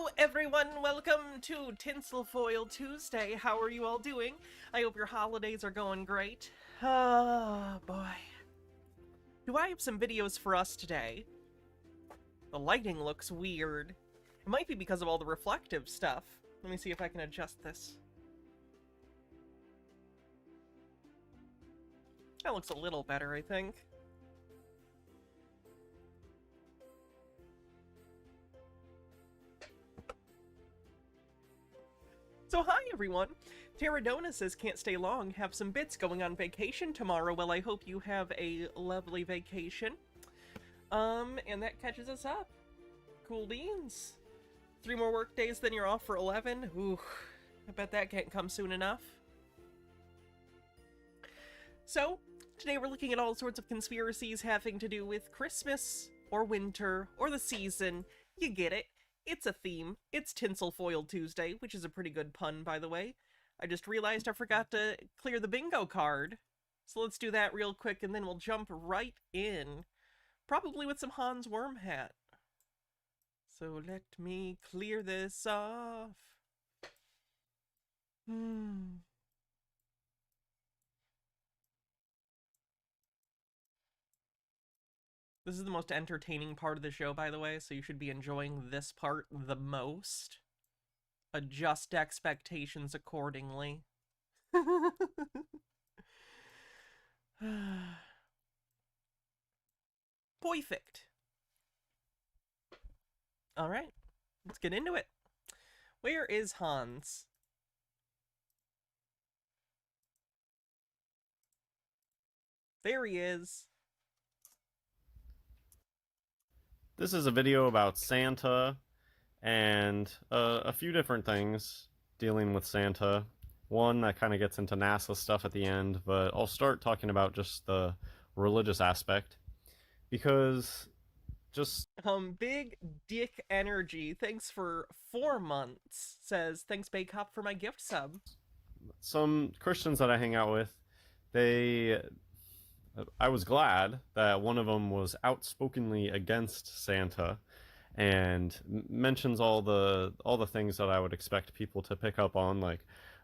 Hello everyone, welcome to TinselFoil Tuesday. How are you all doing? I hope your holidays are going great. Oh boy. Do I have some videos for us today? The lighting looks weird. It might be because of all the reflective stuff. Let me see if I can adjust this. That looks a little better, I think. So hi everyone! Taradona says can't stay long, have some bits going on vacation tomorrow. Well, I hope you have a lovely vacation. And that catches us up. Cool beans. 3 more work days, then you're off for 11. Ooh, I bet that can't come soon enough. So, today we're looking at all sorts of conspiracies having to do with Christmas, or winter, or the season. You get it. It's a theme. It's TinselFoil Tuesday, which is a pretty good pun, by the way. I just realized I forgot to clear the bingo card. So let's do that real quick, and then we'll jump right in. Probably with some Hans Wormhat. So let me clear this off. This is the most entertaining part of the show, by the way, so you should be enjoying this part the most. Adjust expectations accordingly. Perfect. Alright, let's get into it. Where is Hans? There he is. This is a video about Santa and a few different things dealing with Santa. One that kind of gets into NASA stuff at the end, but I'll start talking about just the religious aspect because just Big Dick Energy, thanks for 4 months, says, thanks Bake Hop for my gift sub. some Christians that I hang out with, I was glad that one of them was outspokenly against Santa and mentions all the things that I would expect people to pick up on, like,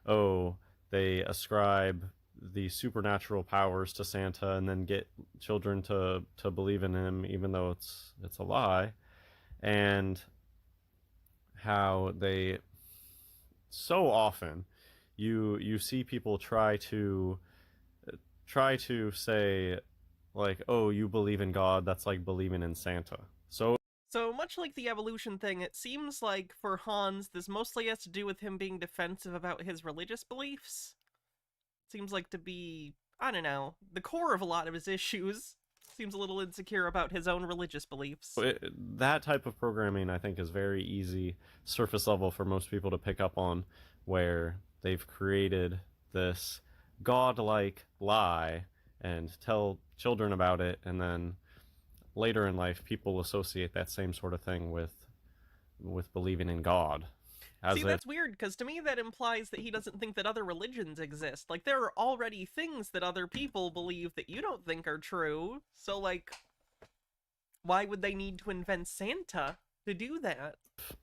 oh, they ascribe the supernatural powers to Santa and then get children to believe in him even though it's a lie, and how they so often you see people try to say, like, oh, you believe in God, that's like believing in Santa. So much like the evolution thing, it seems like for Hans, this mostly has to do with him being defensive about his religious beliefs. Seems like to be, I don't know, the core of a lot of his issues. Seems a little insecure about his own religious beliefs. That type of programming, I think, is very easy, surface level for most people to pick up on, where they've created this godlike lie and tell children about it, and then later in life people associate that same sort of thing with believing in God. See, that's weird, because to me that implies that he doesn't think that other religions exist. Like, there are already things that other people believe that you don't think are true, so, like, why would they need to invent Santa to do that?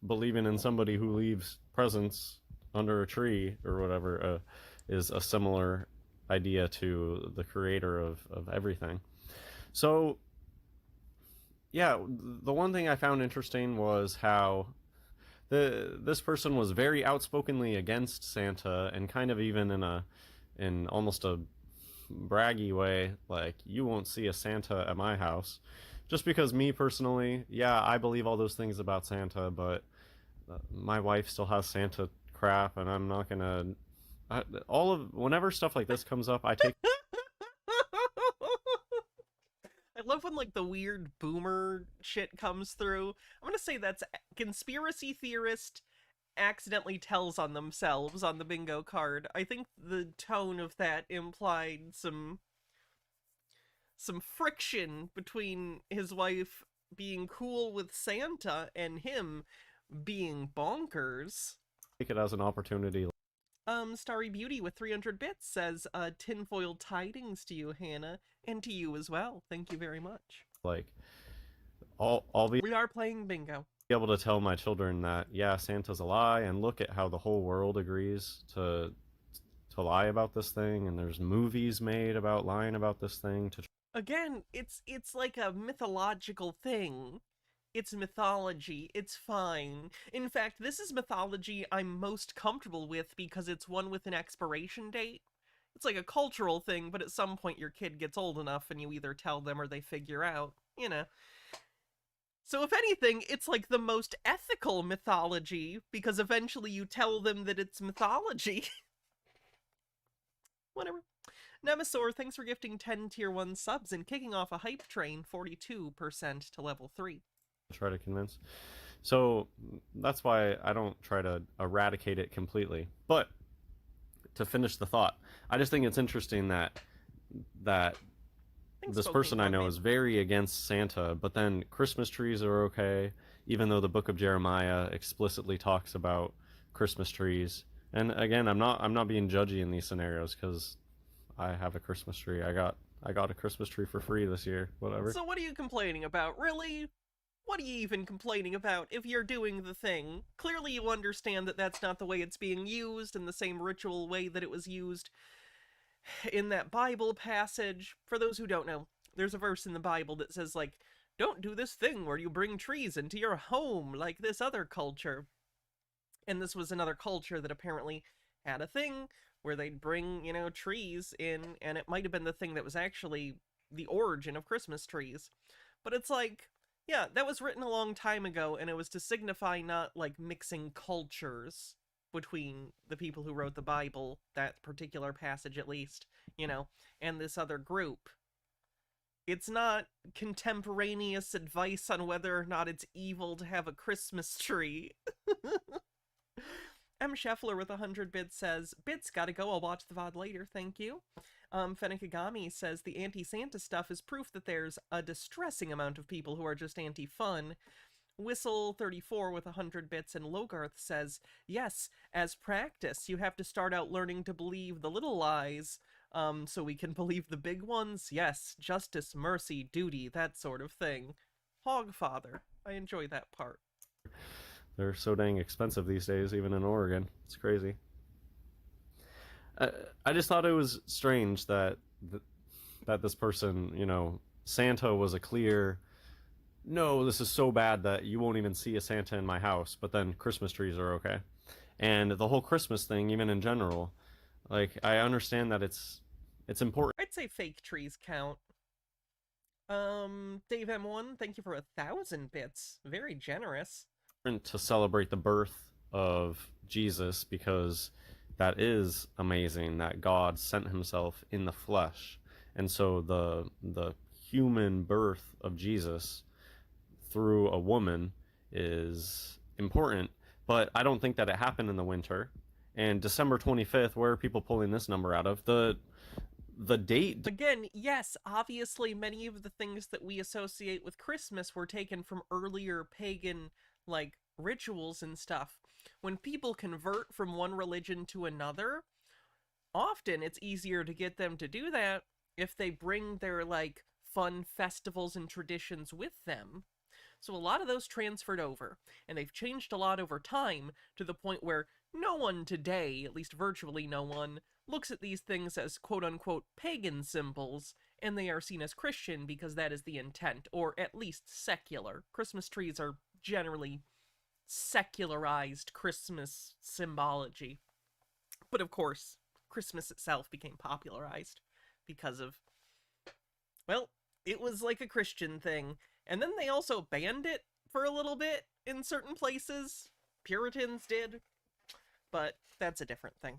Believing in somebody who leaves presents under a tree or whatever is a similar idea to the creator of everything. So, yeah, the one thing I found interesting was how this person was very outspokenly against Santa, and kind of even in almost a braggy way, like, you won't see a Santa at my house. Just because me personally, yeah, I believe all those things about Santa, but my wife still has Santa crap, and I'm not gonna. Whenever stuff like this comes up, I take. I love when, like, the weird boomer shit comes through. I'm gonna say that's conspiracy theorist accidentally tells on themselves on the bingo card. I think the tone of that implied some friction between his wife being cool with Santa and him being bonkers. Take it as an opportunity. Starry Beauty with 300 bits says, tinfoil tidings to you, Hannah, and to you as well. Thank you very much. Like, we are playing bingo. be able to tell my children that, yeah, Santa's a lie, and look at how the whole world agrees to lie about this thing, and there's movies made about lying about this thing to Again, it's like a mythological thing. It's mythology. It's fine. In fact, this is mythology I'm most comfortable with because it's one with an expiration date. It's like a cultural thing, but at some point your kid gets old enough and you either tell them or they figure out, you know. So if anything, it's like the most ethical mythology because eventually you tell them that it's mythology. Whatever. Nemesaur, thanks for gifting 10 tier 1 subs and kicking off a hype train 42% to level 3. try to convince. So that's why I don't try to eradicate it completely. But to finish the thought, I just think it's interesting that Thanks, this Spoken person I know Pumpkin. is very against Santa, but then Christmas trees are okay, even though the book of Jeremiah explicitly talks about Christmas trees. And again, I'm not being judgy in these scenarios because I have a Christmas tree. I got a Christmas tree for free this year. Whatever. So what are you complaining about? Really? What are you even complaining about if you're doing the thing? Clearly you understand that that's not the way it's being used in the same ritual way that it was used in that Bible passage. For those who don't know, there's a verse in the Bible that says, like, don't do this thing where you bring trees into your home like this other culture. And this was another culture that apparently had a thing where they'd bring, you know, trees in, and it might have been the thing that was actually the origin of Christmas trees. But it's like, yeah, that was written a long time ago, and it was to signify not, like, mixing cultures between the people who wrote the Bible, that particular passage at least, you know, and this other group. It's not contemporaneous advice on whether or not it's evil to have a Christmas tree. M. Scheffler with 100 bits says, Bits, gotta go, I'll watch the VOD later, thank you. Fennikagami says, the anti-Santa stuff is proof that there's a distressing amount of people who are just anti-fun. Whistle34 with 100 bits and Logarth says, yes, as practice, you have to start out learning to believe the little lies, so we can believe the big ones. Yes, justice, mercy, duty, that sort of thing. Hogfather, I enjoy that part. They're so dang expensive these days, even in Oregon. It's crazy. I just thought it was strange that this person, you know, Santa was a clear, no, this is so bad that you won't even see a Santa in my house, but then Christmas trees are okay. And the whole Christmas thing, even in general, like, I understand that it's important. I'd say fake trees count. Dave M1, thank you for 1,000 bits. Very generous. To celebrate the birth of Jesus because that is amazing that God sent himself in the flesh. And so the human birth of Jesus through a woman is important, but I don't think that it happened in the winter. And December 25th, where are people pulling this number out of? The date. Again, yes, obviously many of the things that we associate with Christmas were taken from earlier pagan, like, rituals and stuff. When people convert from one religion to another, often it's easier to get them to do that if they bring their, like, fun festivals and traditions with them. So a lot of those transferred over, and they've changed a lot over time to the point where no one today, at least virtually no one, looks at these things as quote-unquote pagan symbols, and they are seen as Christian because that is the intent, or at least secular. Christmas trees are generally secularized Christmas symbology. But of course, Christmas itself became popularized because of, well, it was like a Christian thing. And then they also banned it for a little bit in certain places. Puritans did. But that's a different thing.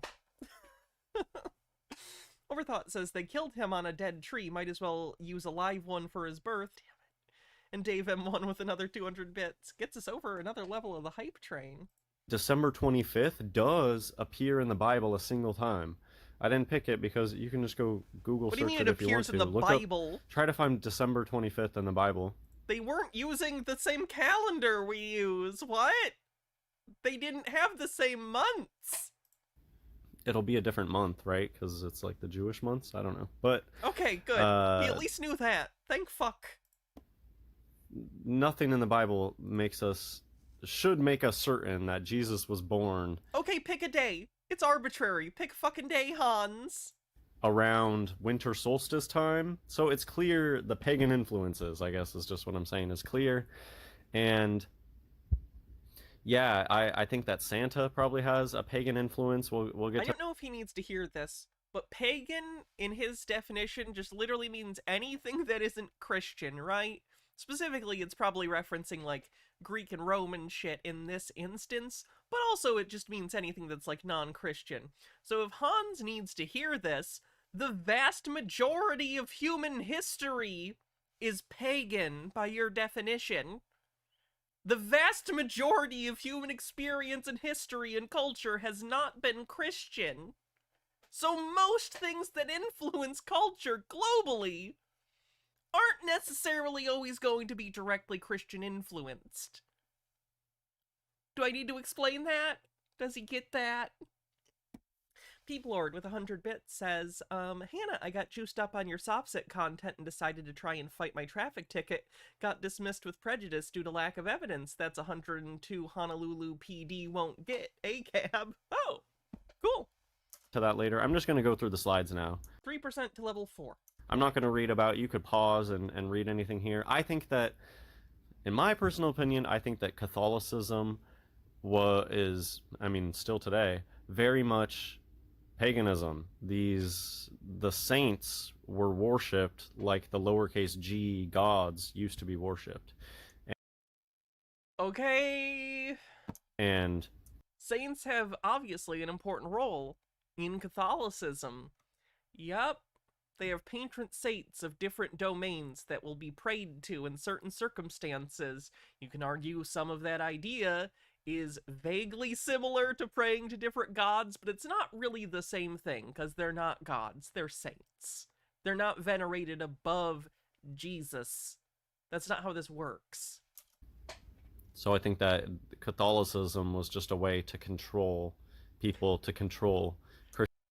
Overthought says they killed him on a dead tree. Might as well use a live one for his birth. Damn it. And Dave M1 with another 200 bits gets us over another level of the hype train. December 25th does appear in the Bible a single time. I didn't pick it because you can just go Google search it if you want to. What do you mean it appears in the Bible? Try to find December 25th in the Bible. They weren't using the same calendar we use. What? They didn't have the same months. It'll be a different month, right? Because it's like the Jewish months. I don't know, but okay, good. We at least knew that. Thank fuck. Nothing in the Bible makes us should make us certain that Jesus was born Okay, pick a day. It's arbitrary. Pick a fucking day, Hans. around winter solstice time. So it's clear the pagan influences, I guess is just what I'm saying, is clear. And yeah, I think that Santa probably has a pagan influence. We'll get I to don't know if he needs to hear this, but pagan, in his definition, just literally means anything that isn't Christian, right? Specifically, it's probably referencing, like, Greek and Roman shit in this instance, but also it just means anything that's, like, non-Christian. So if Hans needs to hear this, the vast majority of human history is pagan by your definition. The vast majority of human experience and history and culture has not been Christian. So most things that influence culture globally aren't necessarily always going to be directly Christian influenced. Do I need to explain that? Does he get that? Peeplord with 100 bits says, Hannah, I got juiced up on your softset content and decided to try and fight my traffic ticket. Got dismissed with prejudice due to lack of evidence. That's 102 Honolulu PD won't get. ACAB. Oh, cool. to that later. I'm just going to go through the slides now. 3% to level 4. I'm not going to read about, you could pause and read anything here. I think that, in my personal opinion, I think that Catholicism still today, very much paganism. The saints were worshipped like the lowercase g gods used to be worshipped. Okay. And saints have obviously an important role in Catholicism. Yup. They have patron saints of different domains that will be prayed to in certain circumstances. You can argue some of that idea is vaguely similar to praying to different gods, but it's not really the same thing, because they're not gods, they're saints. They're not venerated above Jesus. That's not how this works. So I think that Catholicism was just a way to control people, to control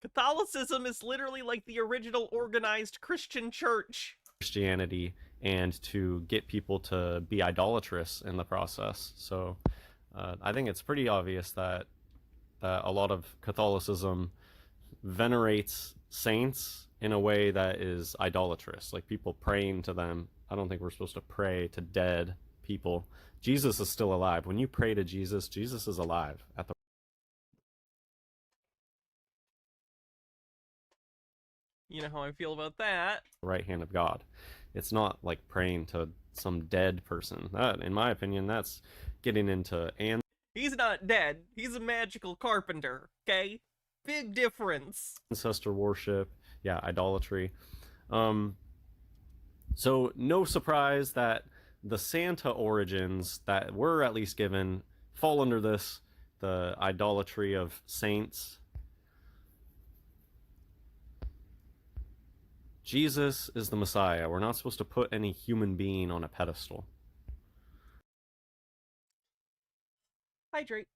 Catholicism is literally like the original organized Christian church. Christianity, and to get people to be idolatrous in the process. So I think it's pretty obvious that a lot of Catholicism venerates saints in a way that is idolatrous, like people praying to them. I don't think we're supposed to pray to dead people. Jesus is still alive. When you pray to Jesus, Jesus is alive at the You know how I feel about that. right hand of God. It's not like praying to some dead person. That, in my opinion, that's getting into He's not dead. He's a magical carpenter, okay? Big difference. ancestor worship, yeah, idolatry. So no surprise that the Santa origins that were at least given fall under this, the idolatry of saints. Jesus is the Messiah. We're not supposed to put any human being on a pedestal. Hydrate.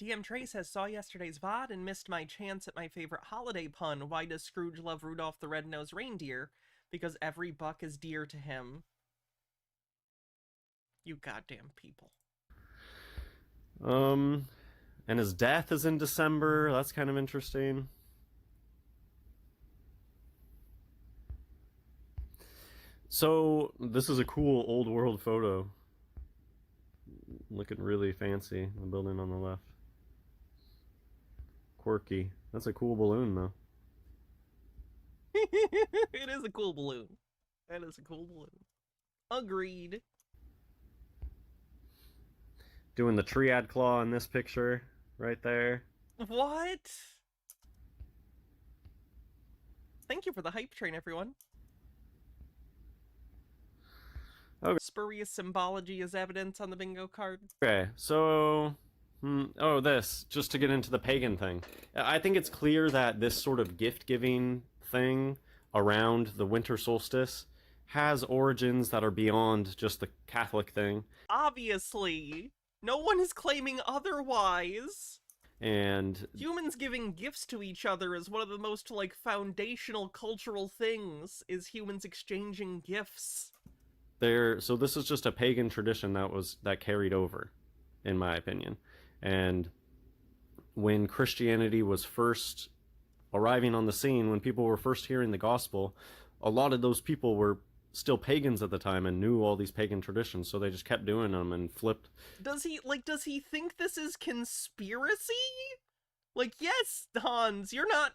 DM Trey says, saw yesterday's VOD and missed my chance at my favorite holiday pun. Why does Scrooge love Rudolph the Red-Nosed Reindeer? Because every buck is dear to him. You goddamn people. And his death is in December. That's kind of interesting. So this is a cool old world photo. Looking really fancy. The building on the left. Quirky. That's a cool balloon, though. It is a cool balloon. That is a cool balloon. Agreed. Doing the triad claw in this picture right there. What? Thank you for the hype train, everyone. Okay. Spurious symbology is evidence on the bingo card. Okay, so this, just to get into the pagan thing. I think it's clear that this sort of gift-giving thing around the winter solstice has origins that are beyond just the Catholic thing. Obviously. No one is claiming otherwise. And humans giving gifts to each other is one of the most, like, foundational cultural things, is humans exchanging gifts. So this is just a pagan tradition that carried over, in my opinion. And when Christianity was first arriving on the scene, when people were first hearing the gospel, a lot of those people were still pagans at the time and knew all these pagan traditions, so they just kept doing them and flipped. Does he think this is conspiracy? Like, yes, Hans, you're not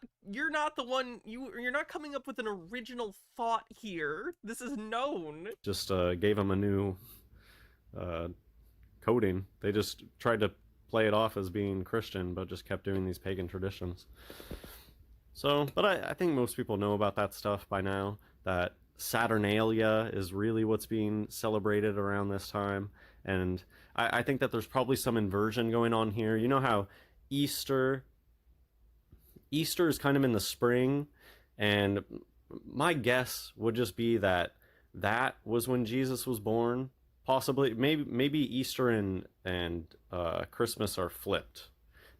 the one, you're not coming up with an original thought here. This is known. Just gave them a new coding. They just tried to play it off as being Christian, but just kept doing these pagan traditions. So, but I think most people know about that stuff by now, that Saturnalia is really what's being celebrated around this time. And I think that there's probably some inversion going on here. You know how Easter is kind of in the spring, and my guess would just be that was when Jesus was born. Possibly, maybe Easter and Christmas are flipped.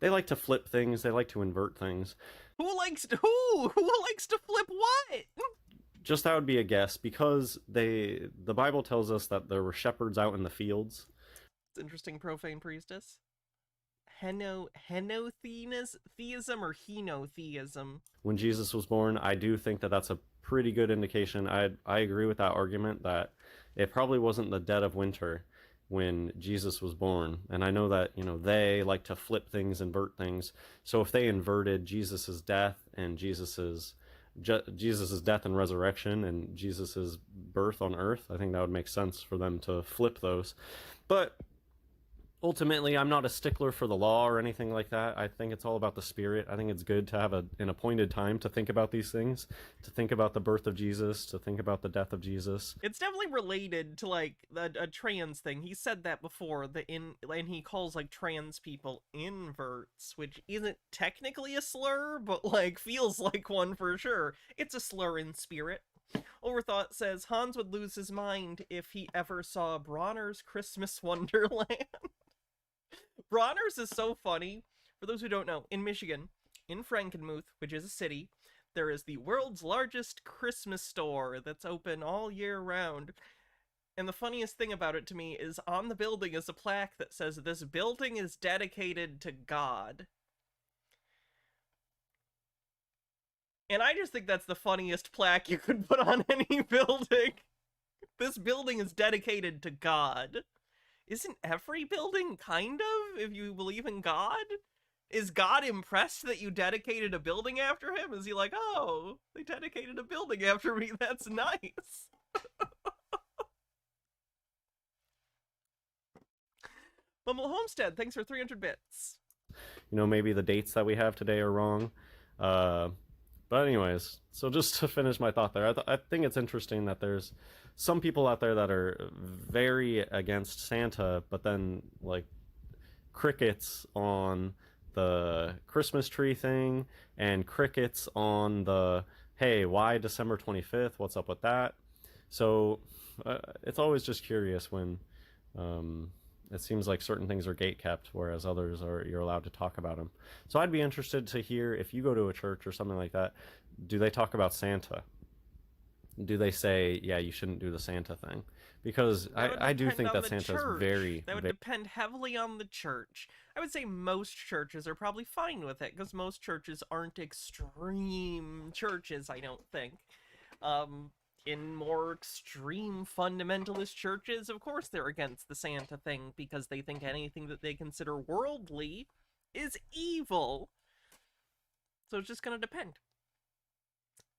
They like to flip things. They like to invert things. Who likes to flip what? Just that would be a guess, because the Bible tells us that there were shepherds out in the fields. It's interesting, profane priestess. Henotheism or henotheism? When Jesus was born, I do think that that's a pretty good indication. I agree with that argument that it probably wasn't the dead of winter when Jesus was born. And I know that, they like to flip things, invert things. So if they inverted Jesus's death and Jesus's death and resurrection and Jesus's birth on earth, I think that would make sense for them to flip those. But ultimately, I'm not a stickler for the law or anything like that. I think it's all about the spirit. I think it's good to have an appointed time to think about these things, to think about the birth of Jesus, to think about the death of Jesus. It's definitely related to, like, a trans thing. He said that before, and he calls, like, trans people inverts, which isn't technically a slur, but, like, feels like one for sure. It's a slur in spirit. Overthought says Hans would lose his mind if he ever saw Bronner's Christmas Wonderland. Bronner's is so funny. For those who don't know, in Michigan, in Frankenmuth, which is a city, there is the world's largest Christmas store that's open all year round. And the funniest thing about it to me is on the building is a plaque that says, "This building is dedicated to God." And I just think that's the funniest plaque you could put on any building. This building is dedicated to God. Isn't every building kind of, if you believe in God? Is God impressed that you dedicated a building after him? Is he like, oh, they dedicated a building after me, that's nice. Bumble Homestead, thanks for 300 bits. Maybe the dates that we have today are wrong. But anyways, so just to finish my thought there, I think it's interesting that there's some people out there that are very against Santa, but then, like, crickets on the Christmas tree thing and crickets on the, hey, why December 25th? What's up with that? So it's always just curious when it seems like certain things are gatekept, whereas others you're allowed to talk about them. So I'd be interested to hear, if you go to a church or something like that, do they talk about Santa? Do they say, yeah, you shouldn't do the Santa thing? Because I do think that Santa is very... That would depend heavily on the church. I would say most churches are probably fine with it, because most churches aren't extreme churches, I don't think. In more extreme fundamentalist churches, of course they're against the Santa thing, because they think anything that they consider worldly is evil. So it's just gonna depend.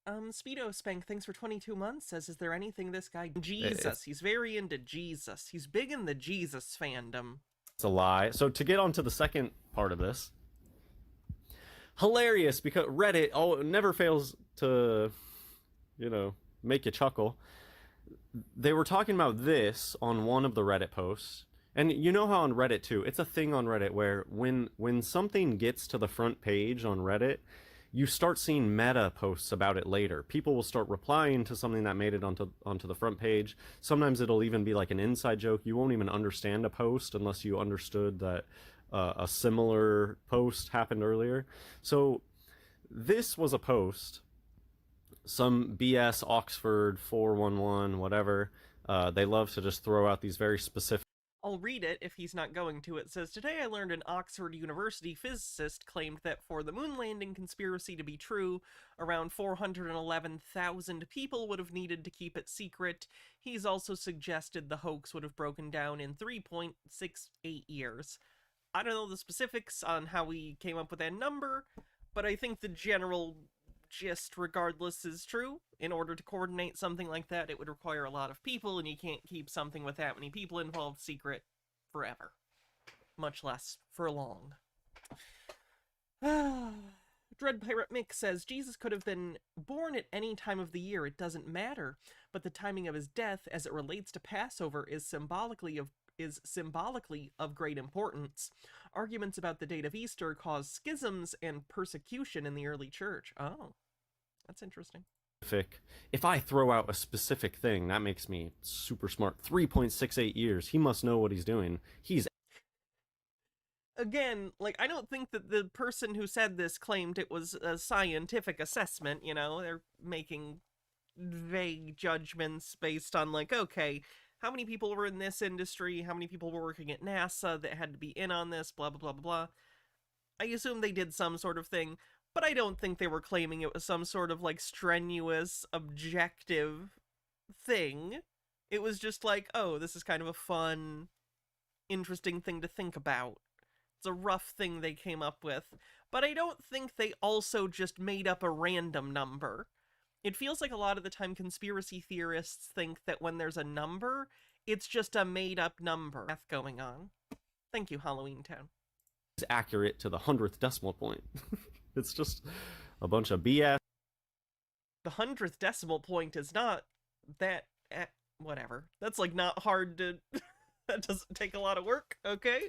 Speedo Spank, thanks for 22 months, says, is there anything this guy... Jesus, he's very into Jesus. He's big in the Jesus fandom. It's a lie. So to get on to the second part of this, hilarious, because Reddit never fails to, make you chuckle. They were talking about this on one of the Reddit posts, and you know how on Reddit too, it's a thing on Reddit where when something gets to the front page on Reddit, you start seeing meta posts about it later. People will start replying to something that made it onto the front page. Sometimes it'll even be like an inside joke. You won't even understand a post unless you understood that a similar post happened earlier. So this was a post, some BS Oxford 411 whatever They love to just throw out these very specific. I'll read it if he's not going to. It says, today I learned an Oxford University physicist claimed that for the moon landing conspiracy to be true, around 411,000 people would have needed to keep it secret. He's also suggested the hoax would have broken down in 3.68 years. I don't know the specifics on how we came up with that number, but I think the general gist, regardless, is true. In order to coordinate something like that, it would require a lot of people, and you can't keep something with that many people involved secret forever. Much less for long. Dread Pirate Mick says, Jesus could have been born at any time of the year, it doesn't matter, but the timing of his death, as it relates to Passover, is symbolically of great importance. Arguments about the date of Easter caused schisms and persecution in the early church. Oh, that's interesting. If I throw out a specific thing, that makes me super smart. 3.68 years. He must know what he's doing. He's... Again, like, I don't think that the person who said this claimed it was a scientific assessment, you know? They're making vague judgments based on, like, okay, how many people were in this industry, how many people were working at NASA that had to be in on this, blah, blah, blah, blah, blah. I assume they did some sort of thing, but I don't think they were claiming it was some sort of, like, strenuous, objective thing. It was just like, oh, this is kind of a fun, interesting thing to think about. It's a rough thing they came up with, but I don't think they also just made up a random number. It feels like a lot of the time conspiracy theorists think that when there's a number, it's just a made-up number. Math going on. Thank you, Halloween Town. It's accurate to the 100th decimal point. It's just a bunch of BS. The 100th decimal point is not that... whatever. That's, like, not hard to... that doesn't take a lot of work, okay?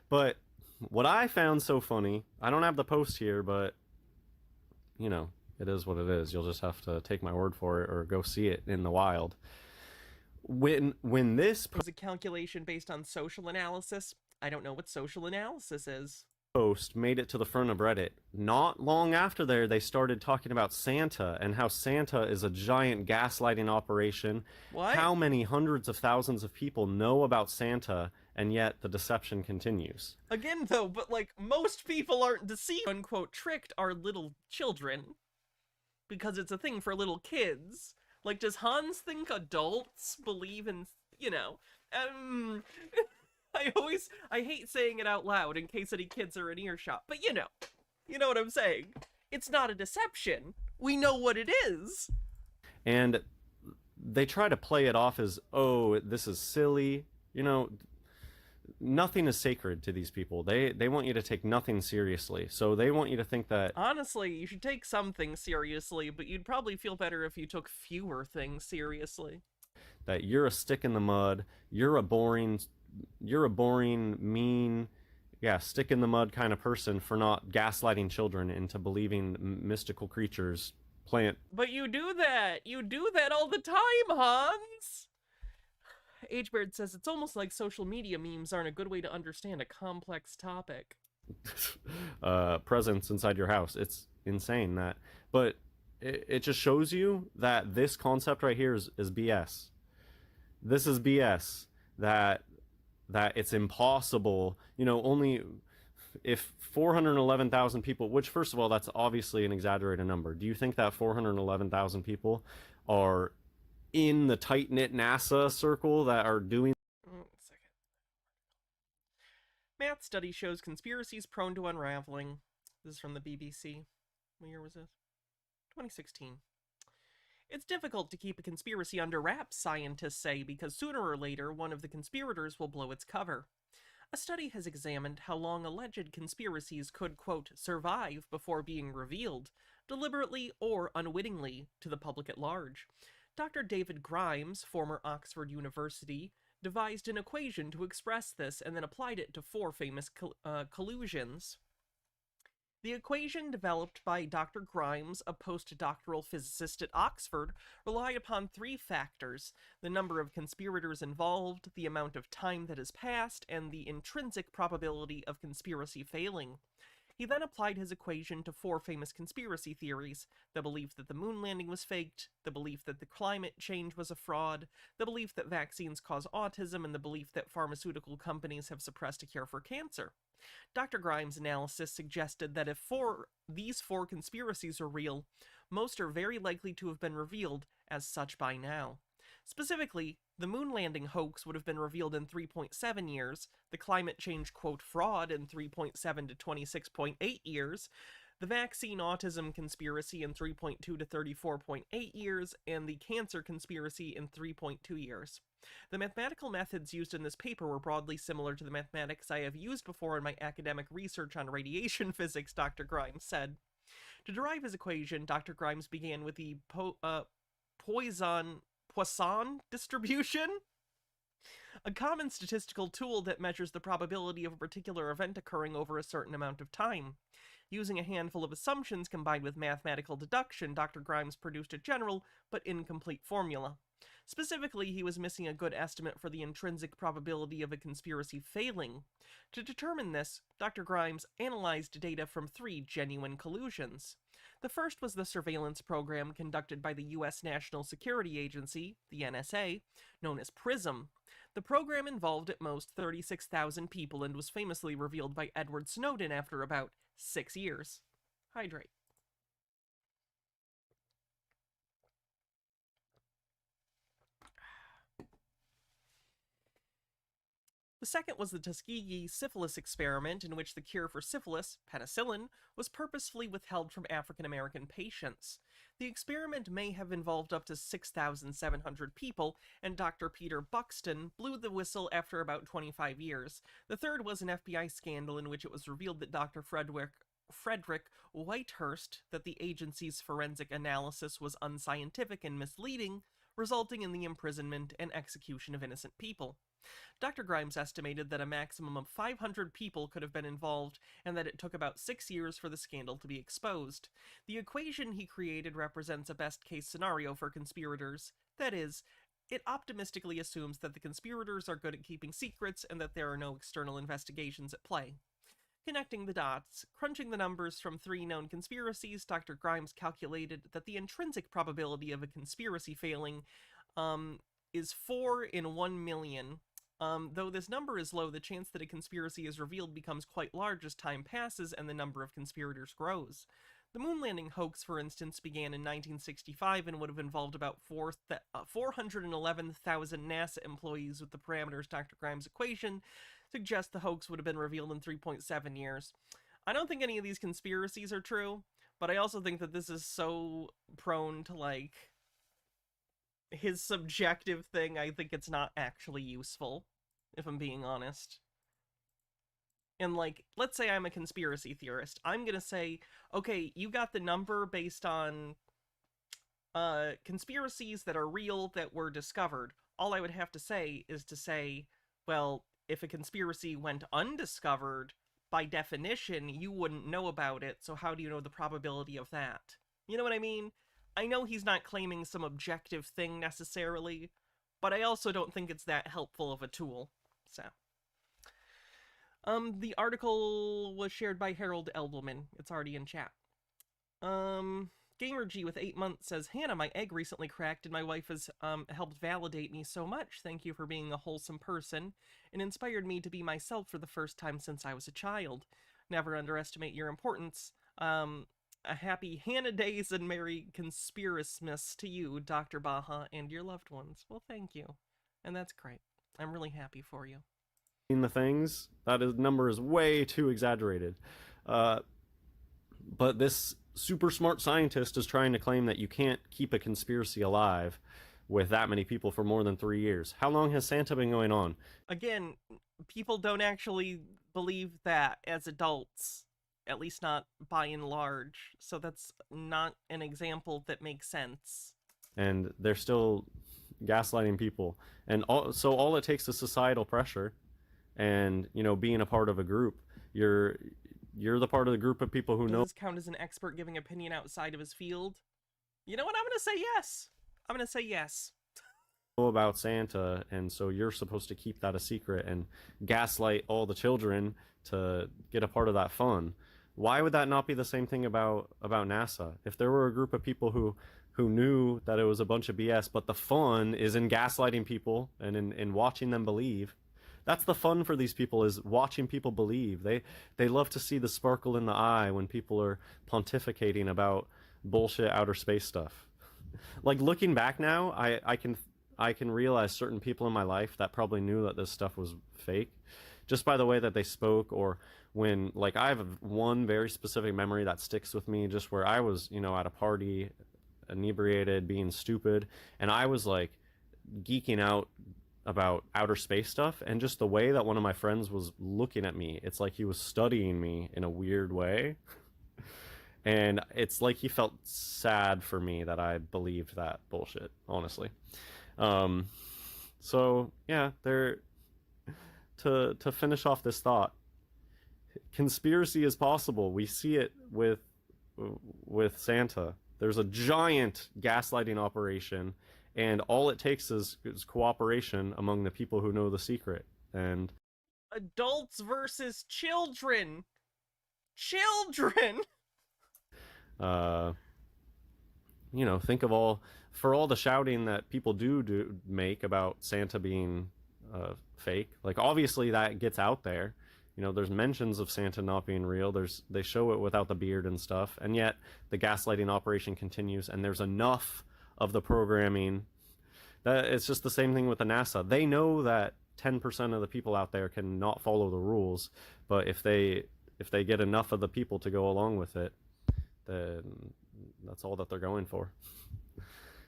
But what I found so funny, I don't have the post here, but, you know, it is what it is. You'll just have to take my word for it or go see it in the wild. When this was a calculation based on social analysis. I don't know what social analysis is. Post made it to the front of Reddit, not long after there, they started talking about Santa and how Santa is a giant gaslighting operation. What? How many hundreds of thousands of people know about Santa, and yet the deception continues. Again, though, but, like, most people aren't deceived, unquote, tricked are little children. Because it's a thing for little kids. Like, does Hans think adults believe in, you know, I hate saying it out loud in case any kids are in earshot, but you know what I'm saying. It's not a deception. We know what it is. And they try to play it off as, oh, this is silly. You know, nothing is sacred to these people. They want you to take nothing seriously. So they want you to think that... Honestly, you should take some things seriously, but you'd probably feel better if you took fewer things seriously. That you're a stick in the mud, you're a boring, mean, stick in the mud kind of person for not gaslighting children into believing mystical creatures plant. But you do that! You do that all the time, Hans! Agebeard says, it's almost like social media memes aren't a good way to understand a complex topic. Presence inside your house. It's insane that. But it just shows you that this concept right here is BS. This is BS. That it's impossible. You know, only if 411,000 people, which first of all, that's obviously an exaggerated number. Do you think that 411,000 people are in the tight-knit NASA circle that are doing... Math study shows conspiracies prone to unraveling. This is from the BBC. What year was this? 2016. It's difficult to keep a conspiracy under wraps, scientists say, because sooner or later one of the conspirators will blow its cover. A study has examined how long alleged conspiracies could, quote, survive before being revealed, deliberately or unwittingly, to the public at large. Dr. David Grimes, former Oxford University, devised an equation to express this and then applied it to 4 famous collusions. The equation, developed by Dr. Grimes, a postdoctoral physicist at Oxford, relied upon 3 factors: the number of conspirators involved, the amount of time that has passed, and the intrinsic probability of conspiracy failing. He then applied his equation to 4 famous conspiracy theories: the belief that the moon landing was faked, the belief that the climate change was a fraud, the belief that vaccines cause autism, and the belief that pharmaceutical companies have suppressed a cure for cancer. Dr. Grimes' analysis suggested that if these 4 conspiracies are real, most are very likely to have been revealed as such by now. Specifically, the moon landing hoax would have been revealed in 3.7 years, the climate change quote fraud in 3.7 to 26.8 years, the vaccine autism conspiracy in 3.2 to 34.8 years, and the cancer conspiracy in 3.2 years. The mathematical methods used in this paper were broadly similar to the mathematics I have used before in my academic research on radiation physics, Dr. Grimes said. To derive his equation, Dr. Grimes began with the Poisson distribution, a common statistical tool that measures the probability of a particular event occurring over a certain amount of time. Using a handful of assumptions combined with mathematical deduction, Dr. Grimes produced a general but incomplete formula. Specifically, he was missing a good estimate for the intrinsic probability of a conspiracy failing. To determine this, Dr. Grimes analyzed data from 3 genuine collusions. The first was the surveillance program conducted by the U.S. National Security Agency, the NSA, known as PRISM. The program involved at most 36,000 people and was famously revealed by Edward Snowden after about 6 years. Hydrate. The second was the Tuskegee syphilis experiment, in which the cure for syphilis, penicillin, was purposefully withheld from African American patients. The experiment may have involved up to 6,700 people, and Dr. Peter Buxton blew the whistle after about 25 years. The third was an FBI scandal in which it was revealed that Dr. Frederick Whitehurst, that the agency's forensic analysis was unscientific and misleading, resulting in the imprisonment and execution of innocent people. Dr. Grimes estimated that a maximum of 500 people could have been involved, and that it took about 6 years for the scandal to be exposed. The equation he created represents a best-case scenario for conspirators. That is, it optimistically assumes that the conspirators are good at keeping secrets and that there are no external investigations at play. Connecting the dots, crunching the numbers from 3 known conspiracies, Dr. Grimes calculated that the intrinsic probability of a conspiracy failing is 4 in 1 million. Though this number is low, the chance that a conspiracy is revealed becomes quite large as time passes and the number of conspirators grows. The moon landing hoax, for instance, began in 1965 and would have involved about 411,000 NASA employees, with the parameters Dr. Grimes' equation suggest the hoax would have been revealed in 3.7 years. I don't think any of these conspiracies are true, but I also think that this is so prone to, like, his subjective thing. I think it's not actually useful, if I'm being honest. And, like, let's say I'm a conspiracy theorist. I'm gonna say, okay, you got the number based on conspiracies that are real that were discovered. All I would have to say is to say, well, if a conspiracy went undiscovered, by definition, you wouldn't know about it, so how do you know the probability of that? You know what I mean? I know he's not claiming some objective thing necessarily, but I also don't think it's that helpful of a tool. So, the article was shared by Harold Elbelman. It's already in chat. GamerG with 8 months says, Hannah, my egg recently cracked and my wife has helped validate me so much. Thank you for being a wholesome person and inspired me to be myself for the first time since I was a child. Never underestimate your importance. A happy Hannah Days and Merry Conspirasmus to you, Dr. Baha, and your loved ones. Well, thank you. And that's great. I'm really happy for you. In the things, number is way too exaggerated. But this super smart scientist is trying to claim that you can't keep a conspiracy alive with that many people for more than 3 years. How long has Santa been going on? Again, people don't actually believe that as adults. At least not by and large. So that's not an example that makes sense. And they're still gaslighting people. And so all it takes is societal pressure and, you know, being a part of a group. You're the part of the group of people who know. Does this count as an expert giving opinion outside of his field? You know what? I'm going to say yes. I'm going to say yes. About Santa, and so you're supposed to keep that a secret and gaslight all the children to get a part of that fun. Why would that not be the same thing about NASA? If there were a group of people who knew that it was a bunch of BS, but the fun is in gaslighting people and in watching them believe. That's the fun for these people, is watching people believe. They love to see the sparkle in the eye when people are pontificating about bullshit outer space stuff. Like, looking back now, I can realize certain people in my life that probably knew that this stuff was fake just by the way that they spoke, or when, like, I have one very specific memory that sticks with me, just where I was, at a party, inebriated, being stupid, and I was like geeking out about outer space stuff, and just the way that one of my friends was looking at me, it's like he was studying me in a weird way. And it's like he felt sad for me that I believed that bullshit, honestly. um so yeah, there, to finish off this thought, conspiracy is possible. We see it with Santa. There's a giant gaslighting operation, and all it takes is cooperation among the people who know the secret. And Adults versus children. Children! uh think of all the shouting that people do make about Santa being fake. Like, obviously that gets out there. There's mentions of Santa not being real. They show it without the beard and stuff, and yet the gaslighting operation continues, and there's enough of the programming that it's just the same thing with the NASA. They know that 10% of the people out there cannot follow the rules, but if they get enough of the people to go along with it, then that's all that they're going for.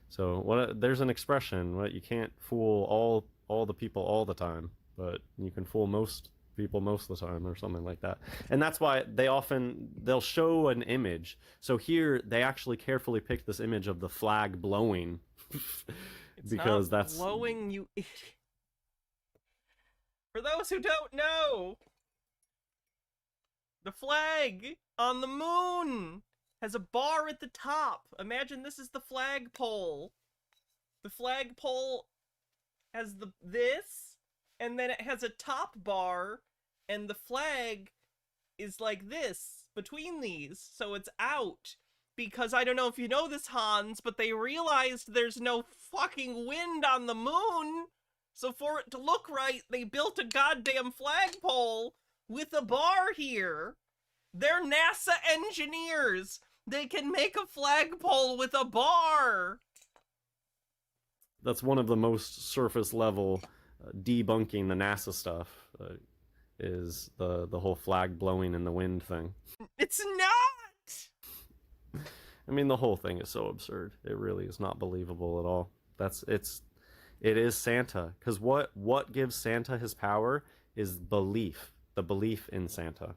So there's an expression, you can't fool all the people all the time, but you can fool most people most of the time, or something like that. And that's why they'll show an image. So here they actually carefully picked this image of the flag blowing. Because that's blowing, you idiot. For those who don't know, the flag on the moon has a bar at the top. Imagine this is the flagpole. The flagpole has this, and then it has a top bar, and the flag is like this between these, so it's out. Because I don't know if you know this, Hans, but they realized there's no fucking wind on the moon, so for it to look right, they built a goddamn flagpole with a bar here. They're NASA engineers. They can make a flagpole with a bar. That's one of the most surface level debunking the NASA stuff, is the whole flag blowing in the wind thing. It's not! I mean, the whole thing is so absurd. It really is not believable at all. It is Santa. Because what gives Santa his power is belief. The belief in Santa.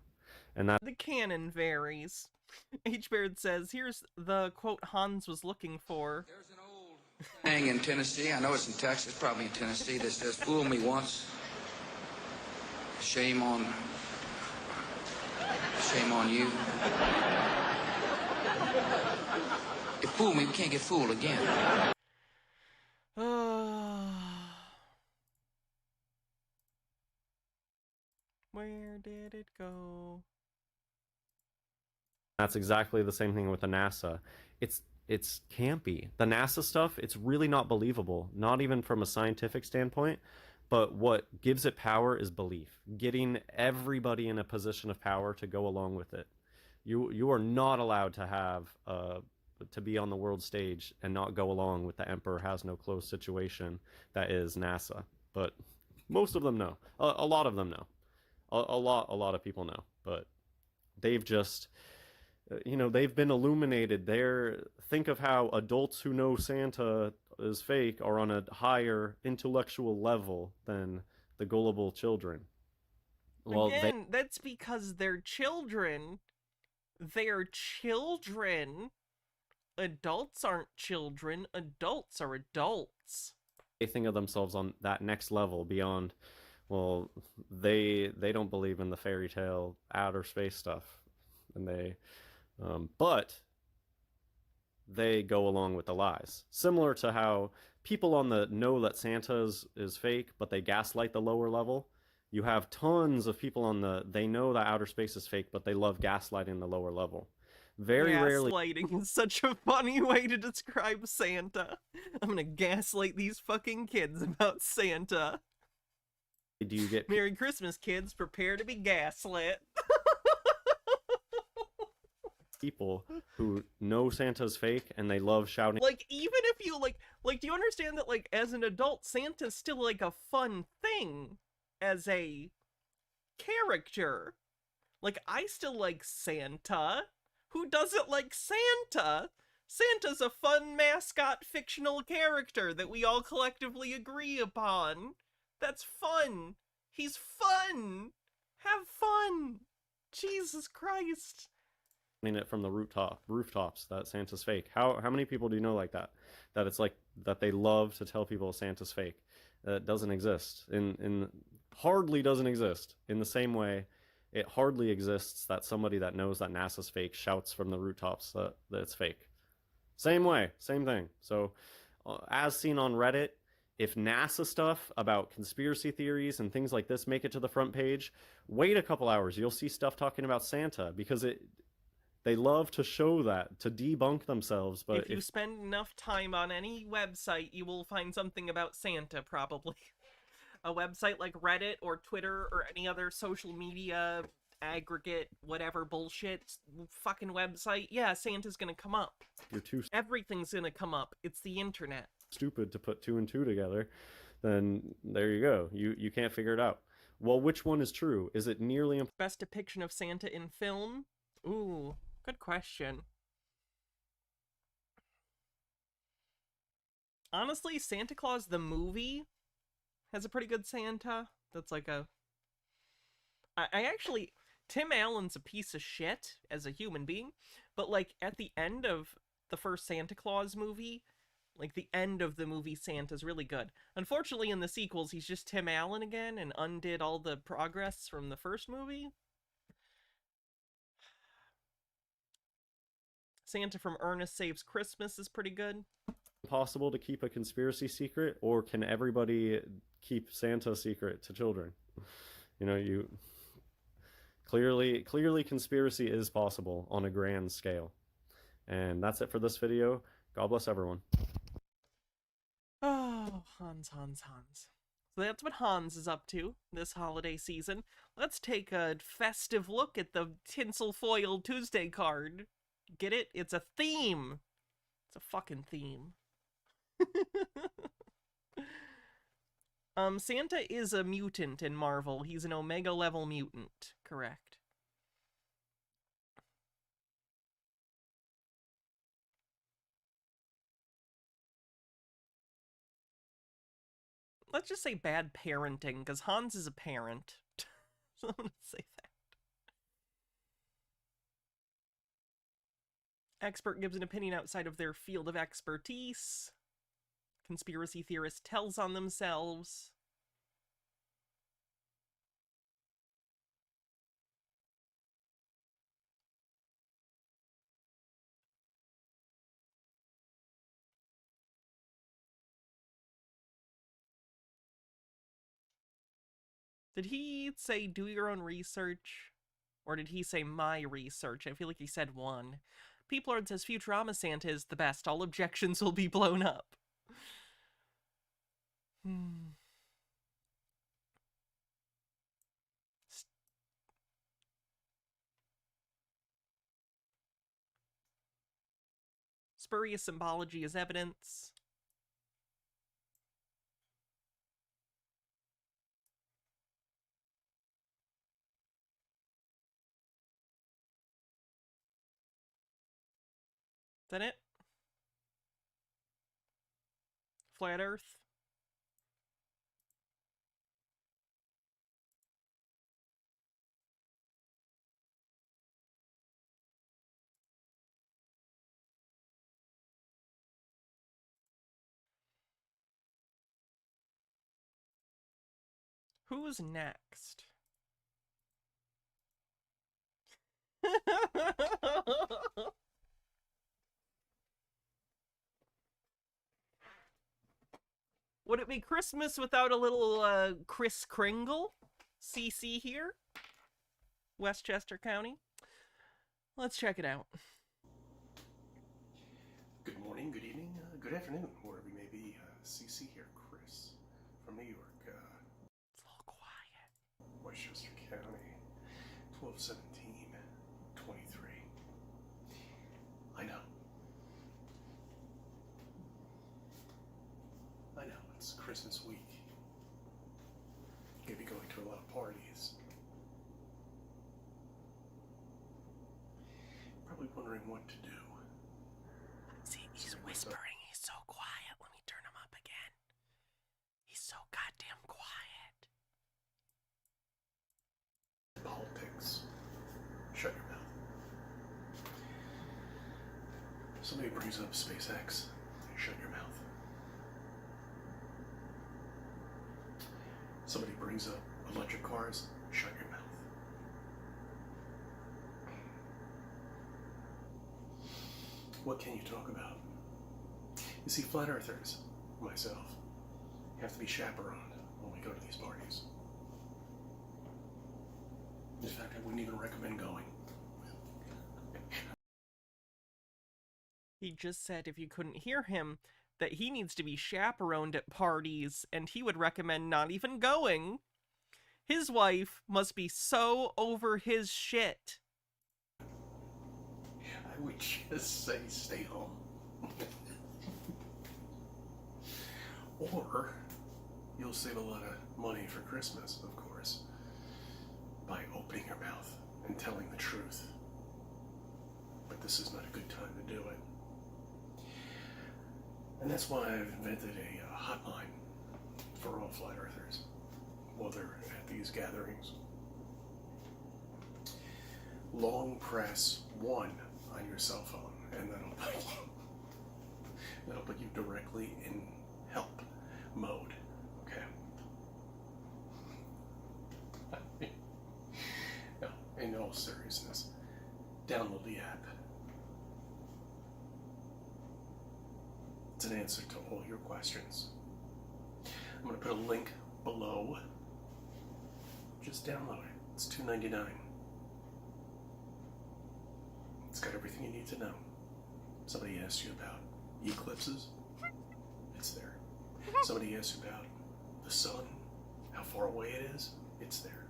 And that the canon varies. H-Baird says, here's the quote Hans was looking for. There's an old saying in Tennessee, I know it's in Texas, probably in Tennessee, that says, fool me once, shame on you. If fool me, we can't get fooled again. Where did it go? That's exactly the same thing with the NASA. It's campy. The NASA stuff, it's really not believable, not even from a scientific standpoint. But what gives it power is belief. Getting everybody in a position of power to go along with it. You are not allowed to have to be on the world stage and not go along with the emperor has no clothes situation that is NASA. But most of them know. A lot of them know. A lot of people know. But they've just, they've been illuminated. Think of how adults who know Santa is fake are on a higher intellectual level than the gullible children. Well, again, that's because they're children. They're children. Adults aren't children. Adults are adults. They think of themselves on that next level beyond, well, they don't believe in the fairy tale outer space stuff. And but they go along with the lies. Similar to how people on the know that Santa is fake, but they gaslight the lower level. You have tons of people on they know that outer space is fake, but they love gaslighting the lower level. Very rarely Gaslighting is such a funny way to describe Santa. I'm gonna gaslight these fucking kids about Santa. do you get Merry Christmas, kids. Prepare to be gaslit. people who know Santa's fake and they love shouting Like, even if you, like, do you understand that, like, as an adult, Santa's still, like, a fun thing as a character? Like, I still like Santa. Who doesn't like Santa? Santa's a fun mascot fictional character that we all collectively agree upon. That's fun. He's fun. Have fun. Jesus Christ. it from the rooftops that Santa's fake. How many people do you know like that? That it's like that they love to tell people Santa's fake. That doesn't exist. In hardly doesn't exist. In the same way, it hardly exists that somebody that knows that NASA's fake shouts from the rooftops that it's fake. Same way, same thing. So, as seen on Reddit, if NASA stuff about conspiracy theories and things like this make it to the front page, wait a couple hours. You'll see stuff talking about Santa because they love to show that, to debunk themselves. But if you spend enough time on any website, you will find something about Santa, probably. A website like Reddit or Twitter or any other social media aggregate whatever bullshit fucking website, yeah, Santa's gonna come up. You're too Everything's gonna come up. It's the internet. Stupid to put 2 and 2 together, then there you go. You can't figure it out. Well, which one is true? Is it nearly Best depiction of Santa in film? Ooh, good question. Honestly, Santa Claus the movie has a pretty good Santa. That's like a... I actually... Tim Allen's a piece of shit as a human being, but, like, at the end of the first Santa Claus movie, like, the end of the movie Santa's really good. Unfortunately, in the sequels, he's just Tim Allen again and undid all the progress from the first movie. Santa from Ernest Saves Christmas is pretty good. possible to keep a conspiracy secret, or can everybody keep Santa secret to children? You clearly conspiracy is possible on a grand scale. And that's it for this video. God bless everyone. Oh, Hans. So that's what Hans is up to this holiday season. Let's take a festive look at the TinselFoil Tuesday card. Get it? It's a theme. It's a fucking theme. Santa is a mutant in Marvel. He's an Omega level mutant, correct. Let's just say bad parenting, because Hans is a parent. So I'm gonna say that. Expert gives an opinion outside of their field of expertise. Conspiracy theorist tells on themselves. Did he say do your own research? Or did he say my research? I feel like he said one. Peeplord says Futurama Santa is the best. All objections will be blown up. Spurious symbology is evidence. Is that it? Flat Earth? Who's next? Would it be Christmas without a little Kris Kringle? CC here, Westchester County. Let's check it out. Good morning, good evening, good afternoon, wherever you may be. CC here, Chris, from New York. It's a little quiet. Westchester County, 1217, 23. I know, it's Christmas week. You'll be going to a lot of parties. Probably wondering what to do. See, he's whispering. He's so quiet. Let me turn him up again. He's so goddamn quiet. Politics. Shut your mouth. Somebody brings up SpaceX. Shut your mouth. Somebody brings up electric cars. Shut your mouth. What can you talk about? You see, flat earthers, myself, have to be chaperoned when we go to these parties. In fact, I wouldn't even recommend going. He just said, if you couldn't hear him, that he needs to be chaperoned at parties, and he would recommend not even going. His wife must be so over his shit. I would just say stay home. Or you'll save a lot of money for Christmas, of course, by opening your mouth and telling the truth. But this is not a good time to do it. And that's why I've invented a hotline for all flat earthers while they're at these gatherings. Long press 1 on your cell phone, and that'll put you directly in help mode. Okay. No, in all seriousness, download the app. It's an answer to all your questions. I'm going to put a link below. Just download it. It's $2.99. It's got everything you need to know. Somebody asks you about eclipses, it's there. Somebody asks you about the sun, how far away it is, it's there.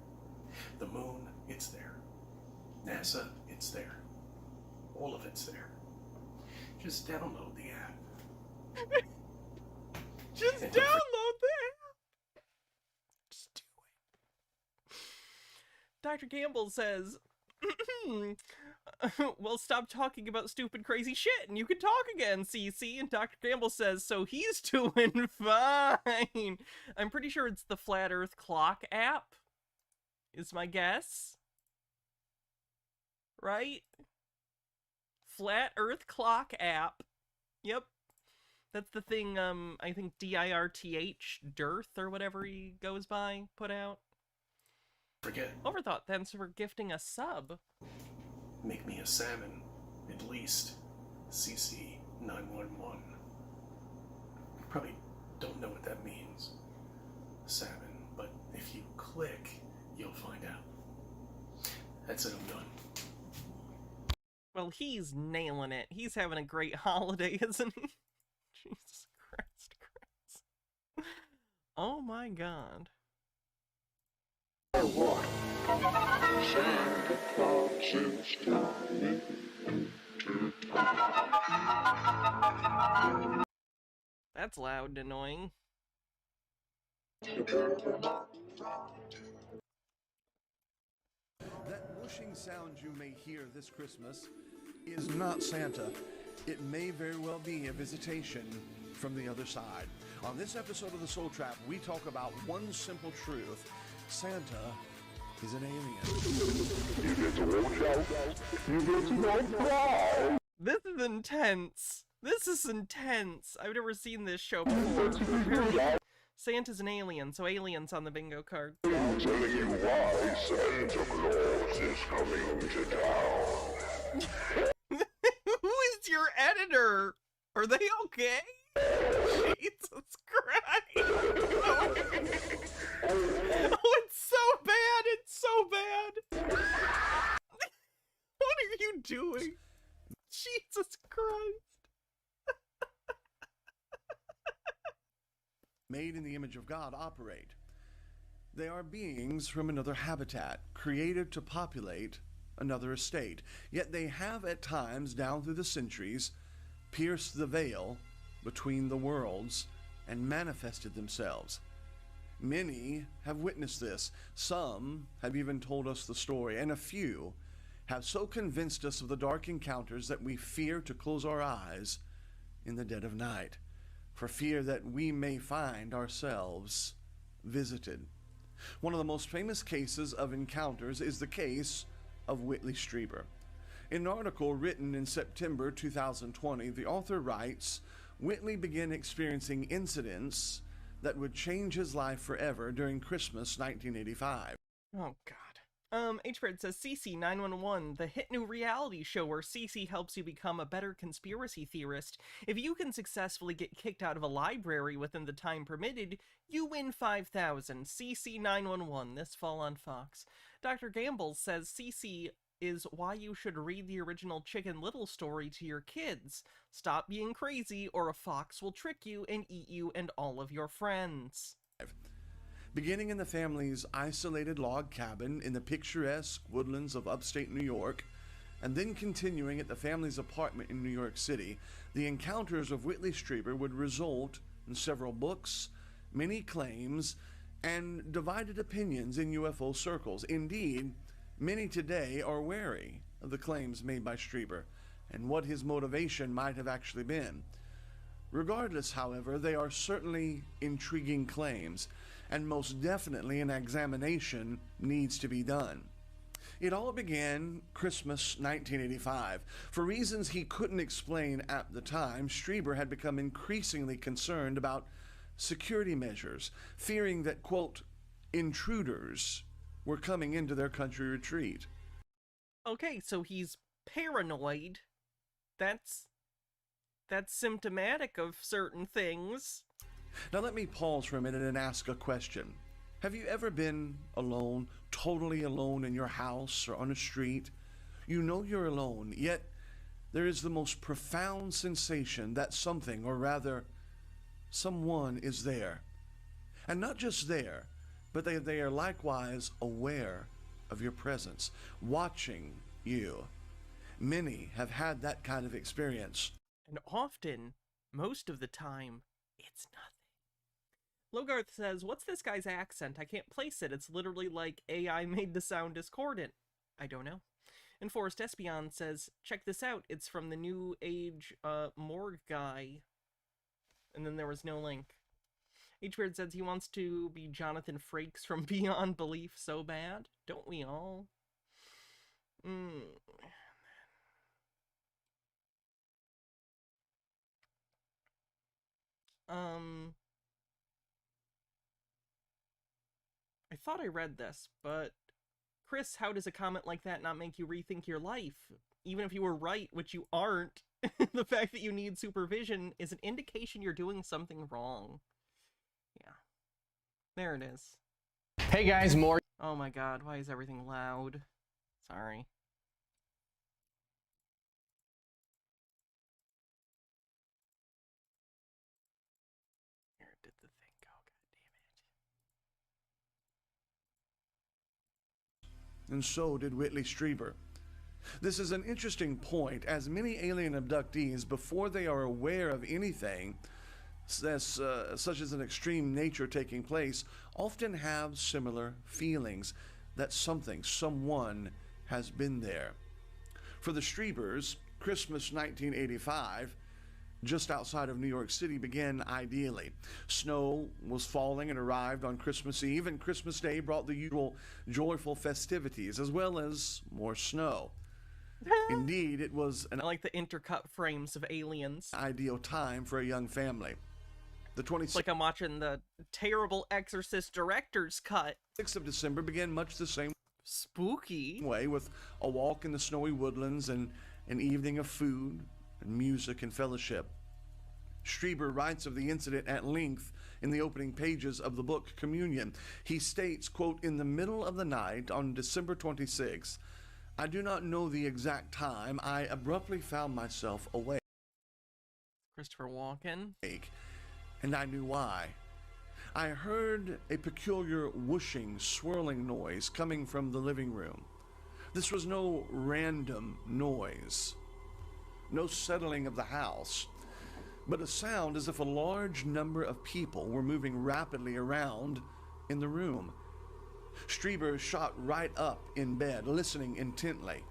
The moon, it's there. NASA, it's there. All of it's there. Just download the app. Just download the app. Just do it. Dr. Campbell says, well, stop talking about stupid, crazy shit, and you can talk again, CC. And Dr. Campbell says, so he's doing fine. I'm pretty sure it's the Flat Earth Clock app, is my guess. Right? Flat Earth Clock app. Yep. That's the thing, I think DIRTH, Dearth, or whatever he goes by, put out. Forget. Overthought, thanks for gifting a sub. Make me a salmon, at least. CC 911. You probably don't know what that means. Salmon, but if you click, you'll find out. That's it, I'm done. Well, he's nailing it. He's having a great holiday, isn't he? Jesus Christ, Chris. Oh my god. Santa Claus is coming to town. That's loud and annoying. That whooshing sound you may hear this Christmas is not Santa. It may very well be a visitation from the other side. On this episode of The Soul Trap, we talk about one simple truth. Santa is an alien. This is intense. This is intense. I've never seen this show before. Apparently, Santa's an alien, so aliens on the bingo card. I'm telling you why Santa Claus is coming to town. Who is your editor? Are they okay? Jesus Christ. Oh, it's so bad. it's so bad. What are you doing? Jesus Christ. Made in the image of God, operate. They are beings from another habitat, created to populate another estate. Yet they have at times, down through the centuries, pierced the veil between the worlds and manifested themselves. Many have witnessed this. Some have even told us the story, and a few have so convinced us of the dark encounters that we fear to close our eyes in the dead of night, for fear that we may find ourselves visited. One of the most famous cases of encounters is the case of Whitley Strieber. In an article written in September 2020, the author writes, Whitley began experiencing incidents that would change his life forever during Christmas 1985. Oh, God. H-Bird says, CC 911, the hit new reality show where CC helps you become a better conspiracy theorist. If you can successfully get kicked out of a library within the time permitted, you win 5,000. CC 911, this fall on Fox. Dr. Gamble says CC is why you should read the original Chicken Little story to your kids. Stop being crazy or a fox will trick you and eat you and all of your friends. Beginning in the family's isolated log cabin in the picturesque woodlands of upstate New York, and then continuing at the family's apartment in New York City, the encounters of Whitley Strieber would result in several books, many claims, and divided opinions in UFO circles. Indeed, many today are wary of the claims made by Strieber and what his motivation might have actually been. Regardless, however, they are certainly intriguing claims, and most definitely an examination needs to be done. It all began Christmas 1985. For reasons he couldn't explain at the time, Strieber had become increasingly concerned about security measures, fearing that, quote, intruders were coming into their country retreat. Okay, so he's paranoid. That's symptomatic of certain things. Now let me pause for a minute and ask a question. Have you ever been alone, totally alone in your house or on a street? You know you're alone, yet there is the most profound sensation that something, or rather, someone is there. And not just there, but they are likewise aware of your presence, watching you. Many have had that kind of experience. And often, most of the time, it's nothing. Logarth says, what's this guy's accent? I can't place it. It's literally like AI made the sound discordant. I don't know. And Forrest Espion says, check this out. It's from the New Age morgue guy. And then there was no link. H-Beard says he wants to be Jonathan Frakes from Beyond Belief so bad. Don't we all? I thought I read this, but Chris, how does a comment like that not make you rethink your life? Even if you were right, which you aren't, the fact that you need supervision is an indication you're doing something wrong. Yeah. There it is. Hey guys, more. Oh my god, why is everything loud? Sorry. Where did the thing go? God damn it. And so did Whitley Strieber. This is an interesting point, as many alien abductees, before they are aware of anything, such as an extreme nature taking place, often have similar feelings that someone has been there. For the Striebers, Christmas 1985, just outside of New York City, began ideally. Snow was falling and arrived on Christmas Eve, and Christmas Day brought the usual joyful festivities, as well as more snow. Indeed, it was an I like the intercut frames of aliens. ideal time for a young family. The 26th It's like I'm watching the terrible Exorcist director's cut. of December began much the same Spooky. way, with a walk in the snowy woodlands and an evening of food and music and fellowship. Strieber writes of the incident at length in the opening pages of the book Communion. He states, quote, "In the middle of the night on December 26th, I do not know the exact time, I abruptly found myself awake. Christopher Walken. And I knew why. I heard a peculiar whooshing, swirling noise coming from the living room. This was no random noise, no settling of the house, but a sound as if a large number of people were moving rapidly around in the room. Strieber shot right up in bed, listening intently.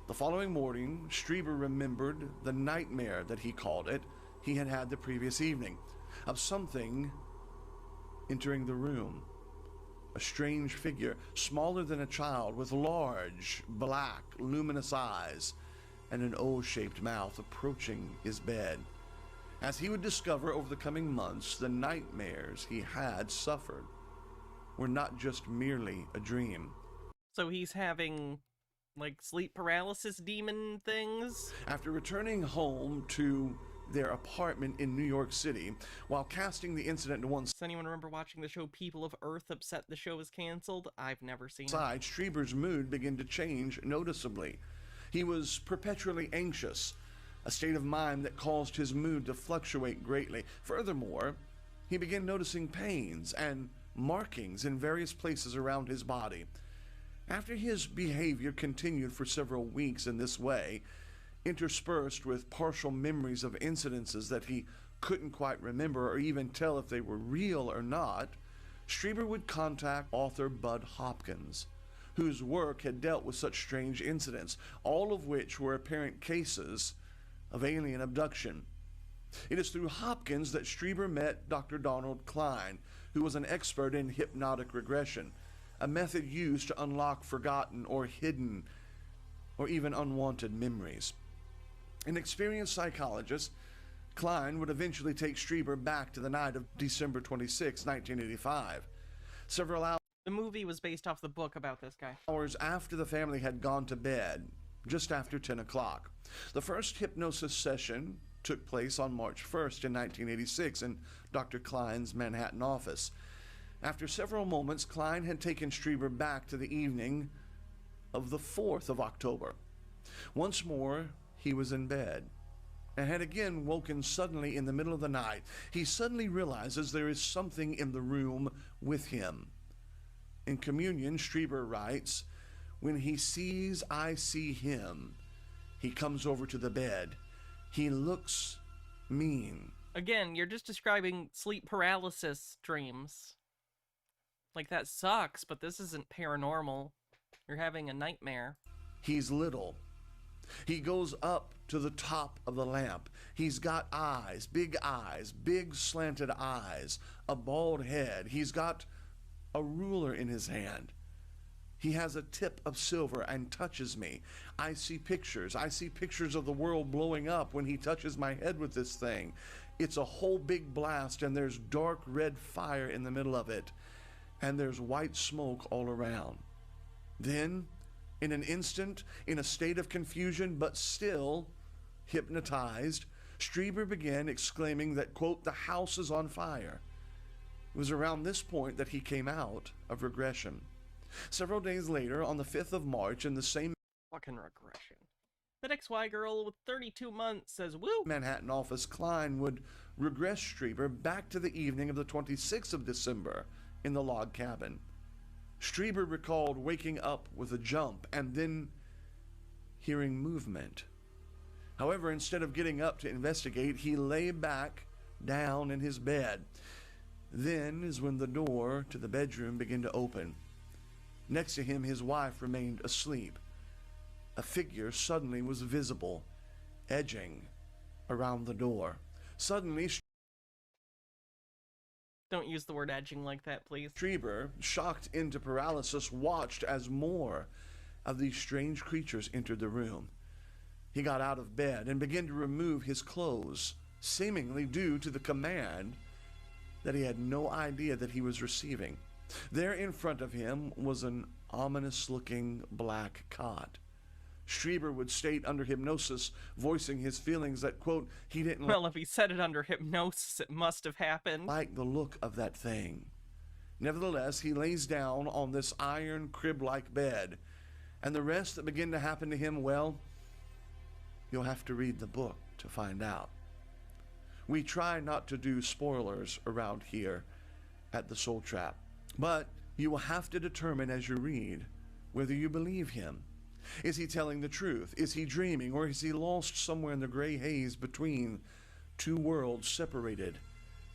The following morning, Strieber remembered the nightmare that he called it he had had the previous evening, of something entering the room. A strange figure, smaller than a child, with large, black, luminous eyes and an O-shaped mouth, approaching his bed. As he would discover over the coming months, the nightmares he had suffered were not just merely a dream. So he's having, like, sleep paralysis demon things? After returning home to their apartment in New York City, while casting the incident to one Does anyone remember watching the show People of Earth upset the show was canceled? I've never seen it. side, Strieber's mood began to change noticeably. He was perpetually anxious, a state of mind that caused his mood to fluctuate greatly. Furthermore, he began noticing pains and markings in various places around his body. After his behavior continued for several weeks in this way, interspersed with partial memories of incidences that he couldn't quite remember or even tell if they were real or not, Strieber would contact author Bud Hopkins, whose work had dealt with such strange incidents, all of which were apparent cases of alien abduction. It is through Hopkins that Strieber met Dr. Donald Klein, who was an expert in hypnotic regression, a method used to unlock forgotten or hidden or even unwanted memories. An experienced psychologist, Klein would eventually take Strieber back to the night of December 26, 1985. Several The movie was based off the book about this guy. hours after the family had gone to bed, just after 10 o'clock. The first hypnosis session took place on March 1st in 1986 in Dr. Klein's Manhattan office. After several moments, Klein had taken Strieber back to the evening of the 4th of October. Once more, he was in bed and had again woken suddenly in the middle of the night. He suddenly realizes there is something in the room with him. In Communion, Strieber writes, "When he sees I see him, he comes over to the bed. He looks mean." Again, you're just describing sleep paralysis dreams. Like, that sucks, but this isn't paranormal. You're having a nightmare. He's little. He goes up to the top of the lamp. He's got eyes, big slanted eyes, a bald head. He's got a ruler in his hand. He has a tip of silver and touches me. I see pictures of the world blowing up when he touches my head with this thing. It's a whole big blast, and there's dark red fire in the middle of it, and there's white smoke all around. Then, in an instant, in a state of confusion, but still hypnotized, Strieber began exclaiming that, quote, "the house is on fire." It was around this point that he came out of regression. Several days later, on the 5th of March, in the same Fucking regression. That XY girl with 32 months says, woo! Manhattan office, Klein would regress Strieber back to the evening of the 26th of December in the log cabin. Strieber recalled waking up with a jump and then hearing movement. However, instead of getting up to investigate, he lay back down in his bed. Then is when the door to the bedroom began to open. Next to him, his wife remained asleep. A figure suddenly was visible, edging around the door. Suddenly, Don't use the word edging like that, please. Strieber, shocked into paralysis, watched as more of these strange creatures entered the room. He got out of bed and began to remove his clothes, seemingly due to the command that he had no idea that he was receiving. There in front of him was an ominous-looking black cot. Strieber would state under hypnosis, voicing his feelings that, quote, he didn't Well, if he said it under hypnosis, it must have happened. like the look of that thing. Nevertheless, he lays down on this iron crib-like bed, and the rest that begin to happen to him, well, you'll have to read the book to find out. We try not to do spoilers around here at the Soul Trap, but you will have to determine as you read whether you believe him. Is he telling the truth? Is he dreaming? Or is he lost somewhere in the gray haze between two worlds separated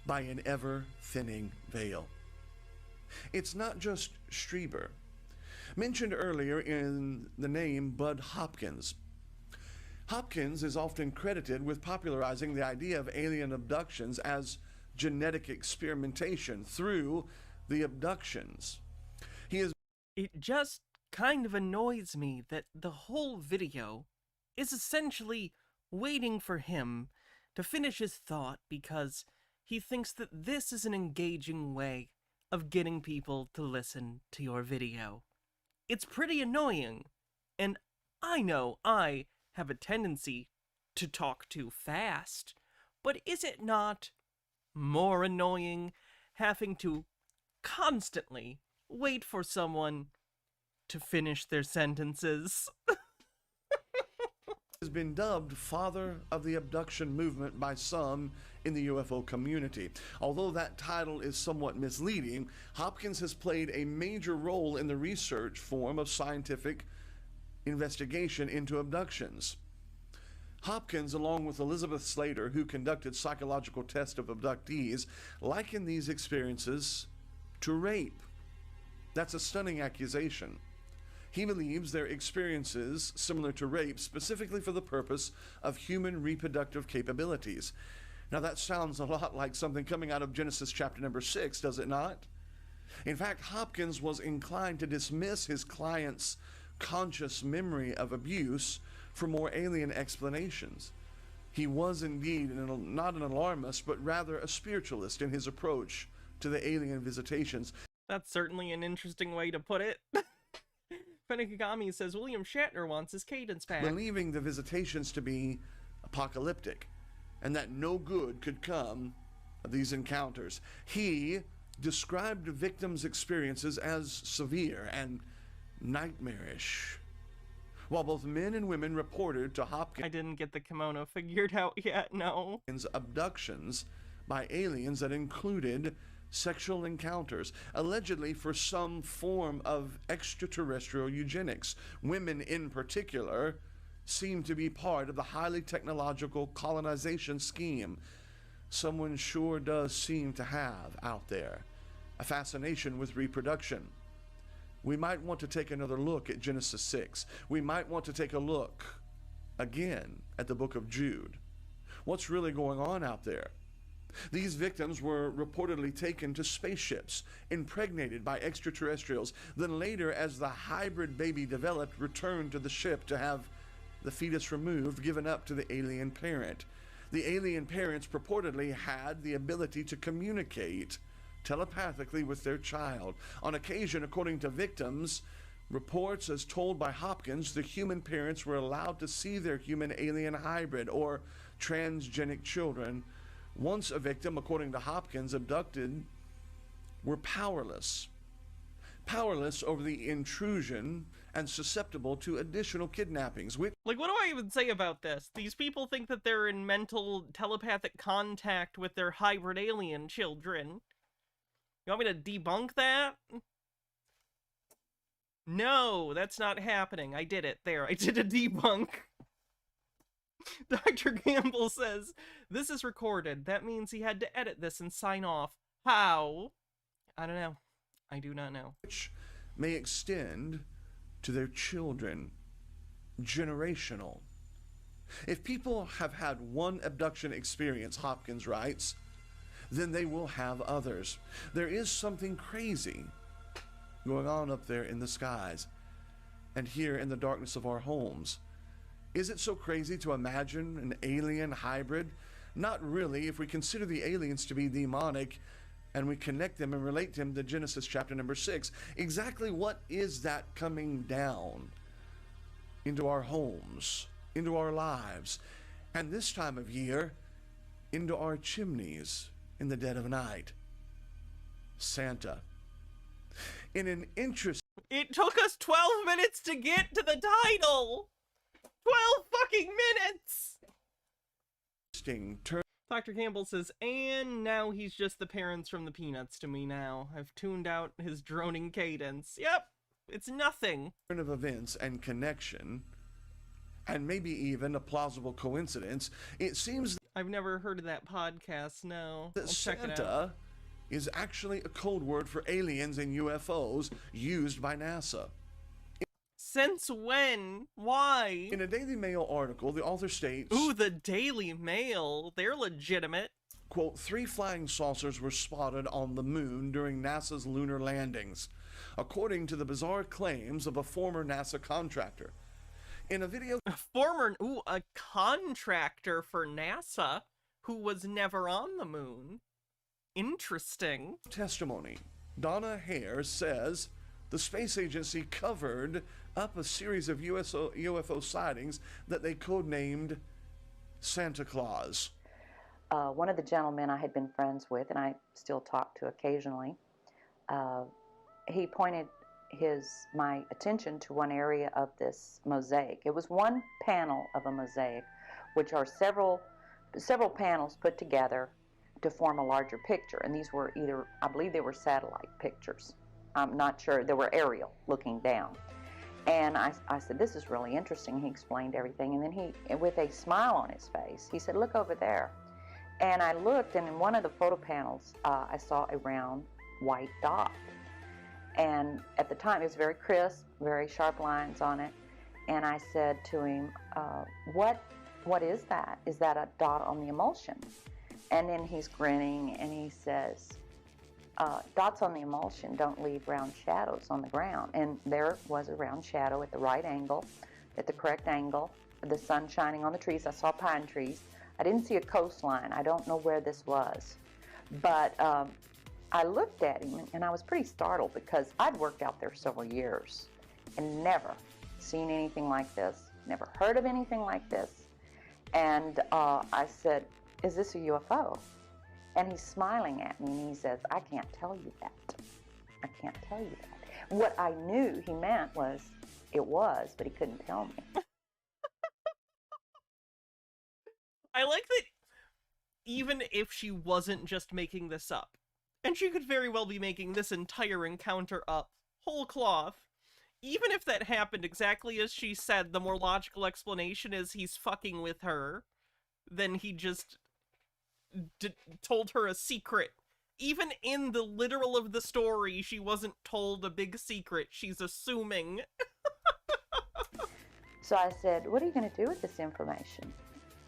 by an ever-thinning veil? It's not just Strieber. Mentioned earlier in the name Bud Hopkins. Hopkins is often credited with popularizing the idea of alien abductions as genetic experimentation through the abductions. It just kind of annoys me that the whole video is essentially waiting for him to finish his thought because he thinks that this is an engaging way of getting people to listen to your video. It's pretty annoying, and I know I have a tendency to talk too fast, but is it not more annoying having to constantly wait for someone to finish their sentences? Has been dubbed father of the abduction movement by some in the UFO community. Although that title is somewhat misleading, Hopkins has played a major role in the research form of scientific investigation into abductions. Hopkins, along with Elizabeth Slater, who conducted psychological tests of abductees, liken these experiences to rape. That's a stunning accusation. He believes their experiences similar to rape, specifically for the purpose of human reproductive capabilities. Now that sounds a lot like something coming out of Genesis chapter number 6, does it not? In fact, Hopkins was inclined to dismiss his client's conscious memory of abuse for more alien explanations. He was indeed not an alarmist, but rather a spiritualist in his approach to the alien visitations. That's certainly an interesting way to put it. Fenekigami says William Shatner wants his cadence back. Believing the visitations to be apocalyptic and that no good could come of these encounters. He described the victims' experiences as severe and nightmarish. While both men and women reported to Hopkins I didn't get the kimono figured out yet, no. abductions by aliens that included sexual encounters, allegedly for some form of extraterrestrial eugenics. Women in particular seem to be part of the highly technological colonization scheme. Someone sure does seem to have out there a fascination with reproduction. We might want to take another look at Genesis 6. We might want to take a look again at the book of Jude. What's really going on out there? These victims were reportedly taken to spaceships, impregnated by extraterrestrials, then later, as the hybrid baby developed, returned to the ship to have the fetus removed, given up to the alien parent. The alien parents purportedly had the ability to communicate telepathically with their child. On occasion, according to victims, reports as told by Hopkins, the human parents were allowed to see their human-alien hybrid or transgenic children. Once a victim, according to Hopkins, abducted, were powerless over the intrusion and susceptible to additional kidnappings. Like, what do I even say about this? These people think that they're in mental telepathic contact with their hybrid alien children. You want me to debunk that? No, that's not happening. I did it. There, I did a debunk. Dr. Gamble says, this is recorded. That means he had to edit this and sign off. How? I don't know. I do not know. Which may extend to their children. Generational. If people have had one abduction experience, Hopkins writes, then they will have others. There is something crazy going on up there in the skies and here in the darkness of our homes. Is it so crazy to imagine an alien hybrid? Not really, if we consider the aliens to be demonic and we connect them and relate them to Genesis chapter number 6. Exactly what is that coming down? into our homes, into our lives, and this time of year, into our chimneys in the dead of night. Santa. In an interesting It took us 12 minutes to get to the title! 12 fucking minutes! turn Dr. Campbell says, and now he's just the parents from the Peanuts to me now. I've tuned out his droning cadence. Yep, it's nothing. of events and connection, and maybe even a plausible coincidence, it seems I've never heard of that podcast, no. that I'll check it out. Santa is actually a code word for aliens and UFOs used by NASA. Since when? Why? In a Daily Mail article, the author states, Ooh, the Daily Mail. They're legitimate. quote, 3 flying saucers were spotted on the moon during NASA's lunar landings, according to the bizarre claims of a former NASA contractor. In a video A contractor for NASA who was never on the moon. Interesting. testimony, Donna Hare says the space agency covered up a series of UFO sightings that they codenamed Santa Claus. One of the gentlemen I had been friends with, and I still talk to occasionally, he pointed my attention to one area of this mosaic. It was one panel of a mosaic, which are several panels put together to form a larger picture. And these were either, I believe they were satellite pictures. I'm not sure. They were aerial, looking down. And I said, this is really interesting. He explained everything. And then he, with a smile on his face, he said, look over there. And I looked, and in one of the photo panels, I saw a round white dot. And at the time, it was very crisp, very sharp lines on it. And I said to him, what is that? Is that a dot on the emulsion? And then he's grinning, and he says, dots on the emulsion don't leave round shadows on the ground. And there was a round shadow at the right angle, at the correct angle, the sun shining on the trees. I saw pine trees. I didn't see a coastline. I don't know where this was. But I looked at him, and I was pretty startled because I'd worked out there several years and never seen anything like this, never heard of anything like this. And I said, is this a UFO? And he's smiling at me, and he says, I can't tell you that. I can't tell you that. What I knew he meant was, it was, but he couldn't tell me. I like that even if she wasn't just making this up, and she could very well be making this entire encounter up, whole cloth, even if that happened exactly as she said, the more logical explanation is he's fucking with her, then he just told her a secret. Even in the literal of the story, she wasn't told a big secret. She's assuming. So I said, what are you going to do with this information?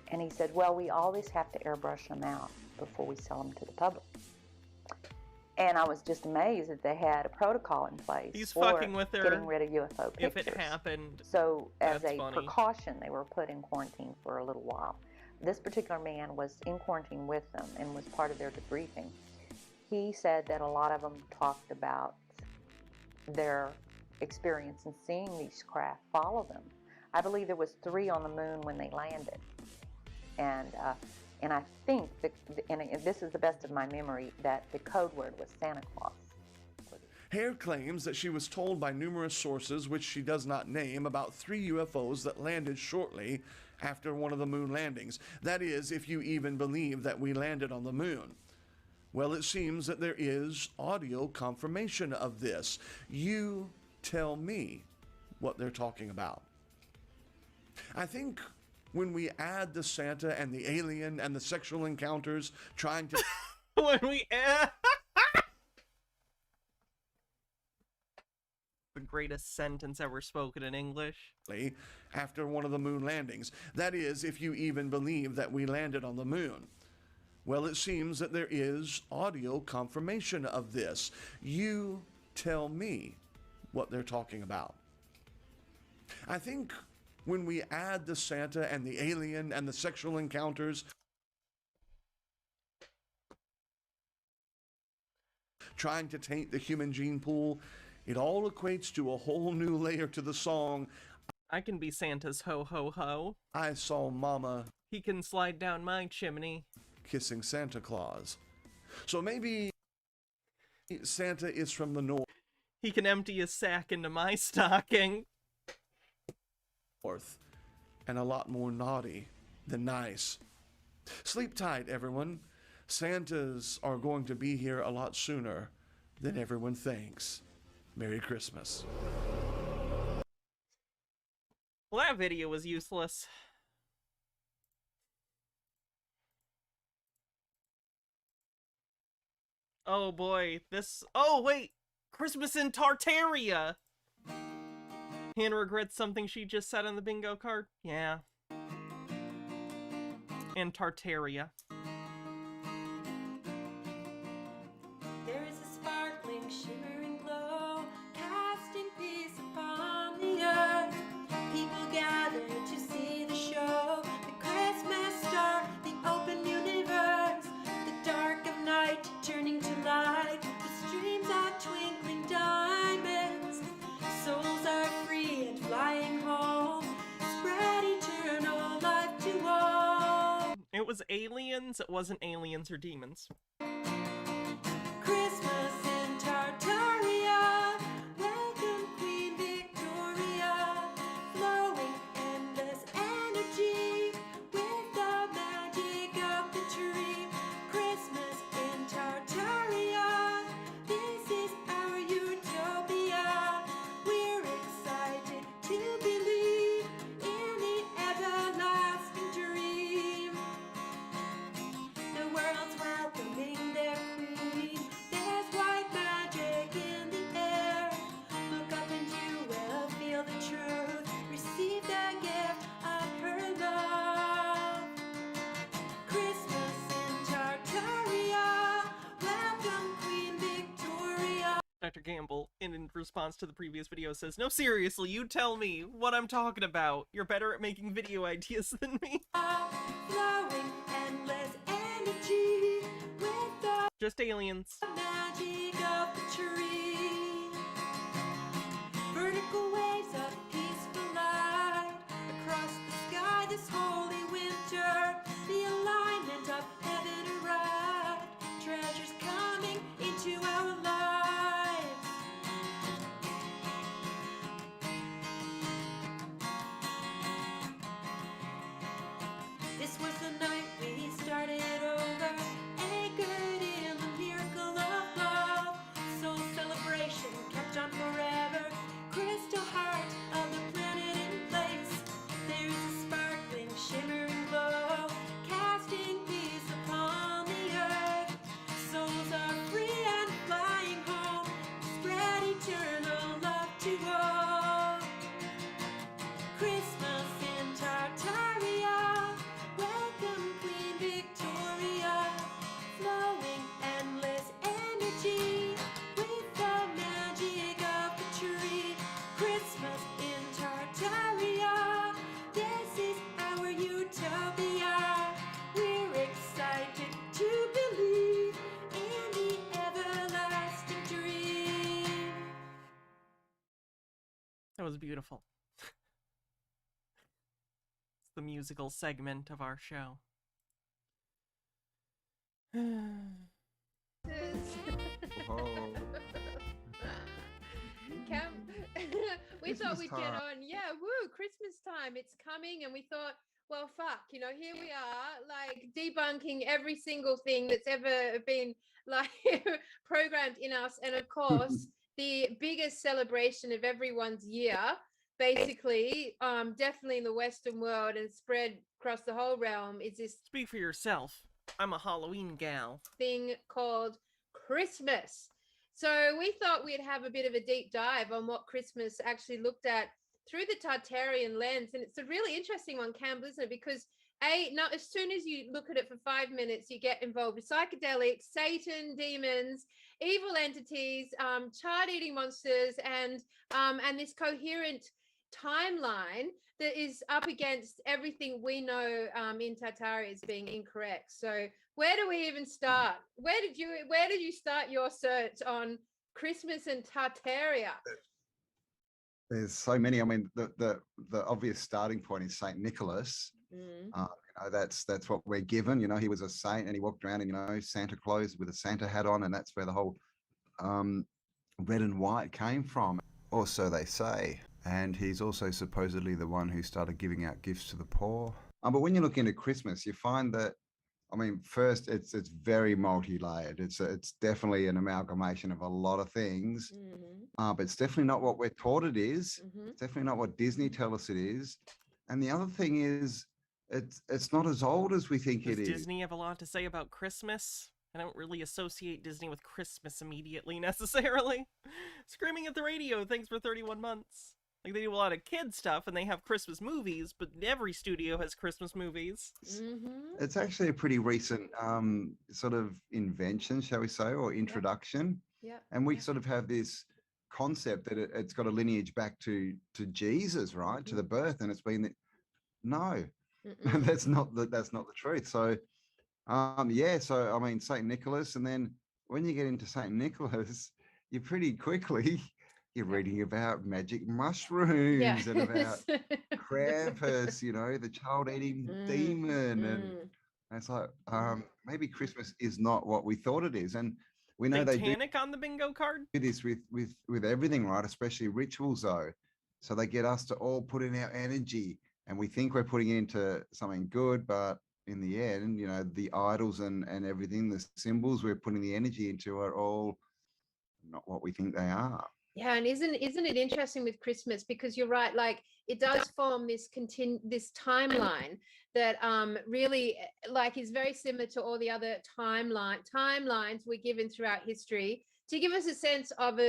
And he said, well, we always have to airbrush them out before we sell them to the public. And I was just amazed that they had a protocol in place He's for fucking with her getting rid of UFO pictures. if it happened. So as That's a funny. precaution, they were put in quarantine for a little while. This particular man was in quarantine with them and was part of their debriefing. He said that a lot of them talked about their experience in seeing these craft follow them. I believe there was 3 on the moon when they landed. And I think, and this is the best of my memory, that the code word was Santa Claus. Hare claims that she was told by numerous sources, which she does not name, about 3 UFOs that landed shortly after one of the moon landings. That is, if you even believe that we landed on the moon. Well, it seems that there is audio confirmation of this. You tell me what they're talking about. I think when we add the Santa and the alien and the sexual encounters trying to... When we the greatest sentence ever spoken in English. after one of the moon landings. That is, if you even believe that we landed on the moon. Well, it seems that there is audio confirmation of this. You tell me what they're talking about. I think when we add the Santa and the alien and the sexual encounters trying to taint the human gene pool, it all equates to a whole new layer to the song I can be Santa's ho-ho-ho. I saw Mama He can slide down my chimney. kissing Santa Claus. So maybe Santa is from the He can empty his sack into my stocking. north and a lot more naughty than nice. Sleep tight, everyone. Santas are going to be here a lot sooner than everyone thinks. Merry Christmas. Well, that video was useless. Oh boy, this... Oh wait! Christmas in Tartaria! Hannah regrets something she just said on the bingo card? Yeah. And Tartaria. There is a sparkling, shimmering glow, casting peace upon the earth. People gather to see the show, the Christmas star, the open universe, the dark of night turning to light, the streams are twinkling diamonds, souls are free and flying home, spread eternal life to all. It was aliens, it wasn't aliens or demons. Christmas in Tartaria, welcome Queen Victoria, flowing endless energy with the magic of the tree. Christmas in Tartaria, this is our utopia. We're excited to believe in the everlasting dream. The world's welcoming their queen. There's white magic in the air. Look up and you will feel the truth. Receive the gift of her love. Christmas in Tartaria. Welcome Queen Victoria. Dr. Gamble, in response to the previous video, says, "No, seriously, you tell me what I'm talking about. You're better at making video ideas than me." Flowing endless energy with the Just aliens. magic of the tree. Vertical waves of peaceful light across the sky this holy winter. The alignment of heaven arrived. Treasures coming into our lives. This was the night we started over, anchored in the miracle of love. Soul celebration kept on forever, crystal heart of the planet in place. There is a sparkling, shimmering glow, casting peace upon the earth. Souls are free and flying home, spread eternal love to all. Christmas in Tartaria, welcome Queen Victoria, flowing endless energy with the magic of the tree. Christmas in Tartaria, this is our utopia. We're excited to believe in the everlasting dream. That was beautiful. It's the musical segment of our show. We thought we'd get on, yeah, woo, Christmas time, it's coming, and we thought, well, fuck, you know, here we are, like, debunking every single thing that's ever been, like, programmed in us, and of course, the biggest celebration of everyone's year, basically, definitely in the Western world and spread across the whole realm, is this Speak for yourself. I'm a Halloween gal. thing called Christmas. So we thought we'd have a bit of a deep dive on what Christmas actually looked at through the Tartarian lens. And it's a really interesting one, Campbell, isn't it? Because as soon as you look at it for 5 minutes, you get involved with psychedelics, Satan, demons, evil entities, child-eating monsters, and this coherent timeline that is up against everything we know in Tartaria as being incorrect. So where do we even start? Where did you start your search on Christmas and Tartaria? there's so many. I mean, the obvious starting point is Saint Nicholas. That's what we're given. He was a saint and he walked around in Santa Claus with a Santa hat on, and that's where the whole red and white came from. Or so they say. And he's also supposedly the one who started giving out gifts to the poor. But when you look into Christmas, you find that, I mean, first it's very multi-layered. It's definitely an amalgamation of a lot of things, but it's definitely not what we're taught it is. It's definitely not what Disney tell us it is. And the other thing is, it's not as old as we think Does it is. Disney have a lot to say about Christmas? I don't really associate Disney with Christmas immediately, necessarily. Screaming at the radio, thanks for 31 months. Like, they do a lot of kid stuff, and they have Christmas movies, but every studio has Christmas movies. It's actually a pretty recent sort of invention, shall we say, or introduction. Yeah. And we sort of have this concept that it's got a lineage back to Jesus, right? To the birth, and it's been no, that's not the truth. So so I mean, Saint Nicholas, and then when you get into Saint Nicholas, you pretty quickly you're reading about magic mushrooms and about Krampus, the child-eating demon, and it's like maybe Christmas is not what we thought it is, and we know Satanic on the bingo card. They do this with everything, right? Especially rituals, though. So they get us to all put in our energy, and we think we're putting it into something good, but in the end, the idols and everything, the symbols we're putting the energy into are all not what we think they are. Yeah, and isn't it interesting with Christmas, because you're right, like it does form this timeline that really like is very similar to all the other timelines we're given throughout history to give us a sense of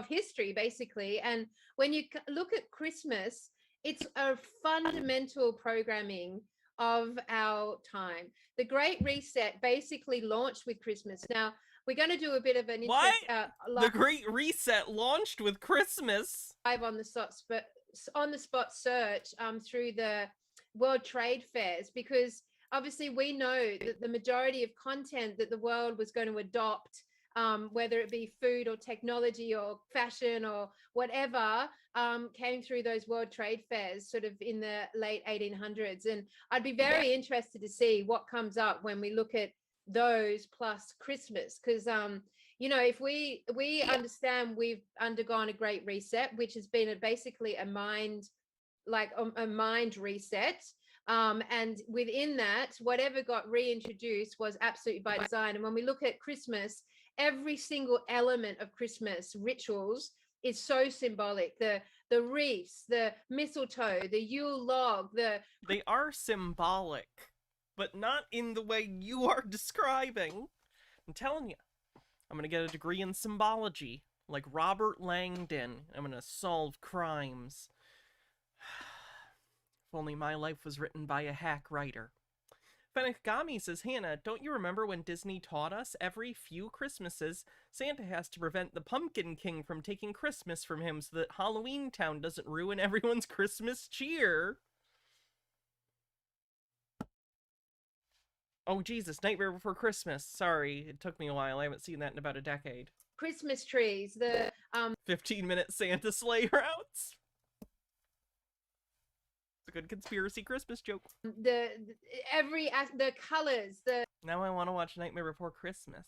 history, basically. And when you look at Christmas, it's a fundamental programming of our time. The Great Reset basically launched with Christmas. Now, we're going to do a bit of an the Great Reset launched with Christmas. Live on the spot search through the World Trade Fairs, because obviously we know that the majority of content that the world was going to adopt, whether it be food or technology or fashion or whatever, came through those World Trade Fairs sort of in the late 1800s. And I'd be very interested to see what comes up when we look at those plus Christmas, because if we understand we've undergone a great reset, which has been basically a mind reset, and within that, whatever got reintroduced was absolutely by design. And when we look at Christmas, every single element of Christmas rituals is so symbolic. The wreaths, the mistletoe, the Yule log, they are symbolic, but not in the way you are describing. I'm telling you, I'm gonna get a degree in symbology, like Robert Langdon. I'm gonna solve crimes. If only my life was written by a hack writer. Fenekgami says, Hannah, don't you remember when Disney taught us every few Christmases Santa has to prevent the Pumpkin King from taking Christmas from him so that Halloween Town doesn't ruin everyone's Christmas cheer? Oh, Jesus, Nightmare Before Christmas. Sorry, it took me a while. I haven't seen that in about a decade. Christmas trees, the 15-minute Santa sleigh routes. It's a good conspiracy Christmas joke. The colors, now I want to watch Nightmare Before Christmas.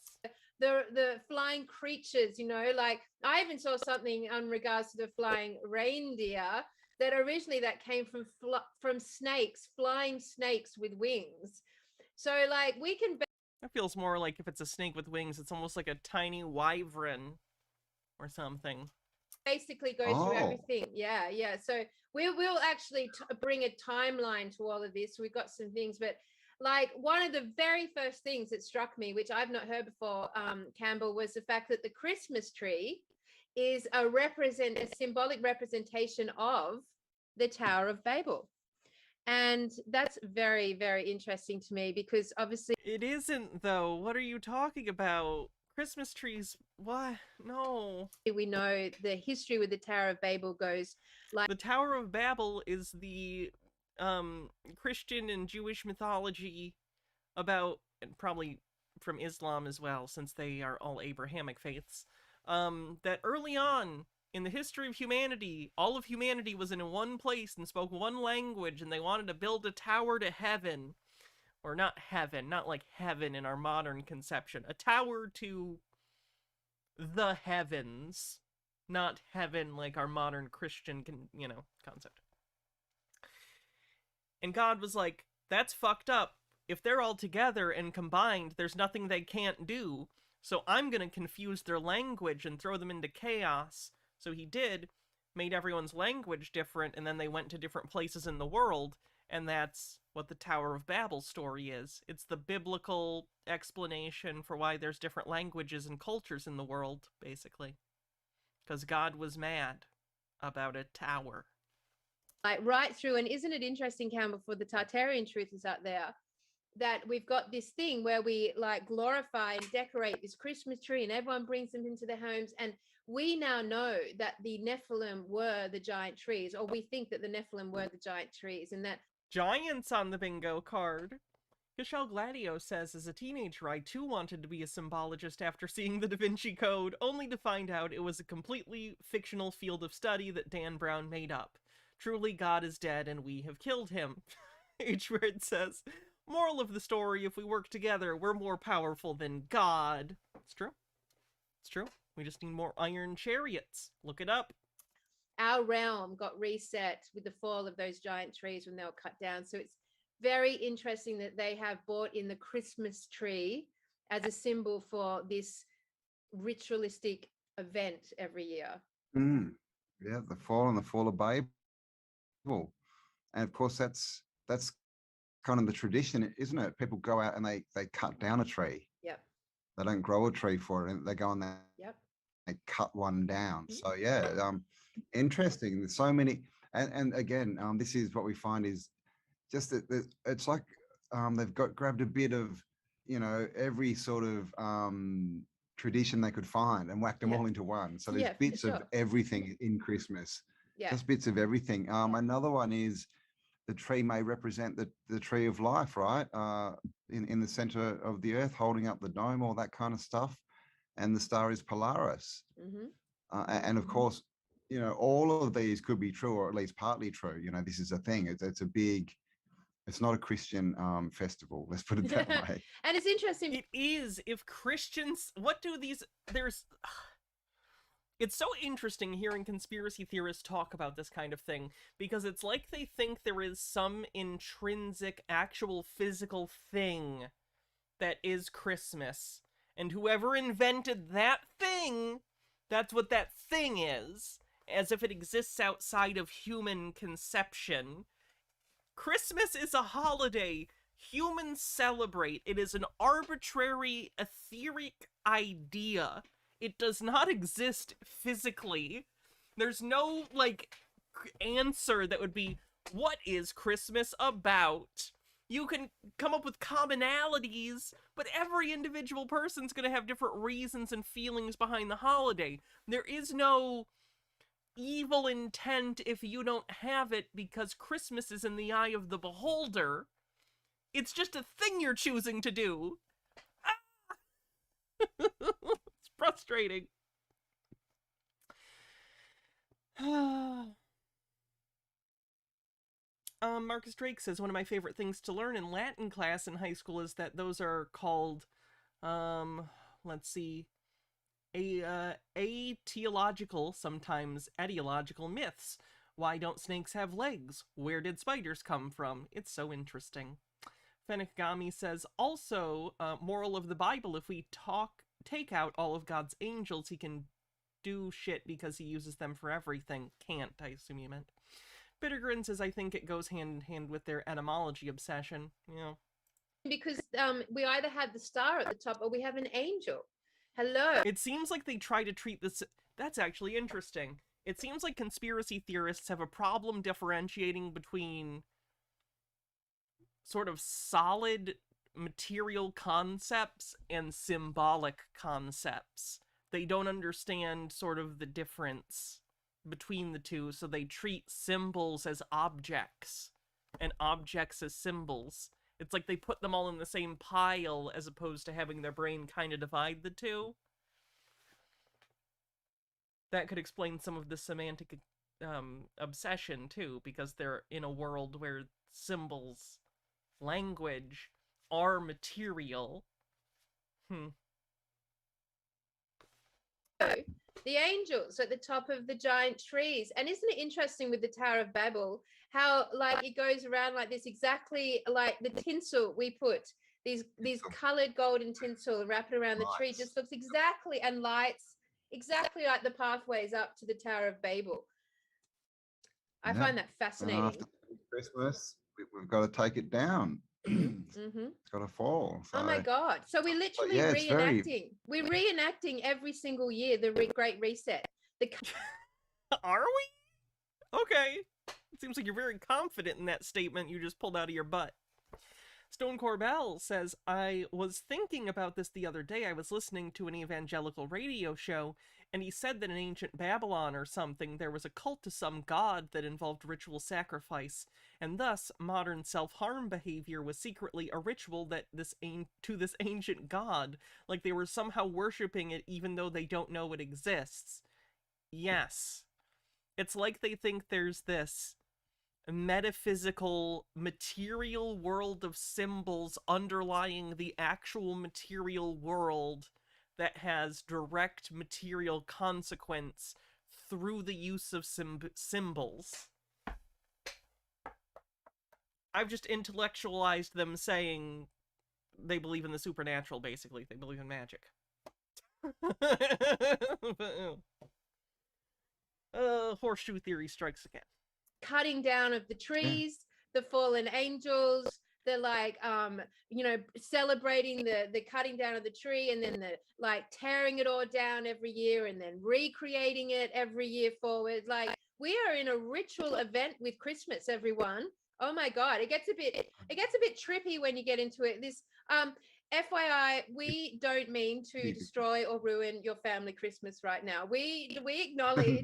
The flying creatures, like I even saw something in regards to the flying reindeer that originally that came from snakes, flying snakes with wings. So like we can. That feels more like if it's a snake with wings, it's almost like a tiny wyvern or something. Basically go through everything. Yeah. So we will actually bring a timeline to all of this. We've got some things, but like one of the very first things that struck me, which I've not heard before, Campbell, was the fact that the Christmas tree is a symbolic representation of the Tower of Babel. And that's very, very interesting to me, because obviously it isn't, though. What are you talking about? Christmas trees? What? No. We know the history with the Tower of Babel goes like... The Tower of Babel is the Christian and Jewish mythology about, and probably from Islam as well, since they are all Abrahamic faiths, that early on in the history of humanity, all of humanity was in one place and spoke one language, and they wanted to build a tower to heaven. Or not heaven, not like heaven in our modern conception. A tower to the heavens. Not heaven like our modern Christian, concept. And God was like, that's fucked up. If they're all together and combined, there's nothing they can't do. So I'm going to confuse their language and throw them into chaos. So he did, made everyone's language different, and then they went to different places in the world, and that's what the Tower of Babel story is. It's the biblical explanation for why there's different languages and cultures in the world, basically. Because God was mad about a tower. Like right through, and isn't it interesting, Campbell, for the Tartarian truthers out there, that we've got this thing where we like glorify and decorate this Christmas tree and everyone brings them into their homes, and we now know that the Nephilim were the giant trees, or we think that the Nephilim were the giant trees, and that Giants on the bingo card. Michelle Gladio says, as a teenager, I too wanted to be a symbologist after seeing the Da Vinci Code, only to find out it was a completely fictional field of study that Dan Brown made up. Truly, God is dead and we have killed him. H-Word says, moral of the story, if we work together, we're more powerful than God. It's true. It's true. We just need more iron chariots. Look it up. our realm got reset with the fall of those giant trees when they were cut down. So it's very interesting that they have brought in the Christmas tree as a symbol for this ritualistic event every year. Yeah, the fall and the fall of Babel. And of course, that's kind of the tradition, isn't it? People go out and they cut down a tree. Yep. They don't grow a tree for it, and they go and they cut one down. So yeah, interesting. There's so many, and again, this is what we find is just that it's like they've grabbed a bit of, every sort of tradition they could find and whacked them all into one. So there's bits of everything in Christmas. Just bits of everything. Another one is the tree may represent the tree of life, right? In the center of the earth, holding up the dome, all that kind of stuff. And the star is Polaris. And of course, all of these could be true, or at least partly true. This is a thing. It's a big, it's not a Christian festival. Let's put it that way. And it's interesting. It is. If Christians, it's so interesting hearing conspiracy theorists talk about this kind of thing, because it's like they think there is some intrinsic, actual physical thing that is Christmas. And whoever invented that thing, that's what that thing is, as if it exists outside of human conception. Christmas is a holiday. Humans celebrate. It is an arbitrary, etheric idea. It does not exist physically. There's no, answer that would be, what is Christmas about? You can come up with commonalities, but every individual person's going to have different reasons and feelings behind the holiday. There is no evil intent if you don't have it, because Christmas is in the eye of the beholder. It's just a thing you're choosing to do. It's frustrating. Marcus Drake says, one of my favorite things to learn in Latin class in high school is that those are called, atheological, sometimes etiological myths. Why don't snakes have legs? Where did spiders come from? It's so interesting. Fenekgami says, also, moral of the Bible, if we take out all of God's angels, he can do shit because he uses them for everything. Can't, I assume you meant. Bittergrin says, I think it goes hand in hand with their etymology obsession. Because we either have the star at the top or we have an angel. Hello. It seems like they try to treat this... That's actually interesting. It seems like conspiracy theorists have a problem differentiating between sort of solid material concepts and symbolic concepts. They don't understand sort of the difference between the two, so they treat symbols as objects and objects as symbols. It's like they put them all in the same pile as opposed to having their brain kind of divide the two. That could explain some of the semantic obsession, too, because they're in a world where symbols, language, are material. The angels at the top of the giant trees. And isn't it interesting with the Tower of Babel, how like it goes around like this, exactly like the tinsel we put, these colored golden tinsel wrapped around the tree, just looks exactly, and lights exactly like the pathways up to the Tower of Babel. I find that fascinating. After Christmas, we've got to take it down. It's got to fall. So. Oh my God. So we're literally reenacting. We're reenacting every single year the Great Reset. Are we? Okay. It seems like you're very confident in that statement you just pulled out of your butt. Stone Corbell says, I was thinking about this the other day. I was listening to an evangelical radio show, and he said that in ancient Babylon or something, there was a cult to some god that involved ritual sacrifice, and thus modern self-harm behavior was secretly a ritual that to this ancient god, like they were somehow worshipping it even though they don't know it exists. Yes. It's like they think there's this metaphysical, material world of symbols underlying the actual material world that has direct material consequence through the use of symbols. I've just intellectualized them saying they believe in the supernatural, basically. They believe in magic. Horseshoe theory strikes again. Cutting down of the trees, the fallen angels, the like celebrating the cutting down of the tree, and then the like tearing it all down every year and then recreating it every year forward. Like, we are in a ritual event with Christmas, everyone. Oh my God, it gets a bit trippy when you get into it. This FYI, we don't mean to destroy or ruin your family Christmas right now. We acknowledge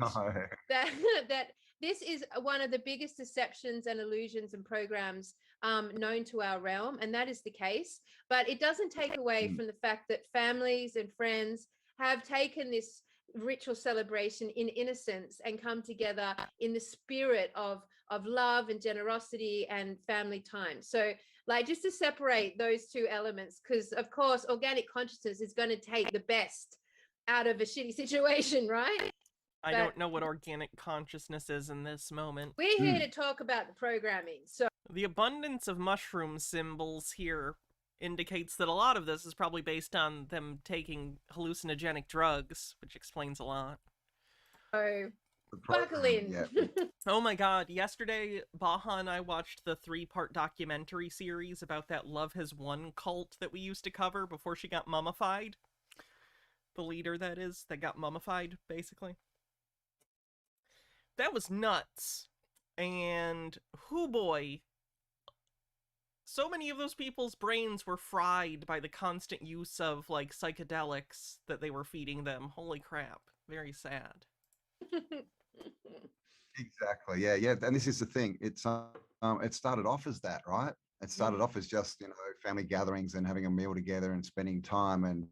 that this is one of the biggest deceptions and illusions and programs known to our realm, and that is the case. But it doesn't take away from the fact that families and friends have taken this ritual celebration in innocence and come together in the spirit of love and generosity and family time. So, like, just to separate those two elements, because of course organic consciousness is going to take the best out of a shitty situation, right? I don't know what organic consciousness is in this moment. We're here to talk about the programming. So the abundance of mushroom symbols here indicates that a lot of this is probably based on them taking hallucinogenic drugs, which explains a lot. So buckle in. Oh my God. Yesterday, Baha and I watched the 3-part documentary series about that Love Has Won cult that we used to cover before she got mummified. The leader, that is, that got mummified, basically. That was nuts. And, hoo boy, so many of those people's brains were fried by the constant use of, like, psychedelics that they were feeding them. Holy crap. Very sad. Exactly. Yeah. And this is the thing. It started off as that, right? It started off as just, family gatherings and having a meal together and spending time. And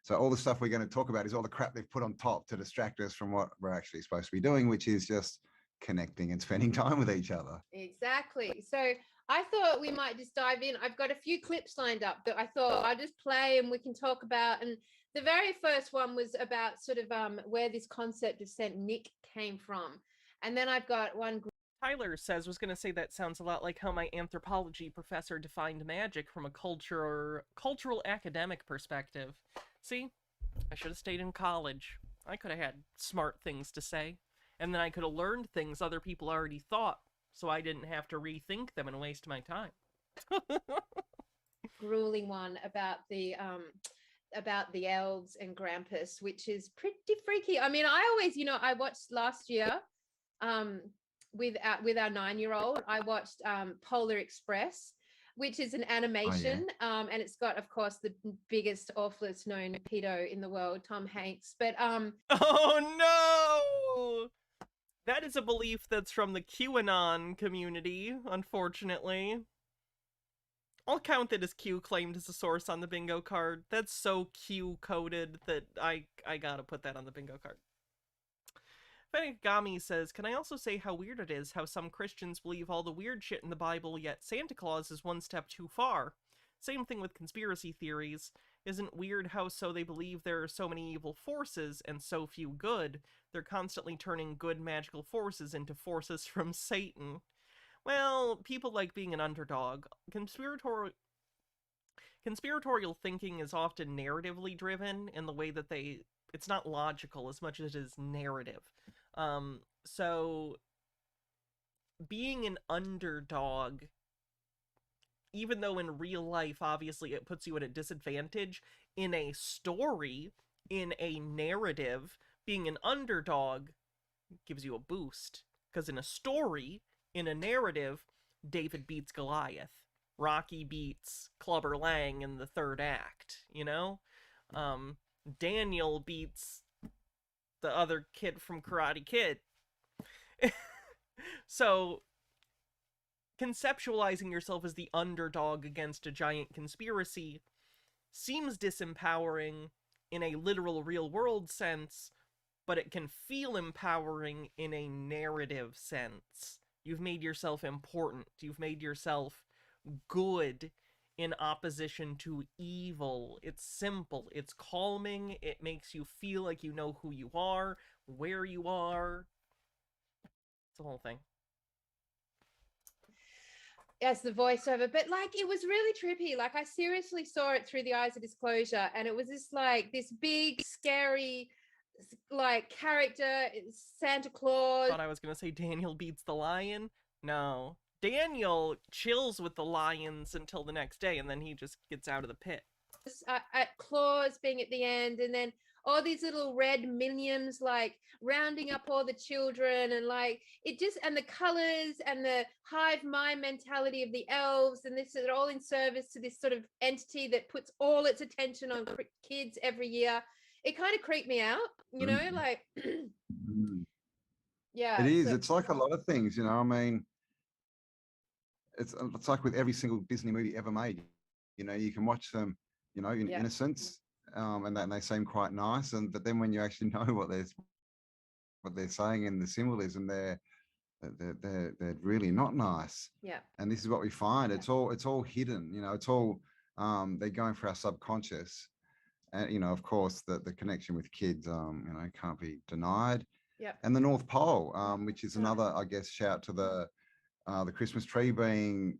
so all the stuff we're going to talk about is all the crap they've put on top to distract us from what we're actually supposed to be doing, which is just connecting and spending time with each other. Exactly. So I thought we might just dive in. I've got a few clips lined up that I thought I'll just play and we can talk about. And the very first one was about sort of where this concept of Saint Nick came from. And then I've got one. Tyler says, was going to say that sounds a lot like how my anthropology professor defined magic from a cultural academic perspective. See, I should have stayed in college. I could have had smart things to say. And then I could have learned things other people already thought, so I didn't have to rethink them and waste my time. Grueling one about the elves and Grampus, which is pretty freaky. I mean, I always, I watched last year with our 9-year-old, I watched Polar Express, which is an animation, and it's got, of course, the biggest, awfulest known pedo in the world, Tom Hanks. But oh no! That is a belief that's from the QAnon community, unfortunately. I'll count that as Q claimed as a source on the bingo card. That's so Q coded that I gotta put that on the bingo card. Fenigami says, can I also say how weird it is how some Christians believe all the weird shit in the Bible, yet Santa Claus is one step too far? Same thing with conspiracy theories. Isn't weird how so they believe there are so many evil forces and so few good? They're constantly turning good magical forces into forces from Satan. Well, people like being an underdog. Conspiratorial thinking is often narratively driven in the way that it's not logical as much as it is narrative. So being an underdog, even though in real life, obviously, it puts you at a disadvantage, in a story, in a narrative, being an underdog gives you a boost. Because in a story, in a narrative, David beats Goliath. Rocky beats Clubber Lang in the third act, you know? Daniel beats the other kid from Karate Kid. So, conceptualizing yourself as the underdog against a giant conspiracy seems disempowering in a literal real-world sense, but it can feel empowering in a narrative sense. You've made yourself important. You've made yourself good in opposition to evil. It's simple. It's calming. It makes you feel like you know who you are, where you are. It's the whole thing. Yes, the voiceover, but like it was really trippy. Like I seriously saw it through the eyes of disclosure, and it was just like this big, scary, like character, Santa Claus. I thought I was gonna say Daniel beats the lion. No, Daniel chills with the lions until the next day, and then he just gets out of the pit. At Claus being at the end, and then all these little red minions like rounding up all the children, and like it just, and the colors and the hive mind mentality of the elves, and this is all in service to this sort of entity that puts all its attention on kids every year. It kind of creeped me out, you know, like yeah. It is. So, it's like a lot of things, you know. I mean, it's like with every single Disney movie ever made. You know, you can watch them, you know, in innocence, and they seem quite nice, but then when you actually know what they're saying and the symbolism, they're really not nice. Yeah. And this is what we find. It's all hidden. You know, it's all they're going for our subconscious, and you know, of course, the connection with kids, you know, can't be denied. Yeah. And the North Pole, which is another, I guess, shout to the Christmas tree being,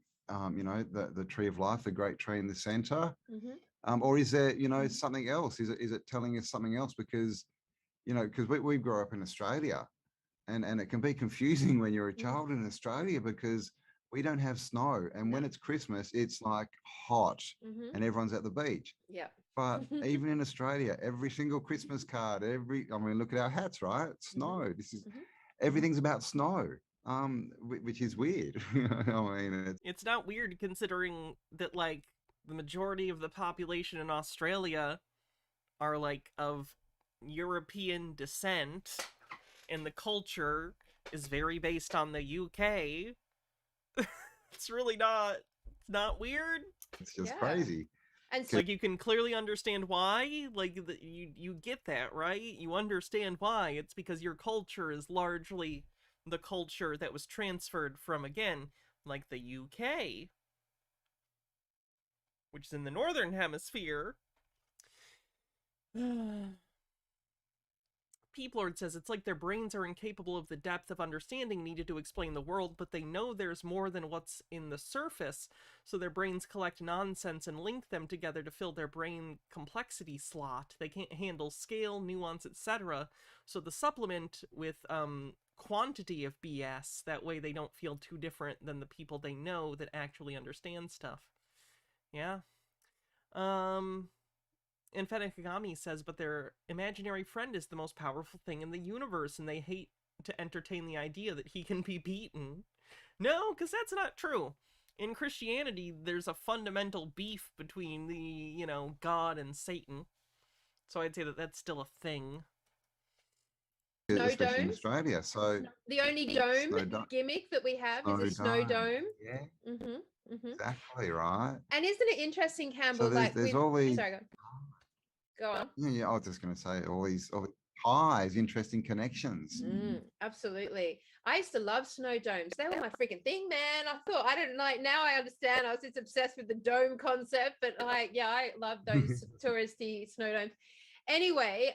you know, the tree of life, the great tree in the center. Or is there, you know, something else? Is it telling us something else? Because, you know, because we grew up in Australia, and it can be confusing when you're a child in Australia because we don't have snow, and when it's Christmas, it's like hot, and everyone's at the beach. Yeah. But even in Australia, every single Christmas card, I mean, look at our hats, right? Snow. This is everything's about snow. Which is weird. I mean, it's not weird considering that like the majority of the population in Australia are like of European descent, and the culture is very based on the UK. It's really not weird. It's just crazy. And so, like, you can clearly understand why. Like, you get that, right? You understand why. It's because your culture is largely the culture that was transferred from, again, like the UK, which is in the Northern Hemisphere. Peeplord says it's like their brains are incapable of the depth of understanding needed to explain the world, but they know there's more than what's in the surface, so their brains collect nonsense and link them together to fill their brain complexity slot. They can't handle scale, nuance, etc., so the supplement with quantity of BS, that way they don't feel too different than the people they know that actually understand stuff. Yeah. And Fenekagami says, but their imaginary friend is the most powerful thing in the universe, and they hate to entertain the idea that he can be beaten. No, because that's not true. In Christianity, there's a fundamental beef between the, you know, God and Satan. So I'd say that that's still a thing. Especially in Australia. So the only dome gimmick that we have is a snow dome. Yeah. Exactly, right? And isn't it interesting, Campbell? So there's all these. Sorry, go on. Yeah, I was just going to say all these ties, interesting connections. Absolutely. I used to love snow domes. They were my freaking thing, man. I thought I didn't like. Now I understand. I was just obsessed with the dome concept, but like, yeah, I love those touristy snow domes. Anyway,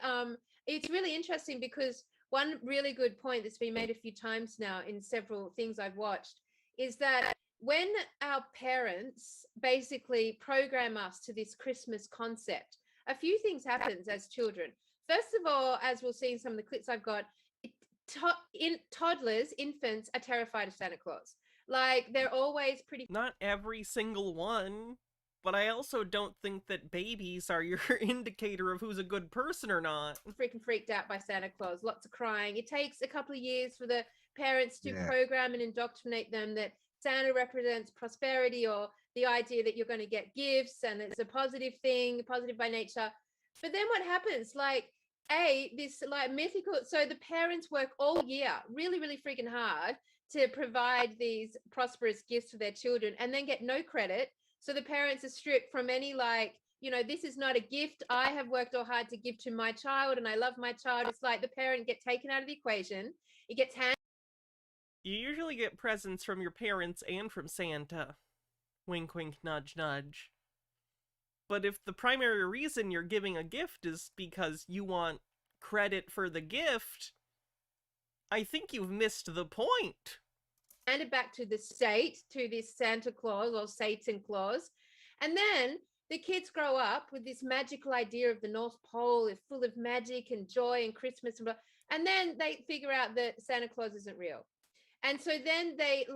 it's really interesting because one really good point that's been made a few times now in several things I've watched is that when our parents basically program us to this Christmas concept, a few things happens as children. First of all, as we'll see in some of the clips I've got, toddlers, infants are terrified of Santa Claus. Like, they're always pretty... Not every single one, but I also don't think that babies are your indicator of who's a good person or not. Freaking freaked out by Santa Claus, lots of crying. It takes a couple of years for the parents to program and indoctrinate them that Santa represents prosperity, or the idea that you're going to get gifts and it's a positive thing, positive by nature. But then what happens? Like, this like mythical, so the parents work all year really, really freaking hard to provide these prosperous gifts for their children and then get no credit. So the parents are stripped from any, like, you know, this is not a gift I have worked all hard to give to my child and I love my child. It's like the parent gets taken out of the equation. It gets handed. You usually get presents from your parents and from Santa. Wink, wink, nudge, nudge. But if the primary reason you're giving a gift is because you want credit for the gift, I think you've missed the point. Handed back to the state, to this Santa Claus or Satan Claus. And then the kids grow up with this magical idea of the North Pole is full of magic and joy and Christmas. And then they figure out that Santa Claus isn't real. And so then they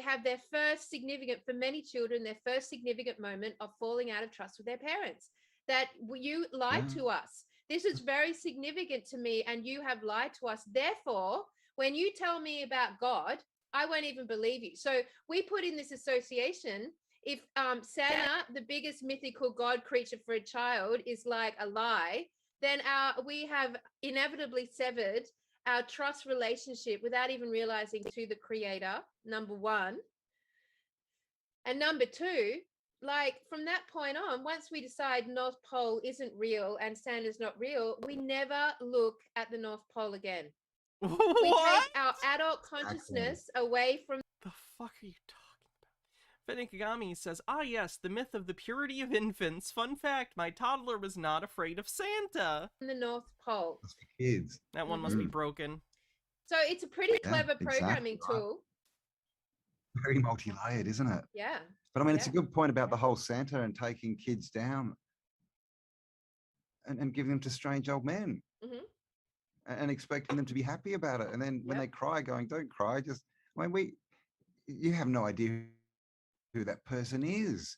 have their first significant, for many children, their first significant moment of falling out of trust with their parents. That you lied to us. This is very significant to me and you have lied to us. Therefore, when you tell me about God, I won't even believe you. So we put in this association. If Santa, the biggest mythical God creature for a child, is like a lie, then we have inevitably severed our trust relationship without even realizing to the creator, number one. And number two, like from that point on, once we decide North Pole isn't real and Santa's not real, we never look at the North Pole again. What? We take our adult consciousness away from... The fuck are you talking about? Fenikagami says, yes, the myth of the purity of infants. Fun fact, my toddler was not afraid of Santa. The North Pole. That's for kids. That one must be broken. So it's a pretty clever programming tool. Very multi-layered, isn't it? Yeah. But I mean, it's a good point about the whole Santa and taking kids down and giving them to strange old men and expecting them to be happy about it. And then when they cry, going, don't cry. Just, I mean, you have no idea who that person is.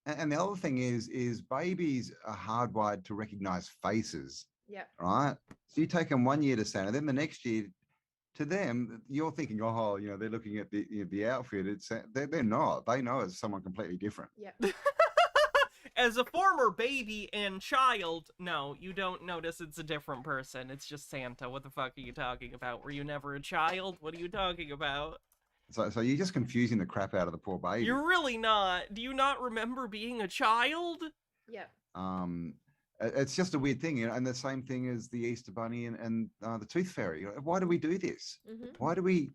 And the other thing is babies are hardwired to recognize faces. Yeah. Right. So you take them 1 year to Santa, then the next year to them, you're thinking, oh, you know, they're looking at the outfit. They're not. They know it's someone completely different. Yeah. As a former baby and child, no, you don't notice it's a different person. It's just Santa. What the fuck are you talking about? Were you never a child? What are you talking about? So you're just confusing the crap out of the poor baby. You're really not. Do you not remember being a child? Yeah. It's just a weird thing, you know, and the same thing as the Easter Bunny and the Tooth Fairy. Why do we do this? Why do we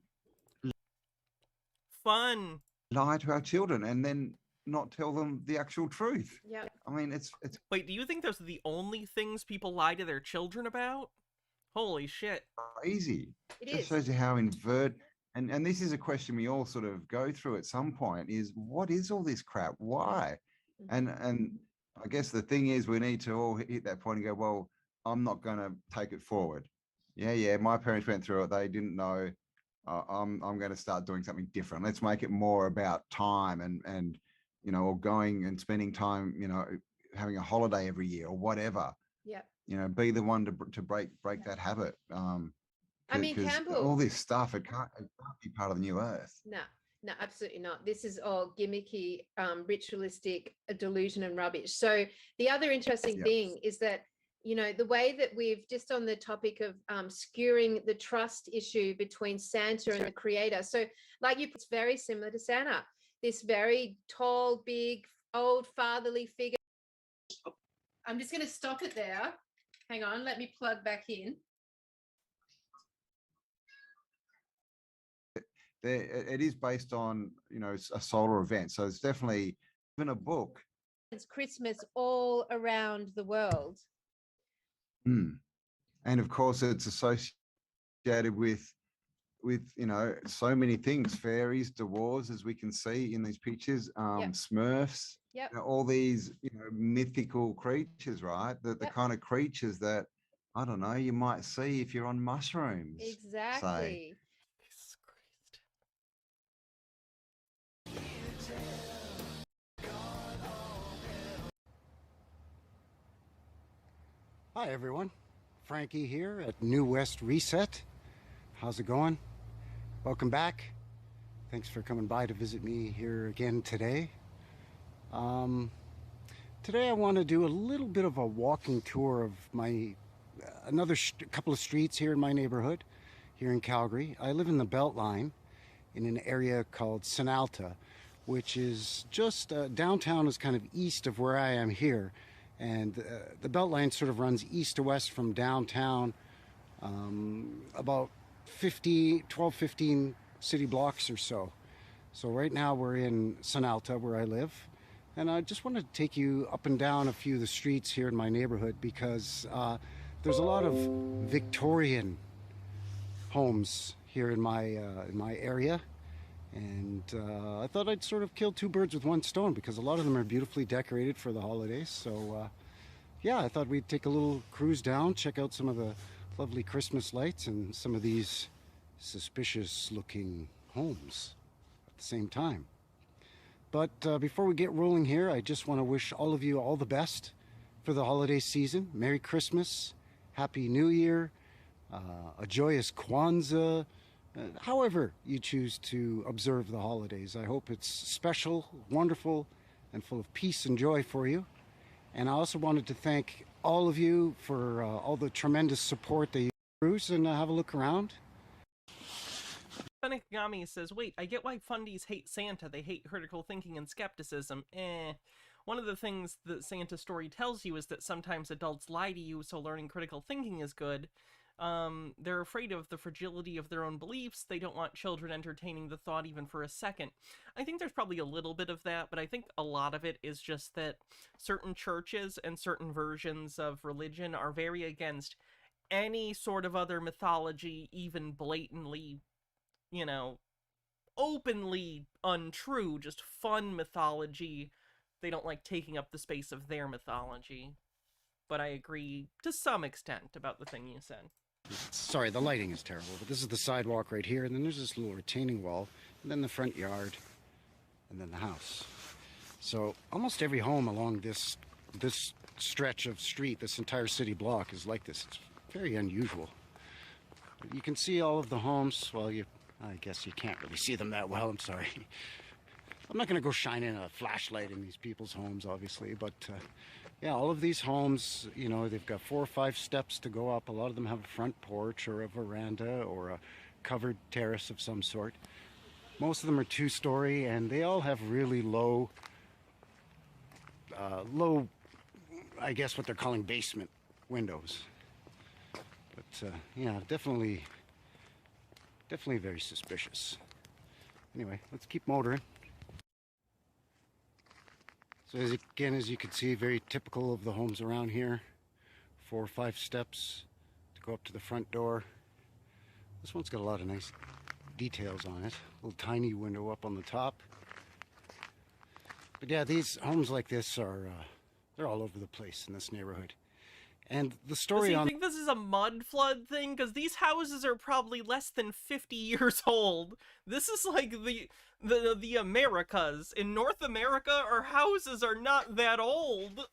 fun lie to our children and then not tell them the actual truth? Yeah. I mean, it's. Wait, do you think those are the only things people lie to their children about? Holy shit. Crazy. It just shows you how and this is a question we all sort of go through at some point, is what is all this crap? Why? And I guess the thing is we need to all hit that point and go, well, I'm not going to take it forward. Yeah, my parents went through it. They didn't know. I'm going to start doing something different. Let's make it more about time and you know, or going and spending time, you know, having a holiday every year or whatever. Yeah. You know, be the one to break that habit. I mean, Campbell, all this stuff, it can't be part of the new earth. No, absolutely not. This is all gimmicky, ritualistic delusion and rubbish. So the other interesting thing is that, you know, the way that we've just on the topic of skewering the trust issue between Santa and the creator. So like it's very similar to Santa. this very tall, big, old fatherly figure. I'm just going to stop it there. Hang on, let me plug back in. It is based on, you know, a solar event. So it's definitely even a book. It's Christmas all around the world. And of course, it's associated with you know, so many things: fairies, dwarves, as we can see in these pictures, Smurfs, Yep. you know, all these, you know, mythical creatures, right? The kind of creatures that, I don't know, you might see if you're on mushrooms. Exactly. Jesus Christ. Hi everyone, Frankie here at New West Reset. How's it going? Welcome back. Thanks for coming by to visit me here again today. Today I want to do a little bit of a walking tour of my another couple of streets here in my neighborhood here in Calgary. I live in the Beltline in an area called Sinalta, which is just downtown is kind of east of where I am here. And the Beltline sort of runs east to west from downtown, about 12, 15 city blocks or so. So right now we're in Sinalta, where I live. And I just wanted to take you up and down a few of the streets here in my neighborhood because there's a lot of Victorian homes here in my area. And I thought I'd sort of kill two birds with one stone because a lot of them are beautifully decorated for the holidays. So yeah, I thought we'd take a little cruise down, check out some of the lovely Christmas lights and some of these suspicious looking homes at the same time. But before we get rolling here, I just want to wish all of you all the best for the holiday season. Merry Christmas, Happy New Year, a joyous Kwanzaa, however you choose to observe the holidays. I hope it's special, wonderful, and full of peace and joy for you. And I also wanted to thank all of you for all the tremendous support that you cruise and have a look around. Benigami says, wait, I get why fundies hate Santa. They hate critical thinking and skepticism. One of the things that Santa's story tells you is that sometimes adults lie to you, so learning critical thinking is good. They're afraid of the fragility of their own beliefs. They don't want children entertaining the thought even for a second. I think there's probably a little bit of that, but I think a lot of it is just that certain churches and certain versions of religion are very against any sort of other mythology, even blatantly, you know, openly untrue, just fun mythology. They don't like taking up the space of their mythology. But I agree to some extent about the thing you said. Sorry, the lighting is terrible, but this is the sidewalk right here, and then there's this little retaining wall, and then the front yard, and then the house. So almost every home along this stretch of street, this entire city block, is like this. It's very unusual. But you can see all of the homes. Well, I guess you can't really see them that well, I'm sorry. I'm not going to go shining a flashlight in these people's homes, obviously, but yeah, all of these homes, you know, they've got 4 or 5 steps to go up. A lot of them have a front porch or a veranda or a covered terrace of some sort. Most of them are 2-story, and they all have really low, I guess what they're calling basement windows. But yeah, definitely very suspicious. Anyway, let's keep motoring. So as you can see, very typical of the homes around here. 4 or 5 steps to go up to the front door. This one's got a lot of nice details on it. A little tiny window up on the top. But yeah, these homes like this are, they're all over the place in this neighborhood. And the story Does he think this is a mud flood thing? Because these houses are probably less than 50 years old. This is like the Americas. In North America, our houses are not that old.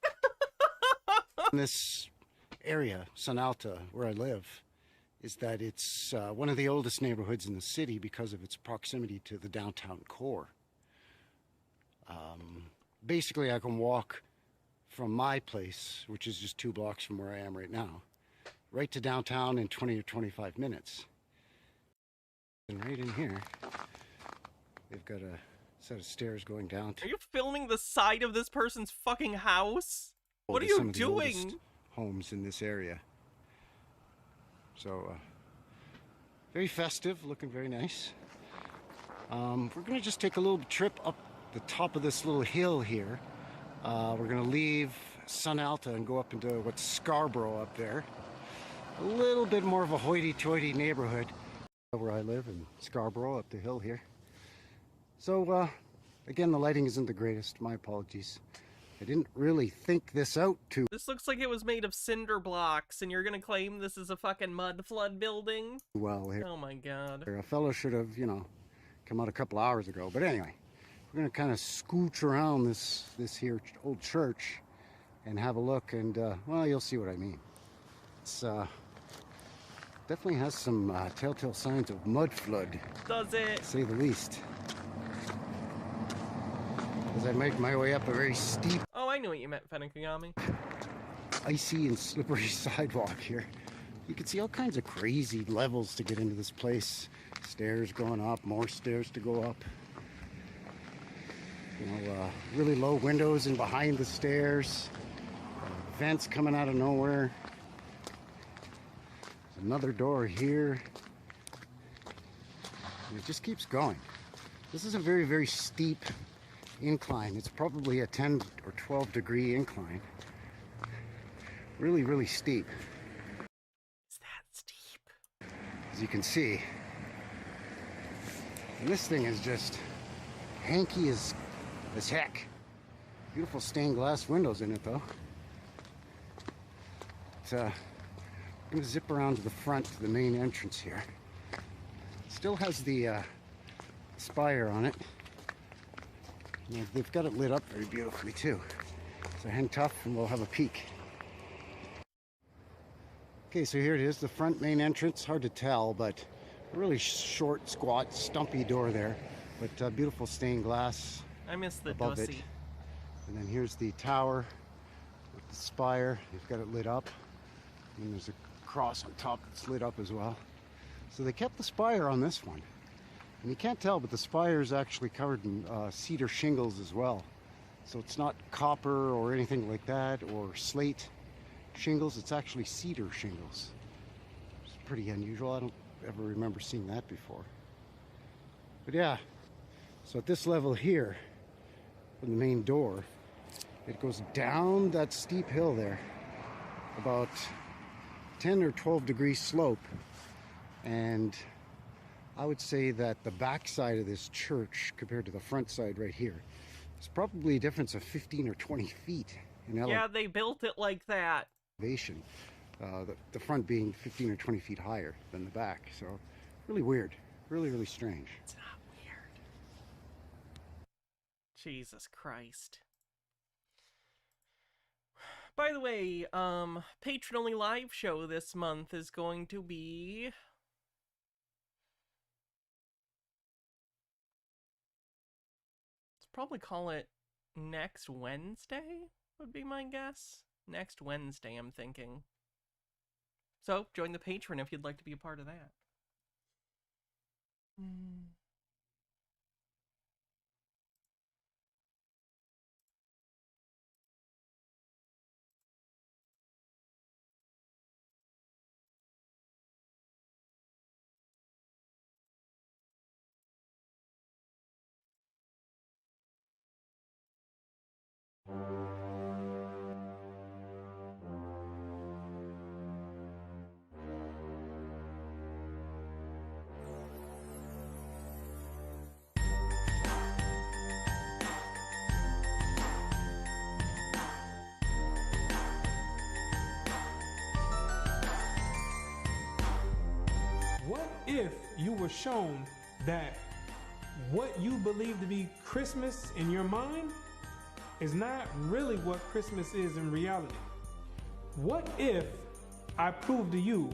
in this area, Sinalta, where I live, is that it's one of the oldest neighborhoods in the city because of its proximity to the downtown core. Basically, I can walk from my place, which is just 2 blocks from where I am right now, right to downtown in 20 or 25 minutes. And right in here, they've got a set of stairs going down to. Are you filming the side of this person's fucking house? What are to you some of the oldest doing? homes in this area. So, very festive, looking very nice. We're gonna just take a little trip up the top of this little hill here. We're gonna leave Sun Alta and go up into what's Scarborough up there. A little bit more of a hoity-toity neighborhood where I live in Scarborough up the hill here. So, again, the lighting isn't the greatest. My apologies. I didn't really think this out too. This looks like it was made of cinder blocks, and you're gonna claim this is a fucking mud flood building? Well here. Oh my god. A fellow should have, you know, come out a couple hours ago. But anyway, we're gonna kind of scooch around this here old church and have a look, and well, you'll see what I mean. It's definitely has some telltale signs of mud flood. Does it? To say the least. As I make my way up a very steep, Oh, I knew what you meant, Fenakagami. icy and slippery sidewalk here. You can see all kinds of crazy levels to get into this place. Stairs going up, more stairs to go up. You know, really low windows in behind the stairs. Vents coming out of nowhere. There's another door here. And it just keeps going. This is a very, very steep incline. It's probably a 10 or 12 degree incline. Really, really steep. Is that steep? As you can see. And this thing is just hanky as heck. Beautiful stained glass windows in it though. I'm gonna zip around to the front to the main entrance here. Still has the spire on it. And they've got it lit up very beautifully too. So hang tough and we'll have a peek. Okay, so here it is, the front main entrance. Hard to tell, but a really short, squat, stumpy door there. But beautiful stained glass I missed the above it. dussy. And then here's the tower with the spire. They've got it lit up. And there's a cross on top that's lit up as well. So they kept the spire on this one. And you can't tell, but the spire is actually covered in cedar shingles as well. So it's not copper or anything like that, or slate shingles. It's actually cedar shingles. It's pretty unusual. I don't ever remember seeing that before. But yeah, so at this level here, from the main door, it goes down that steep hill there, about 10 or 12 degree slope. And I would say that the back side of this church compared to the front side right here is probably a difference of 15 or 20 feet in Yeah, they built it like that. elevation. The front being 15 or 20 feet higher than the back. So really weird, really, really strange. It's not weird. Jesus Christ. By the way, patron-only live show this month is going to be... Let's probably call it next Wednesday, would be my guess. Next Wednesday, I'm thinking. So, join the Patreon if you'd like to be a part of that. What if you were shown that what you believe to be Christmas in your mind is not really what Christmas is in reality? What if I proved to you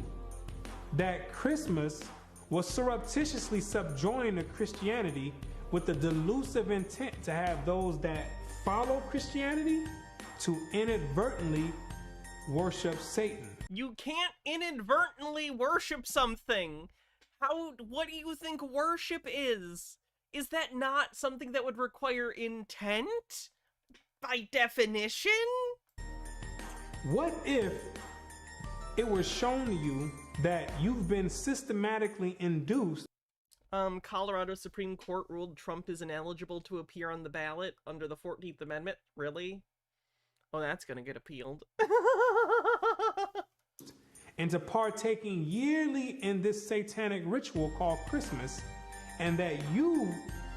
that Christmas was surreptitiously subjoined to Christianity with the delusive intent to have those that follow Christianity to inadvertently worship Satan? You can't inadvertently worship something. What do you think worship is? is that not something that would require intent? By definition? What if it was shown to you that you've been systematically induced? Colorado Supreme Court ruled Trump is ineligible to appear on the ballot under the 14th Amendment. Really? Oh, that's gonna get appealed. Into partaking yearly in this satanic ritual called Christmas, and that you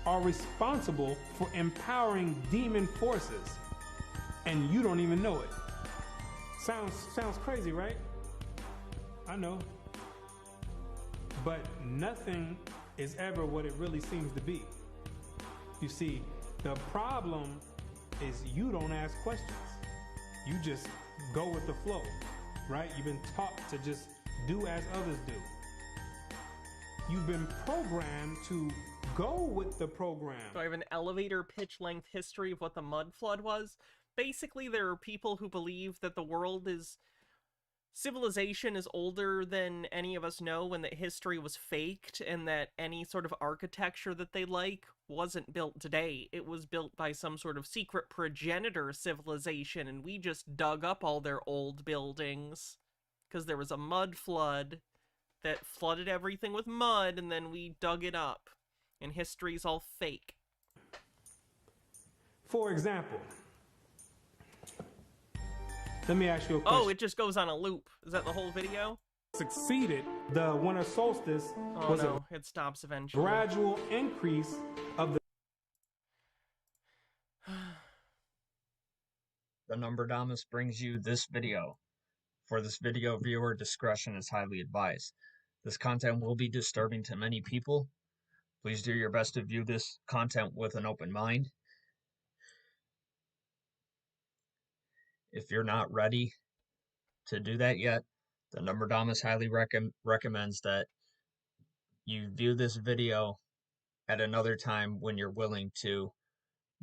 are responsible for empowering demon forces, and you don't even know it. Sounds crazy, right? I know. But nothing is ever what it really seems to be. You see, the problem is you don't ask questions. You just go with the flow, right? You've been taught to just do as others do. You've been programmed to go with the program. So I have an elevator pitch length history of what the mud flood was. Basically, there are people who believe that the world is... civilization is older than any of us know, and that history was faked, and that any sort of architecture that they like wasn't built today. It was built by some sort of secret progenitor civilization, and we just dug up all their old buildings. Because there was a mud flood that flooded everything with mud, and then we dug it up. And history's all fake. For example, let me ask you a question. Oh, it just goes on a loop. Is that the whole video? Succeeded, the winter solstice was it stops eventually. Gradual increase of the... The Numberdamus brings you this video. For this video, viewer discretion is highly advised. This content will be disturbing to many people. Please do your best to view this content with an open mind. If you're not ready to do that yet, the Numberdamus highly recommends that you view this video at another time when you're willing to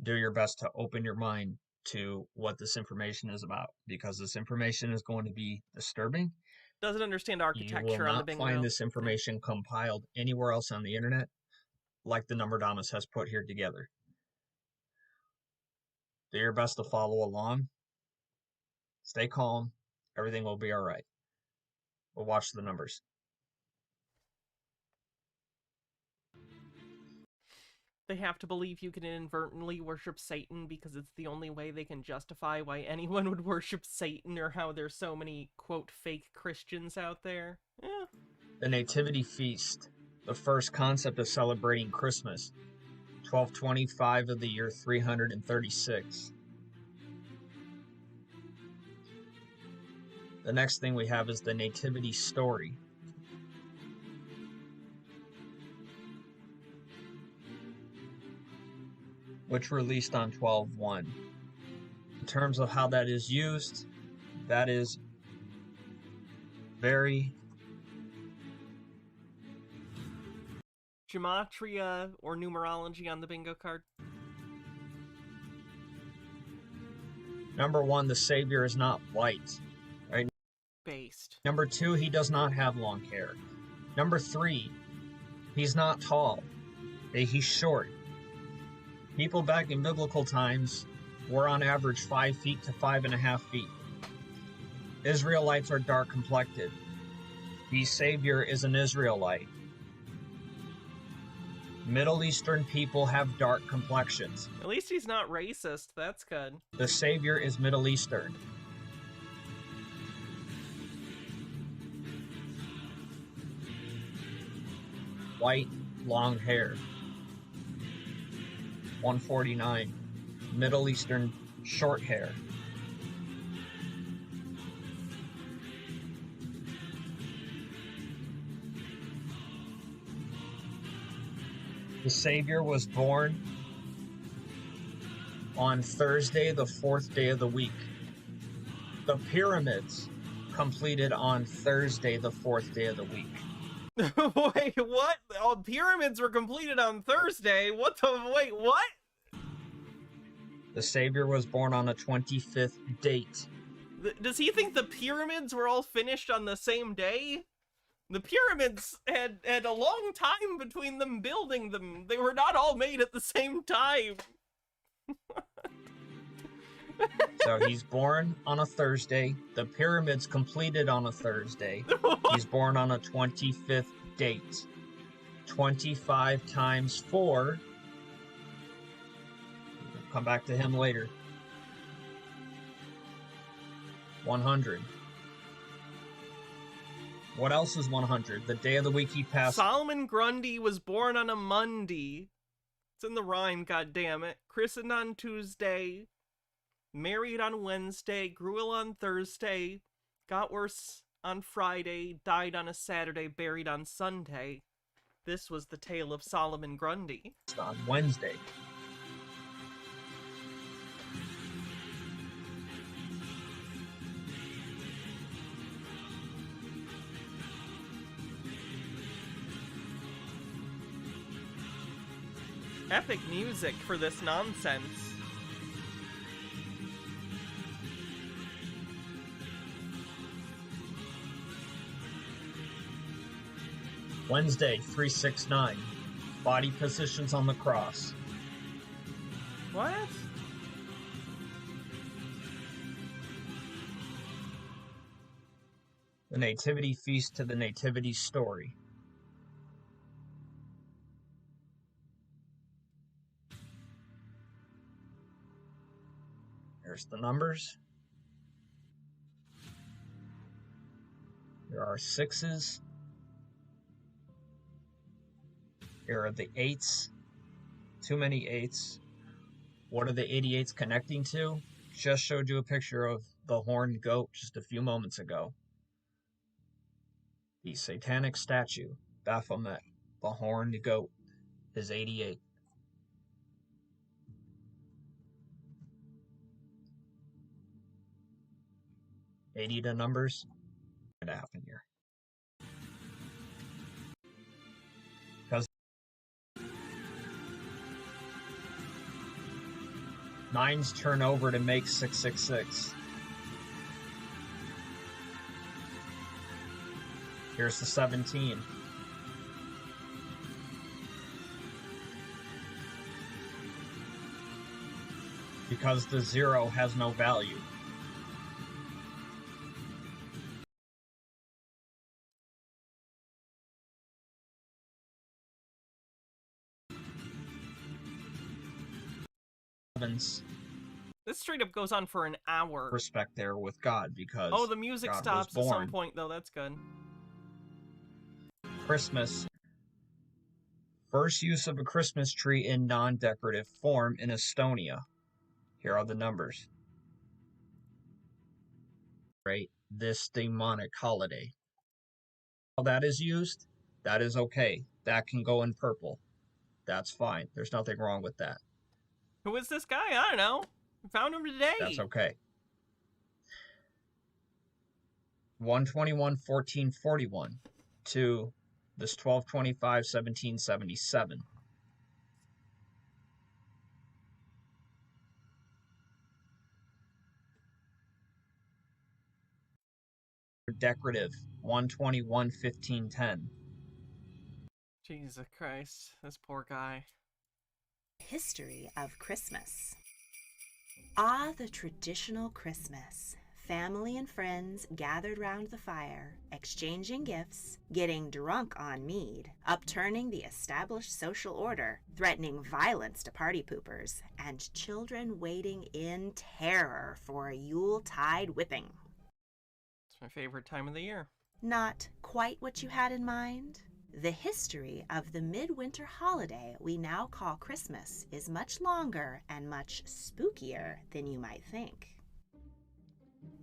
do your best to open your mind to what this information is about, because this information is going to be disturbing. Doesn't understand architecture You will on the not bingo. find this information compiled anywhere else on the internet like the Numberdamus has put here together. Do your best to follow along. Stay calm. Everything will be all right. We'll watch the numbers. They have to believe you can inadvertently worship Satan because it's the only way they can justify why anyone would worship Satan, or how there's so many, quote, fake Christians out there. Eh. The Nativity Feast, the first concept of celebrating Christmas, 1225 of the year 336. The next thing we have is the Nativity Story. Which released on 12/1. In terms of how that is used, that is very... Gematria or numerology on the bingo card. Number 1, the Savior is not white. Right? Based. Number 2, he does not have long hair. Number 3, he's not tall. He's short. People back in biblical times were on average 5 feet to 5.5 feet. Israelites are dark complected. The Savior is an Israelite. Middle Eastern people have dark complexions. At least he's not racist. That's good. The Savior is Middle Eastern. White, long hair. 149. Middle Eastern, short hair. The Savior was born on Thursday, the 4th day of the week. The pyramids completed on Thursday, the 4th day of the week. Wait, what? Oh, pyramids were completed on Thursday? What the... Wait, what? The Savior was born on a 25th date. Does he think the pyramids were all finished on the same day? The pyramids had a long time between them building them. They were not all made at the same time. So he's born on a Thursday. The pyramids completed on a Thursday. He's born on a 25th date. 25 times 4. We'll come back to him later. 100. What else is 100? The day of the week he passed. Solomon Grundy was born on a Monday. It's in the rhyme, goddammit. Christened on Tuesday. Married on Wednesday. Grew ill on Thursday. Got worse on Friday. Died on a Saturday. Buried on Sunday. This was the tale of Solomon Grundy. On Wednesday. Epic music for this nonsense. Wednesday, 369. Body positions on the cross. What? The Nativity Feast to the Nativity Story. Here's the numbers. There are 6s. Here are the 8s. Too many 8s. What are the 88s connecting to? Just showed you a picture of the horned goat just a few moments ago. The satanic statue, Baphomet, the horned goat, is 88. The numbers. What's going to happen here? Because 9s turn over to make 666. Here's the 17. Because the 0 has no value. This straight up goes on for an hour. Respect there with God, because oh, the music God stops was at born. some point though. That's good. Christmas. First use of a Christmas tree in non-decorative form in Estonia. Here are the numbers. Right, this demonic holiday. How that is used, that is okay. That can go in purple. That's fine. There's nothing wrong with that. Who is this guy? I don't know. I found him today. That's okay. 1/21/1441 to this 12/25/1777. Decorative 1/21/1510. Jesus Christ, this poor guy. History of Christmas. Ah, the traditional Christmas. Family and friends gathered round the fire, exchanging gifts, getting drunk on mead, upturning the established social order, threatening violence to party poopers, and children waiting in terror for a Yuletide whipping. It's my favorite time of the year. Not quite what you had in mind? The history of the midwinter holiday we now call Christmas is much longer and much spookier than you might think.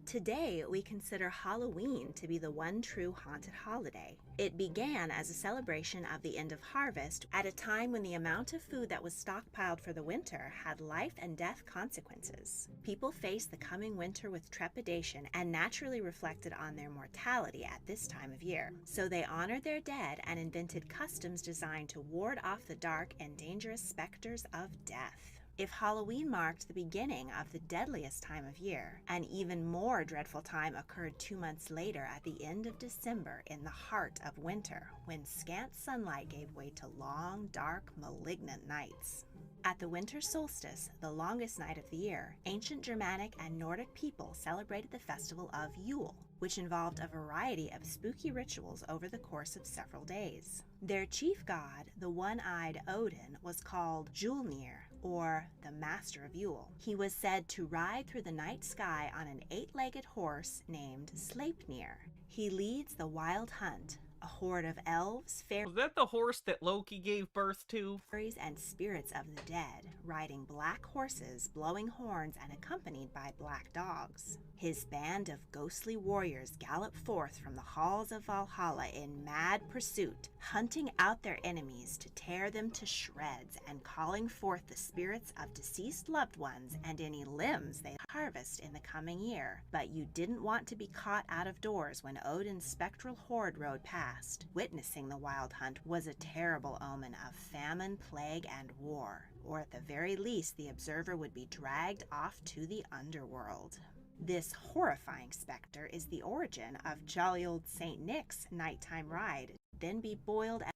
Today, we consider Halloween to be the one true haunted holiday. It began as a celebration of the end of harvest at a time when the amount of food that was stockpiled for the winter had life and death consequences. People faced the coming winter with trepidation and naturally reflected on their mortality at this time of year. So they honored their dead and invented customs designed to ward off the dark and dangerous specters of death. If Halloween marked the beginning of the deadliest time of year, an even more dreadful time occurred 2 months later at the end of December in the heart of winter, when scant sunlight gave way to long, dark, malignant nights. At the winter solstice, the longest night of the year, ancient Germanic and Nordic people celebrated the festival of Yule, which involved a variety of spooky rituals over the course of several days. Their chief god, the one-eyed Odin, was called Julnir, or the Master of Yule. He was said to ride through the night sky on an 8-legged horse named Sleipnir. He leads the wild hunt, a horde of elves, Was that the horse that Loki gave birth to? fairies, and spirits of the dead, riding black horses, blowing horns, and accompanied by black dogs. His band of ghostly warriors gallop forth from the halls of Valhalla in mad pursuit, hunting out their enemies to tear them to shreds and calling forth the spirits of deceased loved ones and any limbs they harvest in the coming year. But you didn't want to be caught out of doors when Odin's spectral horde rode past. Witnessing the wild hunt was a terrible omen of famine, plague, and war, or at the very least the observer would be dragged off to the underworld. This horrifying specter is the origin of jolly old St. Nick's nighttime ride, then be boiled and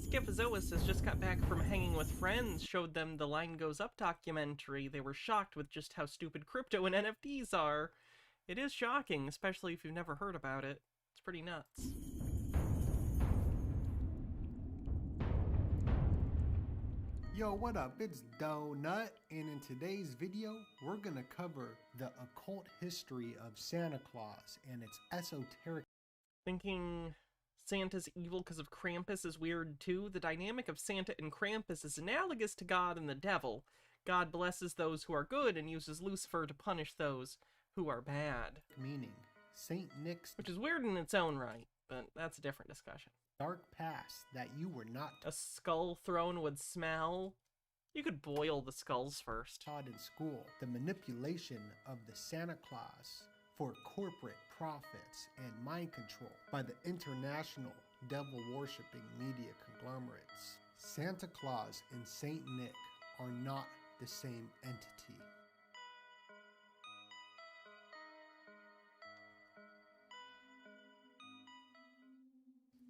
Schizois has just got back from hanging with friends, showed them the Line Goes Up documentary. They were shocked with just how stupid crypto and NFTs are. It is shocking, especially if you've never heard about it. It's pretty nuts. Yo, what up? It's Donut, and in today's video, we're gonna cover the occult history of Santa Claus and its esoteric. Thinking Santa's evil because of Krampus is weird too. The dynamic of Santa and Krampus is analogous to God and the devil. God blesses those who are good and uses Lucifer to punish those who are bad. Meaning, Saint Nick's, which is weird in its own right, but that's a different discussion. Dark past that you were not a skull thrown would smell. You could boil the skulls first. Taught in school, the manipulation of the Santa Claus for corporate profits and mind control by the international devil-worshipping media conglomerates. Santa Claus and Saint Nick are not the same entity.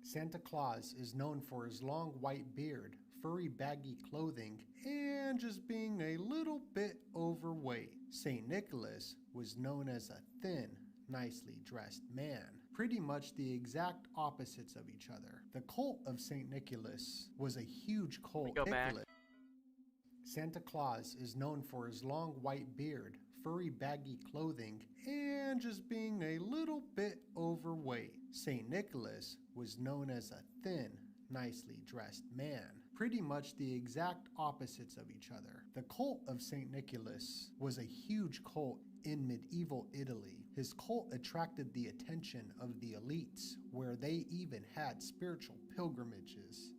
Santa Claus is known for his long white beard, furry baggy clothing, and just being a little bit overweight. St. Nicholas was known as a thin, nicely dressed man, pretty much the exact opposites of each other. The cult of St. Nicholas was a huge cult. Santa Claus is known for his long white beard, furry baggy clothing, and just being a little bit overweight. St. Nicholas was known as a thin, nicely dressed man, pretty much the exact opposites of each other. The cult of St. Nicholas was a huge cult in medieval Italy. His cult attracted the attention of the elites, where they even had spiritual pilgrimages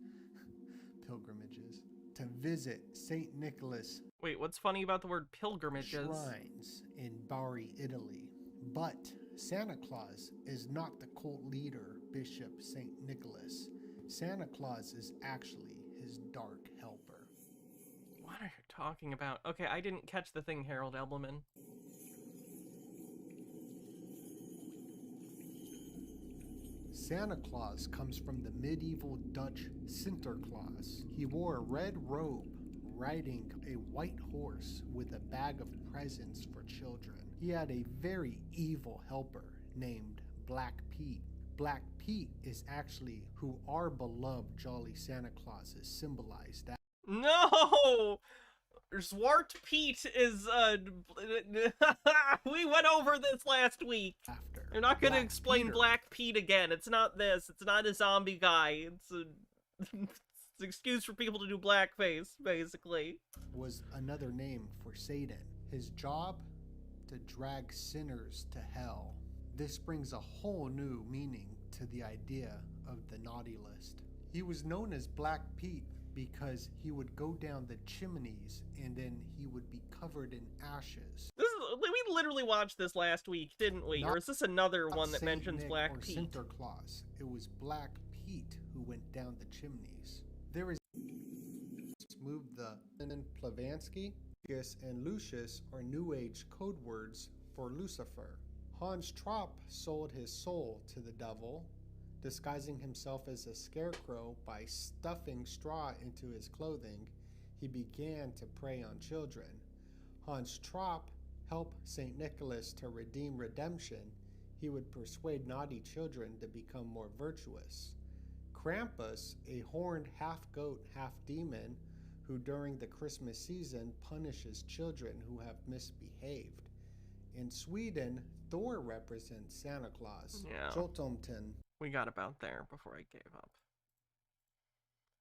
to visit St. Nicholas. Wait, what's funny about the word pilgrimages? Shrines in Bari, Italy. But Santa Claus is not the cult leader, Bishop St. Nicholas. Santa Claus is actually his dark helper. What are you talking about? Okay, I didn't catch the thing, Harold Elberman. Santa Claus comes from the medieval Dutch Sinterklaas. He wore a red robe, riding a white horse with a bag of presents for children. He had a very evil helper named Black Pete. Black Pete is actually who our beloved Jolly Santa Claus is symbolized as. No! Zwart Pete is, we went over this last week. You're not gonna explain Peter. Black Pete again. It's not this. It's not a zombie guy. It's an excuse for people to do blackface, basically. Was another name for Satan. His job? To drag sinners to hell. This brings a whole new meaning to the idea of the naughty list. He was known as Black Pete because he would go down the chimneys and then he would be covered in ashes. We literally watched this last week, didn't we? Or is this another one that Saint mentions Nick Black or Pete? Sinterklaas. It was Black Pete who went down the chimneys. There is moved the Plavansky, and Lucius are New Age code words for Lucifer. Hans Trapp sold his soul to the devil, disguising himself as a scarecrow by stuffing straw into his clothing. He began to prey on children. Hans Trapp helped St. Nicholas to redeem redemption. He would persuade naughty children to become more virtuous. Krampus, a horned half-goat, half-demon, who during the Christmas season punishes children who have misbehaved. In Sweden, Thor represents Santa Claus. Yeah. Jotomten. We got about there before I gave up.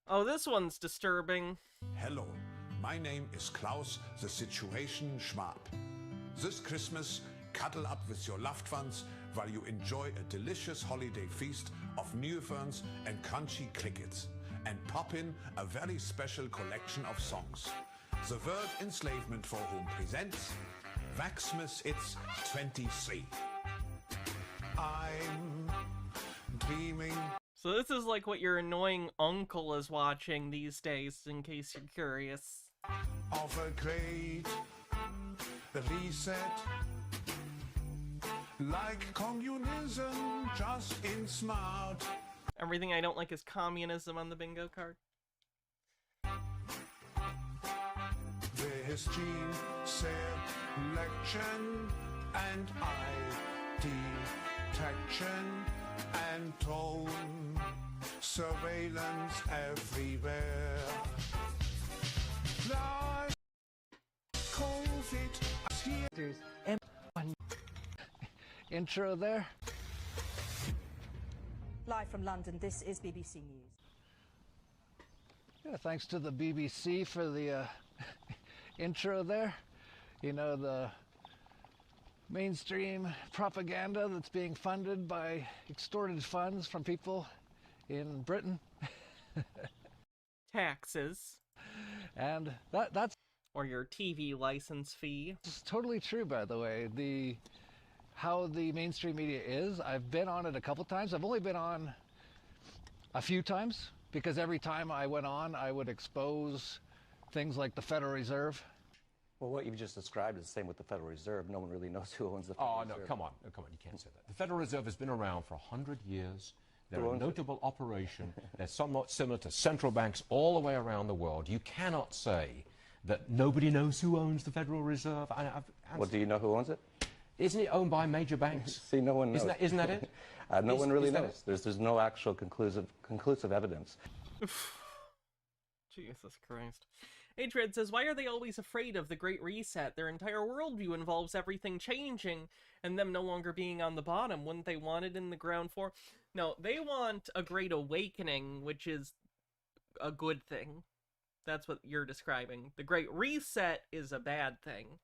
Oh, this one's disturbing. Hello, my name is Klaus, the Situation Schwab. This Christmas, cuddle up with your loved ones while you enjoy a delicious holiday feast of new ferns and crunchy crickets, and pop in a very special collection of songs. The Word Enslavement Forum presents Waxsmith Hits 23. I'm dreaming. So this is like what your annoying uncle is watching these days, in case you're curious. Of a great reset, like communism, just in smart. Everything I don't like is communism on the bingo card. There's gene selection and eye detection and tone surveillance everywhere. Like COVID here. And intro there. Live from London, this is BBC News. Yeah, thanks to the BBC for the intro there. You know, the mainstream propaganda that's being funded by extorted funds from people in Britain. Taxes. And that's... Or your TV license fee. It's totally true, by the way. How the mainstream media is. I've been on it a couple times. I've only been on a few times, because every time I went on, I would expose things like the Federal Reserve. Well, what you've just described is the same with the Federal Reserve. No one really knows who owns the Federal Reserve. Oh, no, come on, you can't say that. The Federal Reserve has been around for 100 years. They're Who a owns it? notable operation. They're somewhat similar to central banks all the way around the world. You cannot say that nobody knows who owns the Federal Reserve. Well, do you know who owns it? Isn't it owned by major banks? See, no one knows. Isn't that it? No one really knows. There's no actual conclusive evidence. Jesus Christ. Adrian says, why are they always afraid of the Great Reset? Their entire worldview involves everything changing and them no longer being on the bottom. Wouldn't they want it in the ground floor? No, they want a Great Awakening, which is a good thing. That's what you're describing. The Great Reset is a bad thing.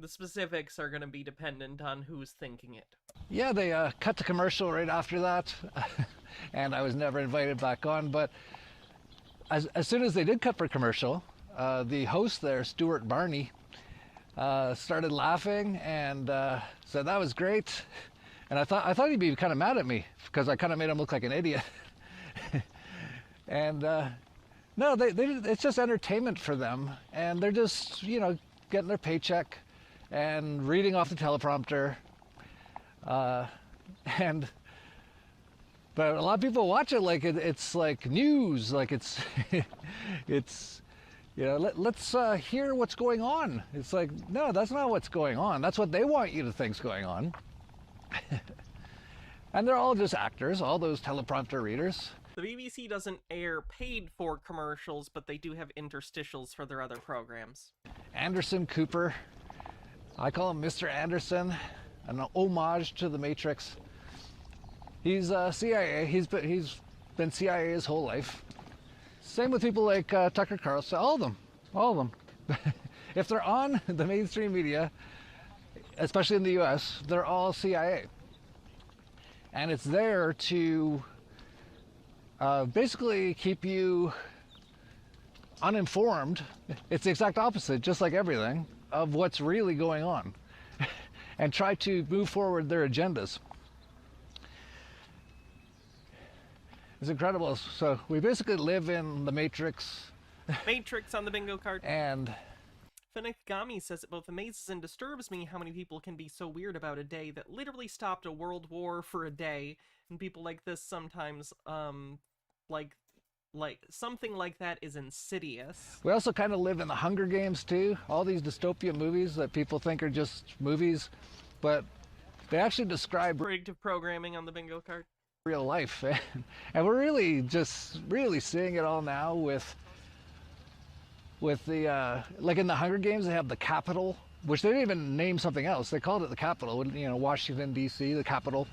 The specifics are going to be dependent on who's thinking it. Yeah, they cut the commercial right after that, and I was never invited back on. But as soon as they did cut for commercial, the host there, Stuart Barney, started laughing and said that was great. And I thought he'd be kind of mad at me because I kind of made him look like an idiot. And no, it's just entertainment for them, and they're just, you know, getting their paycheck and reading off the teleprompter. But a lot of people watch it like it's like news, like it's it's, you know, let's hear what's going on. It's like, no, that's not what's going on. That's what they want you to think's going on. And they're all just actors, all those teleprompter readers. The BBC doesn't air paid-for commercials, but they do have interstitials for their other programs. Anderson Cooper, I call him Mr. Anderson, an homage to the Matrix. He's CIA. He's been CIA his whole life. Same with people like Tucker Carlson. All of them. If they're on the mainstream media, especially in the U.S., they're all CIA. And it's there to basically keep you uninformed. It's the exact opposite, just like everything, of what's really going on, and try to move forward their agendas. It's incredible. So we basically live in the Matrix. Matrix on the bingo card. And Finnikagami says it both amazes and disturbs me how many people can be so weird about a day that literally stopped a world war for a day, and people like this sometimes, like something like that is insidious. we also kind of live in the Hunger Games too. All these dystopian movies that people think are just movies, but they actually describe Predictive programming on the bingo card. real life. And we're really seeing it all now with the like in the Hunger Games, they have the Capitol, which they didn't even name something else. They called it the Capitol, you know, Washington D.C., the Capitol,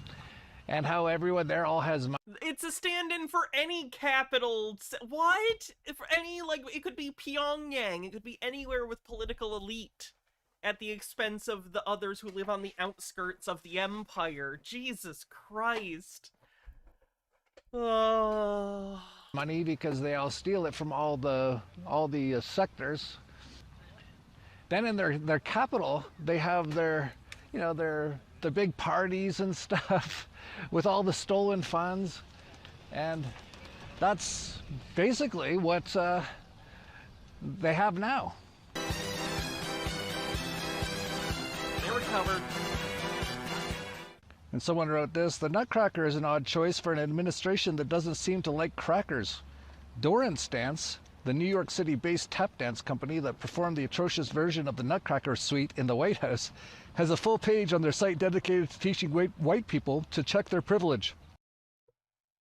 and how everyone there all has It's a stand-in for any capital. What? For any, like, it could be Pyongyang. It could be anywhere with political elite at the expense of the others who live on the outskirts of the empire. Jesus Christ. Oh. money because they all steal it from all the sectors. Then in their capital, they have their, you know, their big parties and stuff with all the stolen funds, and that's basically what they have now. They recovered. And someone wrote this: the Nutcracker is an odd choice for an administration that doesn't seem to like crackers. Doran's Dance, the New York City-based tap dance company that performed the atrocious version of the Nutcracker suite in the White House, has a full page on their site dedicated to teaching white people to check their privilege.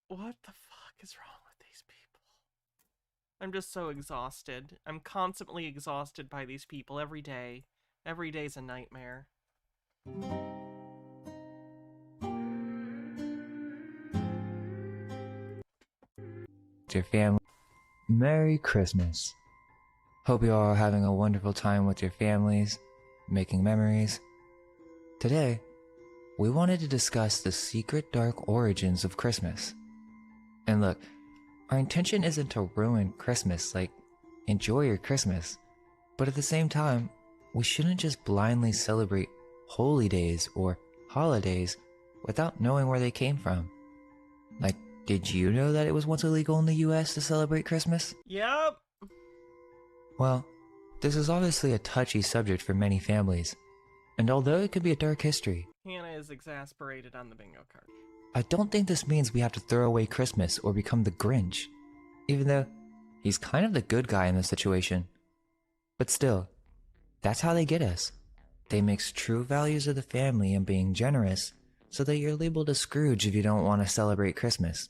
What the fuck is wrong with these people? I'm just so exhausted. I'm constantly exhausted by these people every day. Every day's a nightmare. Your family. Merry Christmas. Hope you all are having a wonderful time with your families, making memories. Today, we wanted to discuss the secret dark origins of Christmas. And look, our intention isn't to ruin Christmas, like, enjoy your Christmas. But at the same time, we shouldn't just blindly celebrate holy days or holidays without knowing where they came from. Like, did you know that it was once illegal in the US to celebrate Christmas? Yep. Well, this is obviously a touchy subject for many families, and although it could be a dark history, Hannah is exasperated on the bingo card. I don't think this means we have to throw away Christmas or become the Grinch, even though he's kind of the good guy in this situation. But still, that's how they get us. They mix true values of the family and being generous so that you're labeled a Scrooge if you don't want to celebrate Christmas.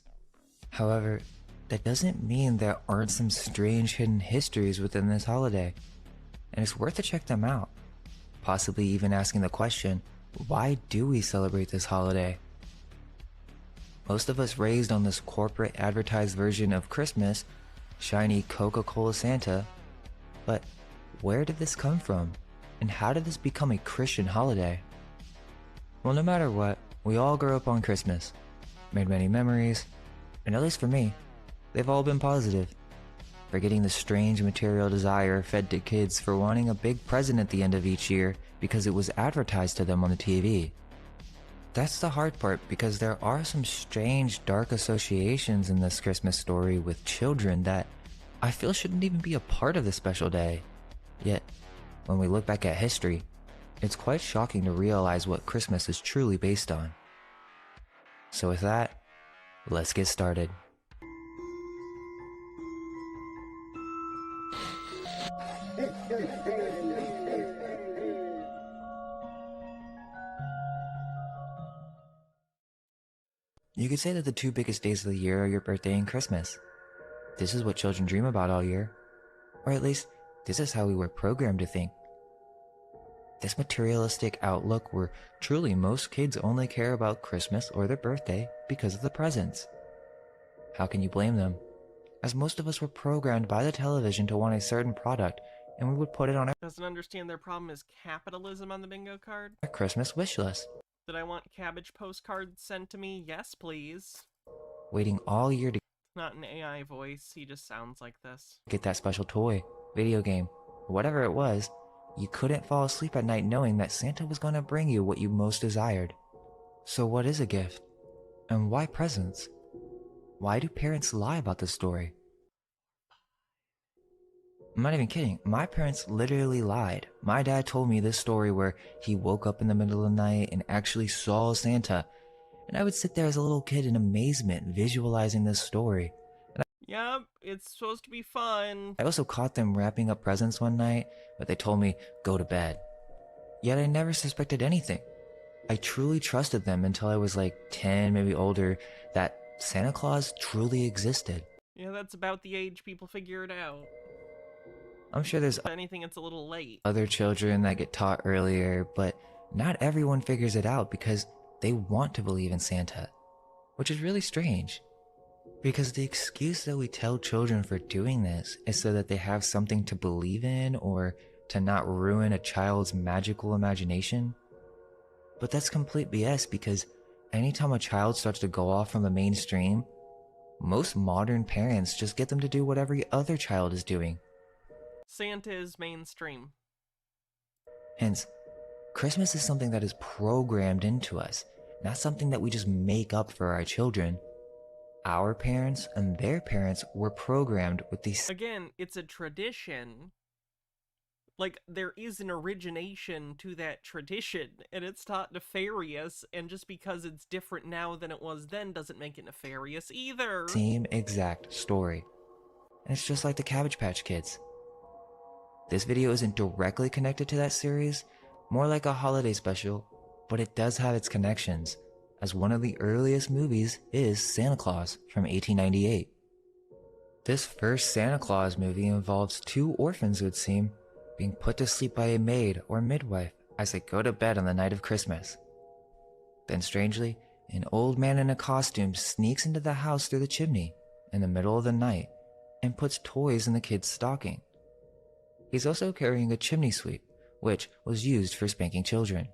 However, that doesn't mean there aren't some strange hidden histories within this holiday, and it's worth to check them out, possibly even asking the question, why do we celebrate this holiday? Most of us raised on this corporate advertised version of Christmas, shiny Coca-Cola Santa, but where did this come from, and how did this become a Christian holiday? Well, no matter what, we all grew up on Christmas, made many memories, and at least for me, they've all been positive. Forgetting the strange material desire fed to kids for wanting a big present at the end of each year because it was advertised to them on the TV. That's the hard part, because there are some strange dark associations in this Christmas story with children that I feel shouldn't even be a part of this special day. Yet, when we look back at history, it's quite shocking to realize what Christmas is truly based on. So with that, let's get started. You could say that the two biggest days of the year are your birthday and Christmas. This is what children dream about all year. Or at least, this is how we were programmed to think. This materialistic outlook where truly most kids only care about Christmas or their birthday because of the presents. How can you blame them? As most of us were programmed by the television to want a certain product, and we would put it on Doesn't understand their problem is capitalism on the bingo card. our Christmas wish list. Did I want cabbage postcards sent to me? Yes, please. Waiting all year to Not an AI voice, he just sounds like this. get that special toy, video game, whatever it was, you couldn't fall asleep at night knowing that Santa was going to bring you what you most desired. So what is a gift? And why presents? Why do parents lie about this story? I'm not even kidding. My parents literally lied. My dad told me this story where he woke up in the middle of the night and actually saw Santa. And I would sit there as a little kid in amazement, visualizing this story. Yeah, it's supposed to be fun. I also caught them wrapping up presents one night, but they told me, go to bed. Yet I never suspected anything. I truly trusted them until I was like 10, maybe older, that Santa Claus truly existed. Yeah, that's about the age people figure it out. I'm sure there's If anything, it's a little late. other children that get taught earlier, but not everyone figures it out because they want to believe in Santa, which is really strange. Because the excuse that we tell children for doing this is so that they have something to believe in or to not ruin a child's magical imagination. But that's complete BS because anytime a child starts to go off from the mainstream, most modern parents just get them to do what every other child is doing. Santa is mainstream. Hence, Christmas is something that is programmed into us, not something that we just make up for our children. Our parents and their parents were programmed with these. Again, it's a tradition. Like, there is an origination to that tradition, and it's not nefarious, and just because it's different now than it was then doesn't make it nefarious either. Same exact story. And it's just like the Cabbage Patch Kids. This video isn't directly connected to that series, more like a holiday special, but it does have its connections, as one of the earliest movies is Santa Claus from 1898. This first Santa Claus movie involves two orphans, it would seem, being put to sleep by a maid or midwife as they go to bed on the night of Christmas. Then strangely, an old man in a costume sneaks into the house through the chimney in the middle of the night and puts toys in the kid's stocking. He's also carrying a chimney sweep, which was used for spanking children.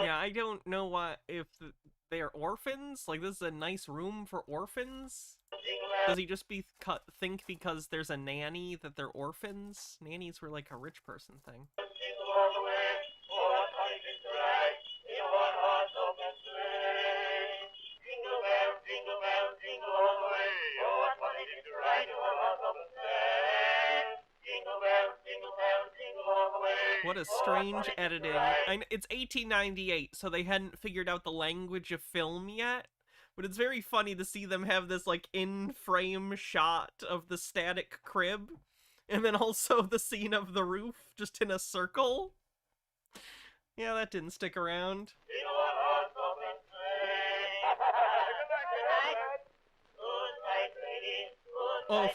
Yeah, I don't know if they're orphans. Like, this is a nice room for orphans. Does he just think because there's a nanny that they're orphans? Nannies were like a rich person thing. What a strange editing. It's 1898, so they hadn't figured out the language of film yet. But it's very funny to see them have this, like, in-frame shot of the static crib. And then also the scene of the roof, just in a circle. Yeah, that didn't stick around. Oh.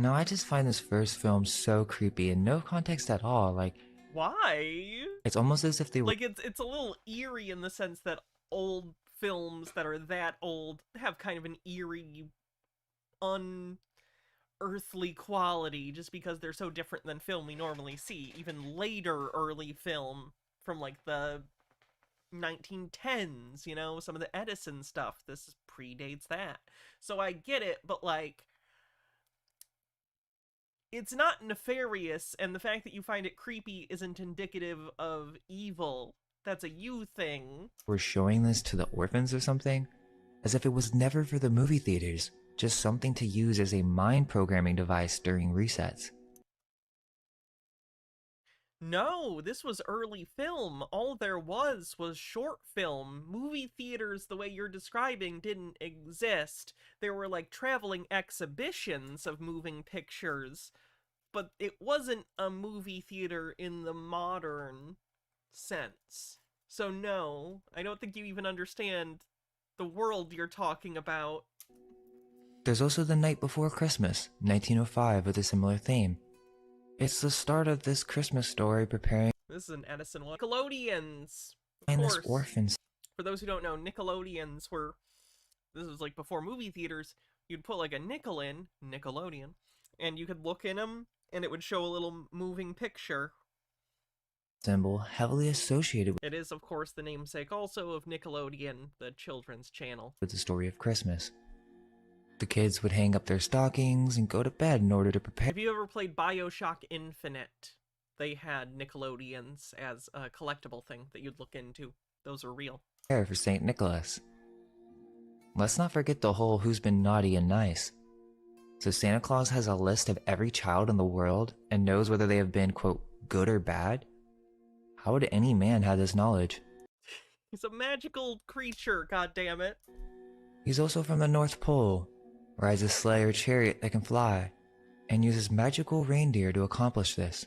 No, I just find this first film so creepy and no context at all. Like, why? It's almost as if they were. Like, it's a little eerie in the sense that old films that are that old have kind of an eerie, unearthly quality just because they're so different than film we normally see. Even later early film from, like, the 1910s, you know, some of the Edison stuff, this predates that. So I get it, but, like, it's not nefarious, and the fact that you find it creepy isn't indicative of evil. That's a you thing. We're showing this to the orphans or something, as if it was never for the movie theaters, just something to use as a mind programming device during resets. No, this was early film. All there was short film. Movie theaters, the way you're describing, didn't exist. There were like traveling exhibitions of moving pictures, but it wasn't a movie theater in the modern sense. So no, I don't think you even understand the world you're talking about. There's also The Night Before Christmas, 1905, with a similar theme. It's the start of this Christmas story preparing This is an Edison one. Nickelodeons, of this course. orphans. For those who don't know, Nickelodeons were, this was like before movie theaters, you'd put like a nickel in, Nickelodeon, and you could look in them, and it would show a little moving picture. Symbol heavily associated It is, of course, the namesake also of Nickelodeon, the children's channel. with the story of Christmas. The kids would hang up their stockings and go to bed in order to prepare Have you ever played BioShock Infinite? They had Nickelodeons as a collectible thing that you'd look into. Those are real. for St. Nicholas. Let's not forget the whole who's been naughty and nice. So Santa Claus has a list of every child in the world and knows whether they have been, quote, good or bad? How would any man have this knowledge? He's a magical creature, goddammit. He's also from the North Pole, rides a sleigh or chariot that can fly, and uses magical reindeer to accomplish this.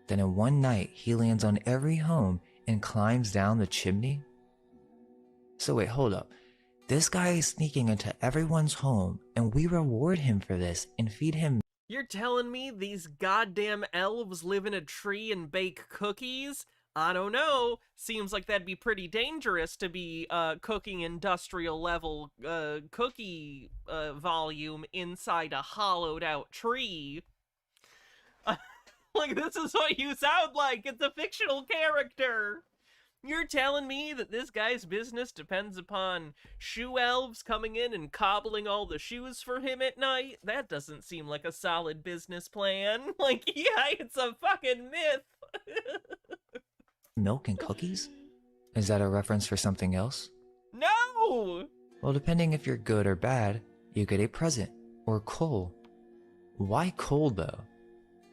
Then in one night, he lands on every home and climbs down the chimney? So wait, hold up. This guy is sneaking into everyone's home, and we reward him for this and feed him. You're telling me these goddamn elves live in a tree and bake cookies? I don't know. Seems like that'd be pretty dangerous to be cooking industrial level cookie volume inside a hollowed out tree. Like, this is what you sound like. It's a fictional character. You're telling me that this guy's business depends upon shoe elves coming in and cobbling all the shoes for him at night? That doesn't seem like a solid business plan. Like, yeah, it's a fucking myth. Milk and cookies? Is that a reference for something else? No! Well, depending if you're good or bad, you get a present, or coal. Why coal, though?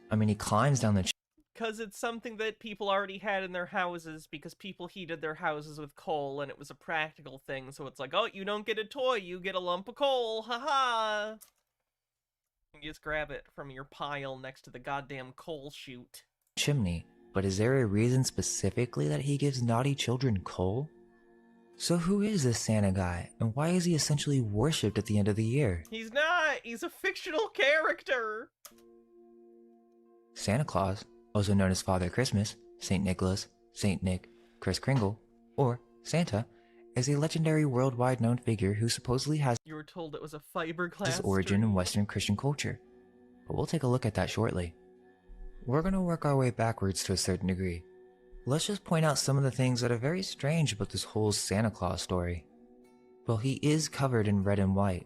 I mean, he climbs down the Because it's something that people already had in their houses because people heated their houses with coal and it was a practical thing. So it's like, oh, you don't get a toy, you get a lump of coal, haha. You just grab it from your pile next to the goddamn coal chute. chimney, but is there a reason specifically that he gives naughty children coal? So who is this Santa guy, and why is he essentially worshipped at the end of the year? He's not! He's a fictional character! Santa Claus, also known as Father Christmas, St. Nicholas, St. Nick, Kris Kringle, or Santa, is a legendary worldwide known figure who supposedly has You were told it was a fiberglass his origin in Western Christian culture, but we'll take a look at that shortly. We're going to work our way backwards to a certain degree. Let's just point out some of the things that are very strange about this whole Santa Claus story. Well, he is covered in red and white.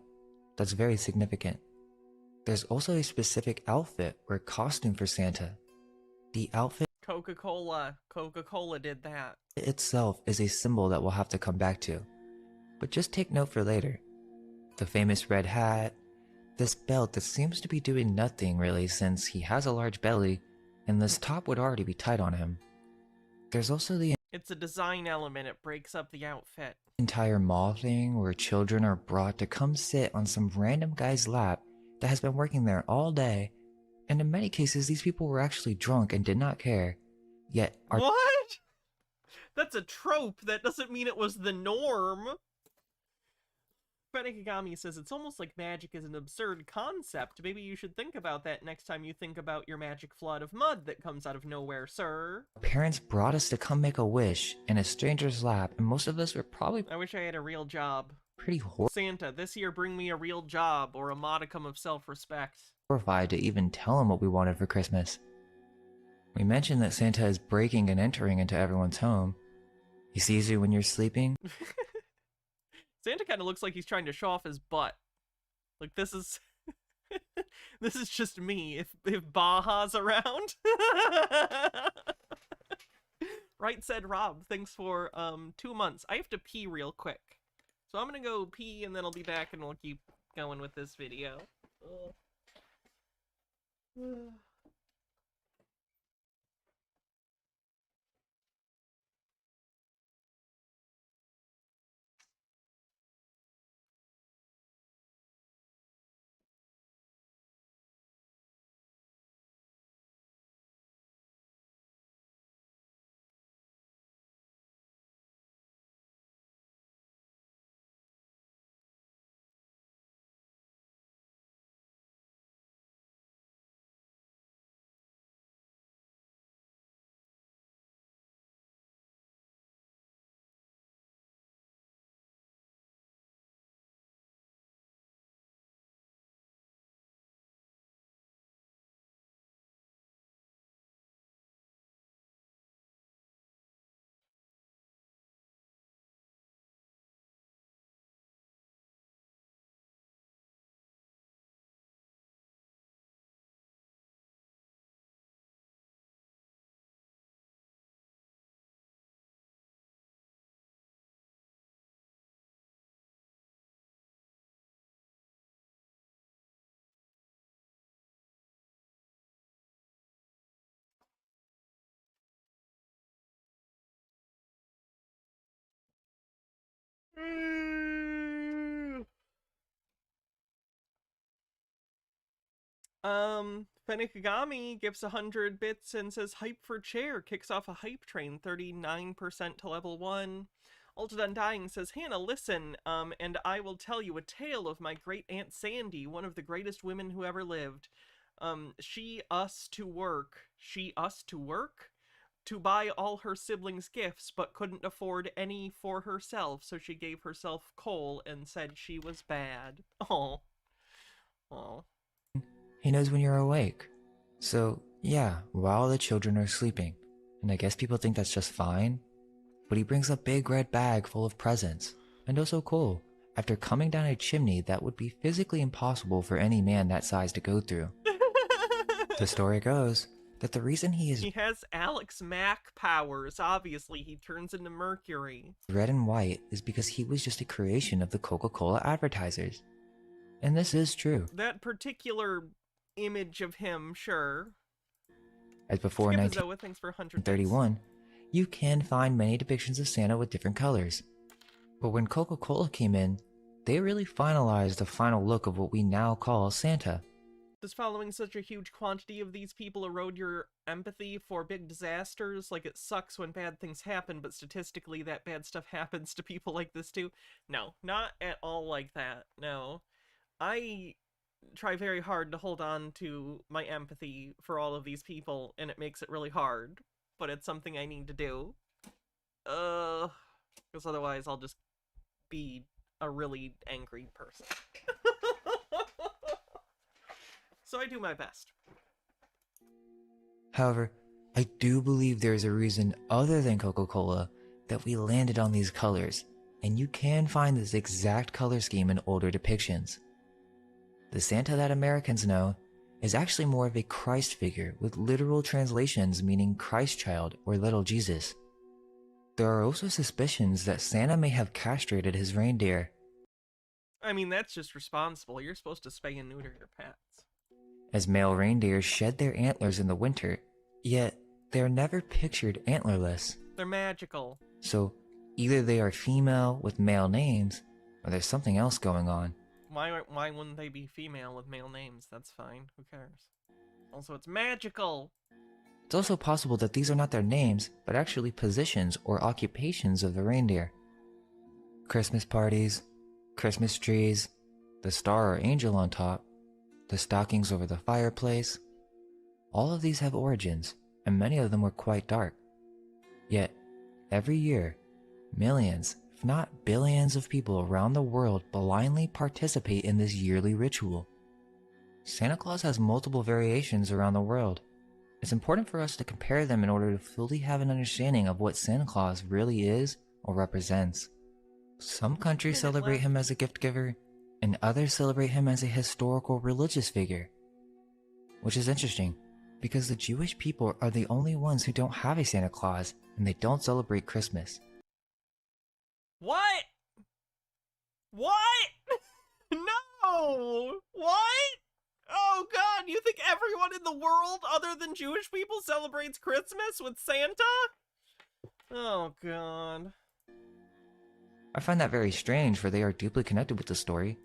That's very significant. There's also a specific outfit or costume for Santa. The outfit Coca-Cola. Coca-Cola did that. itself is a symbol that we'll have to come back to, but just take note for later. The famous red hat, this belt that seems to be doing nothing really since he has a large belly, and this top would already be tight on him. There's also the It's a design element, it breaks up the outfit. entire mall thing where children are brought to come sit on some random guy's lap that has been working there all day, and in many cases these people were actually drunk and did not care, yet are What? That's a trope. That doesn't mean it was the norm. Fredikagami says it's almost like magic is an absurd concept. Maybe you should think about that next time you think about your magic flood of mud that comes out of nowhere, sir. parents brought us to come make a wish in a stranger's lap, and most of us were probably I wish I had a real job. pretty Santa, this year bring me a real job or a modicum of self-respect. horrified to even tell him what we wanted for Christmas. We mentioned that Santa is breaking and entering into everyone's home. He sees you when you're sleeping. Santa kind of looks like he's trying to show off his butt. Like, this is... this is just me, if Baja's around. Right, said Rob. Thanks for 2 months. I have to pee real quick. So I'm gonna go pee, and then I'll be back, and we'll keep going with this video. Ugh. Fennikagami gives 100 bits and says hype for chair, kicks off a hype train, 39% to level 1. Ulted Undying says, Hannah, listen, and I will tell you a tale of my great Aunt Sandy, one of the greatest women who ever lived. She us to work to buy all her siblings gifts, but couldn't afford any for herself, so she gave herself coal and said she was bad. Oh. Oh. He knows when you're awake. So, yeah, while the children are sleeping. And I guess people think that's just fine. But he brings a big red bag full of presents. And also coal, after coming down a chimney that would be physically impossible for any man that size to go through. The story goes that the reason He has Alex Mack powers. Obviously, he turns into Mercury. red and white is because he was just a creation of the Coca-Cola advertisers. And this is true. That particular image of him, sure. As before Skipazoa, thanks for 100 bits. 1931, you can find many depictions of Santa with different colors. But when Coca-Cola came in, they really finalized the final look of what we now call Santa. Does following such a huge quantity of these people erode your empathy for big disasters? Like, it sucks when bad things happen, but statistically that bad stuff happens to people like this too? No, not at all like that, no. I try very hard to hold on to my empathy for all of these people, and it makes it really hard, but it's something I need to do. Because otherwise I'll just be a really angry person. So I do my best. However, I do believe there is a reason other than Coca-Cola that we landed on these colors, and you can find this exact color scheme in older depictions. The Santa that Americans know is actually more of a Christ figure with literal translations meaning Christ child or little Jesus. There are also suspicions that Santa may have castrated his reindeer. I mean, that's just responsible. You're supposed to spay and neuter your pets. As male reindeers shed their antlers in the winter, yet they are never pictured antlerless. They're magical. So either they are female with male names, or there's something else going on. Why wouldn't they be female with male names? That's fine. Who cares? Also, it's magical. It's also possible that these are not their names, but actually positions or occupations of the reindeer. Christmas parties, Christmas trees, the star or angel on top, the stockings over the fireplace. All of these have origins, and many of them were quite dark. Yet, every year, millions, if not billions of people around the world blindly participate in this yearly ritual. Santa Claus has multiple variations around the world. It's important for us to compare them in order to fully have an understanding of what Santa Claus really is or represents. Some countries celebrate him as a gift giver, and others celebrate him as a historical religious figure. Which is interesting, because the Jewish people are the only ones who don't have a Santa Claus, and they don't celebrate Christmas. What? What? No! What? Oh god, you think everyone in the world other than Jewish people celebrates Christmas with Santa? Oh god. I find that very strange, for they are deeply connected with the story.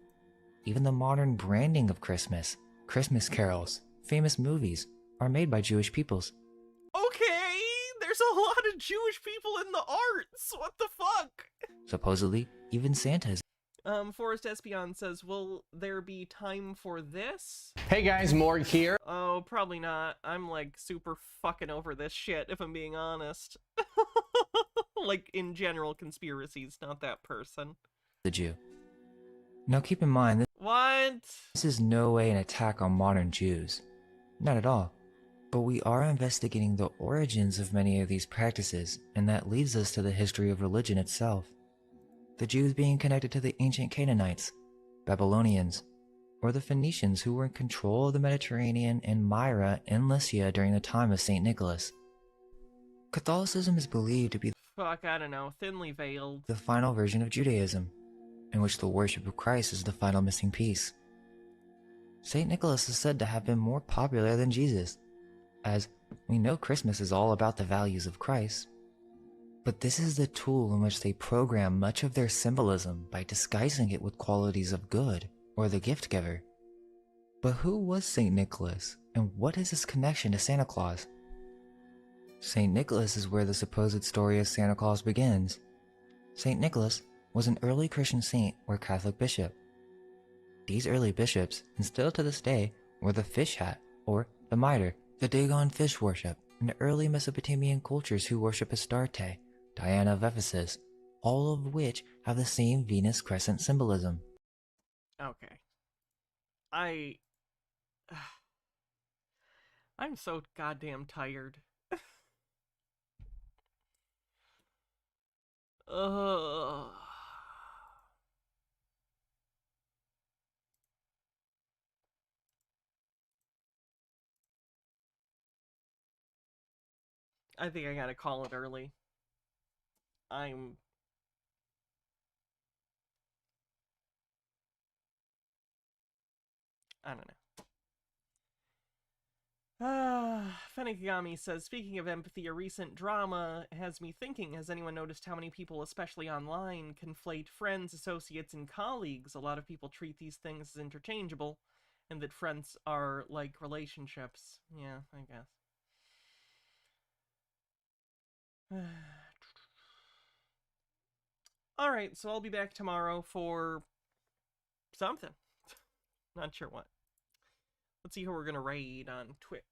Even the modern branding of Christmas, Christmas carols, famous movies, are made by Jewish peoples. Okay, there's a lot of Jewish people in the arts. What the fuck? Supposedly, even Santa's. Forrest Espion says, will there be time for this? Hey guys, Morg here. Oh, probably not. I'm like super fucking over this shit, if I'm being honest. Like, in general, conspiracies, not that person. The Jew. Now keep in mind, What? this is no way an attack on modern Jews. Not at all. But we are investigating the origins of many of these practices, and that leads us to the history of religion itself. The Jews being connected to the ancient Canaanites, Babylonians, or the Phoenicians who were in control of the Mediterranean and Myra and Lycia during the time of St. Nicholas. Catholicism is believed to be Fuck, I don't know, thinly veiled. the final version of Judaism, in which the worship of Christ is the final missing piece. St. Nicholas is said to have been more popular than Jesus, as we know Christmas is all about the values of Christ. But this is the tool in which they program much of their symbolism by disguising it with qualities of good or the gift giver. But who was St. Nicholas, and what is his connection to Santa Claus? St. Nicholas is where the supposed story of Santa Claus begins. St. Nicholas was an early Christian saint or Catholic bishop. These early bishops, and still to this day, wore the fish hat or the mitre, the Dagon fish worship, in early Mesopotamian cultures who worship Astarte, Diana of Ephesus, all of which have the same Venus crescent symbolism. Okay. I'm so goddamn tired. Ugh. I think I gotta call it early. I don't know. Fennikigami says, speaking of empathy, a recent drama has me thinking, has anyone noticed how many people, especially online, conflate friends, associates, and colleagues? A lot of people treat these things as interchangeable, and that friends are like relationships. Yeah, I guess. Alright, so I'll be back tomorrow for something. Not sure what. Let's see who we're gonna raid on Twitch.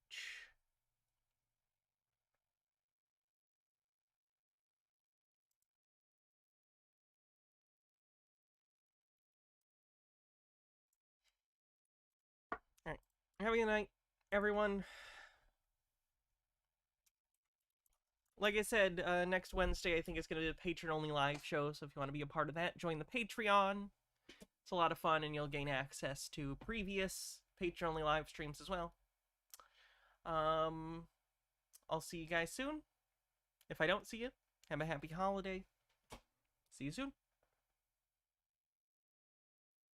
Alright. Have a good night, everyone. Like I said, next Wednesday I think it's going to be a patron-only live show, so if you want to be a part of that, join the Patreon. It's a lot of fun, and you'll gain access to previous patron-only live streams as well. I'll see you guys soon. If I don't see you, have a happy holiday. See you soon.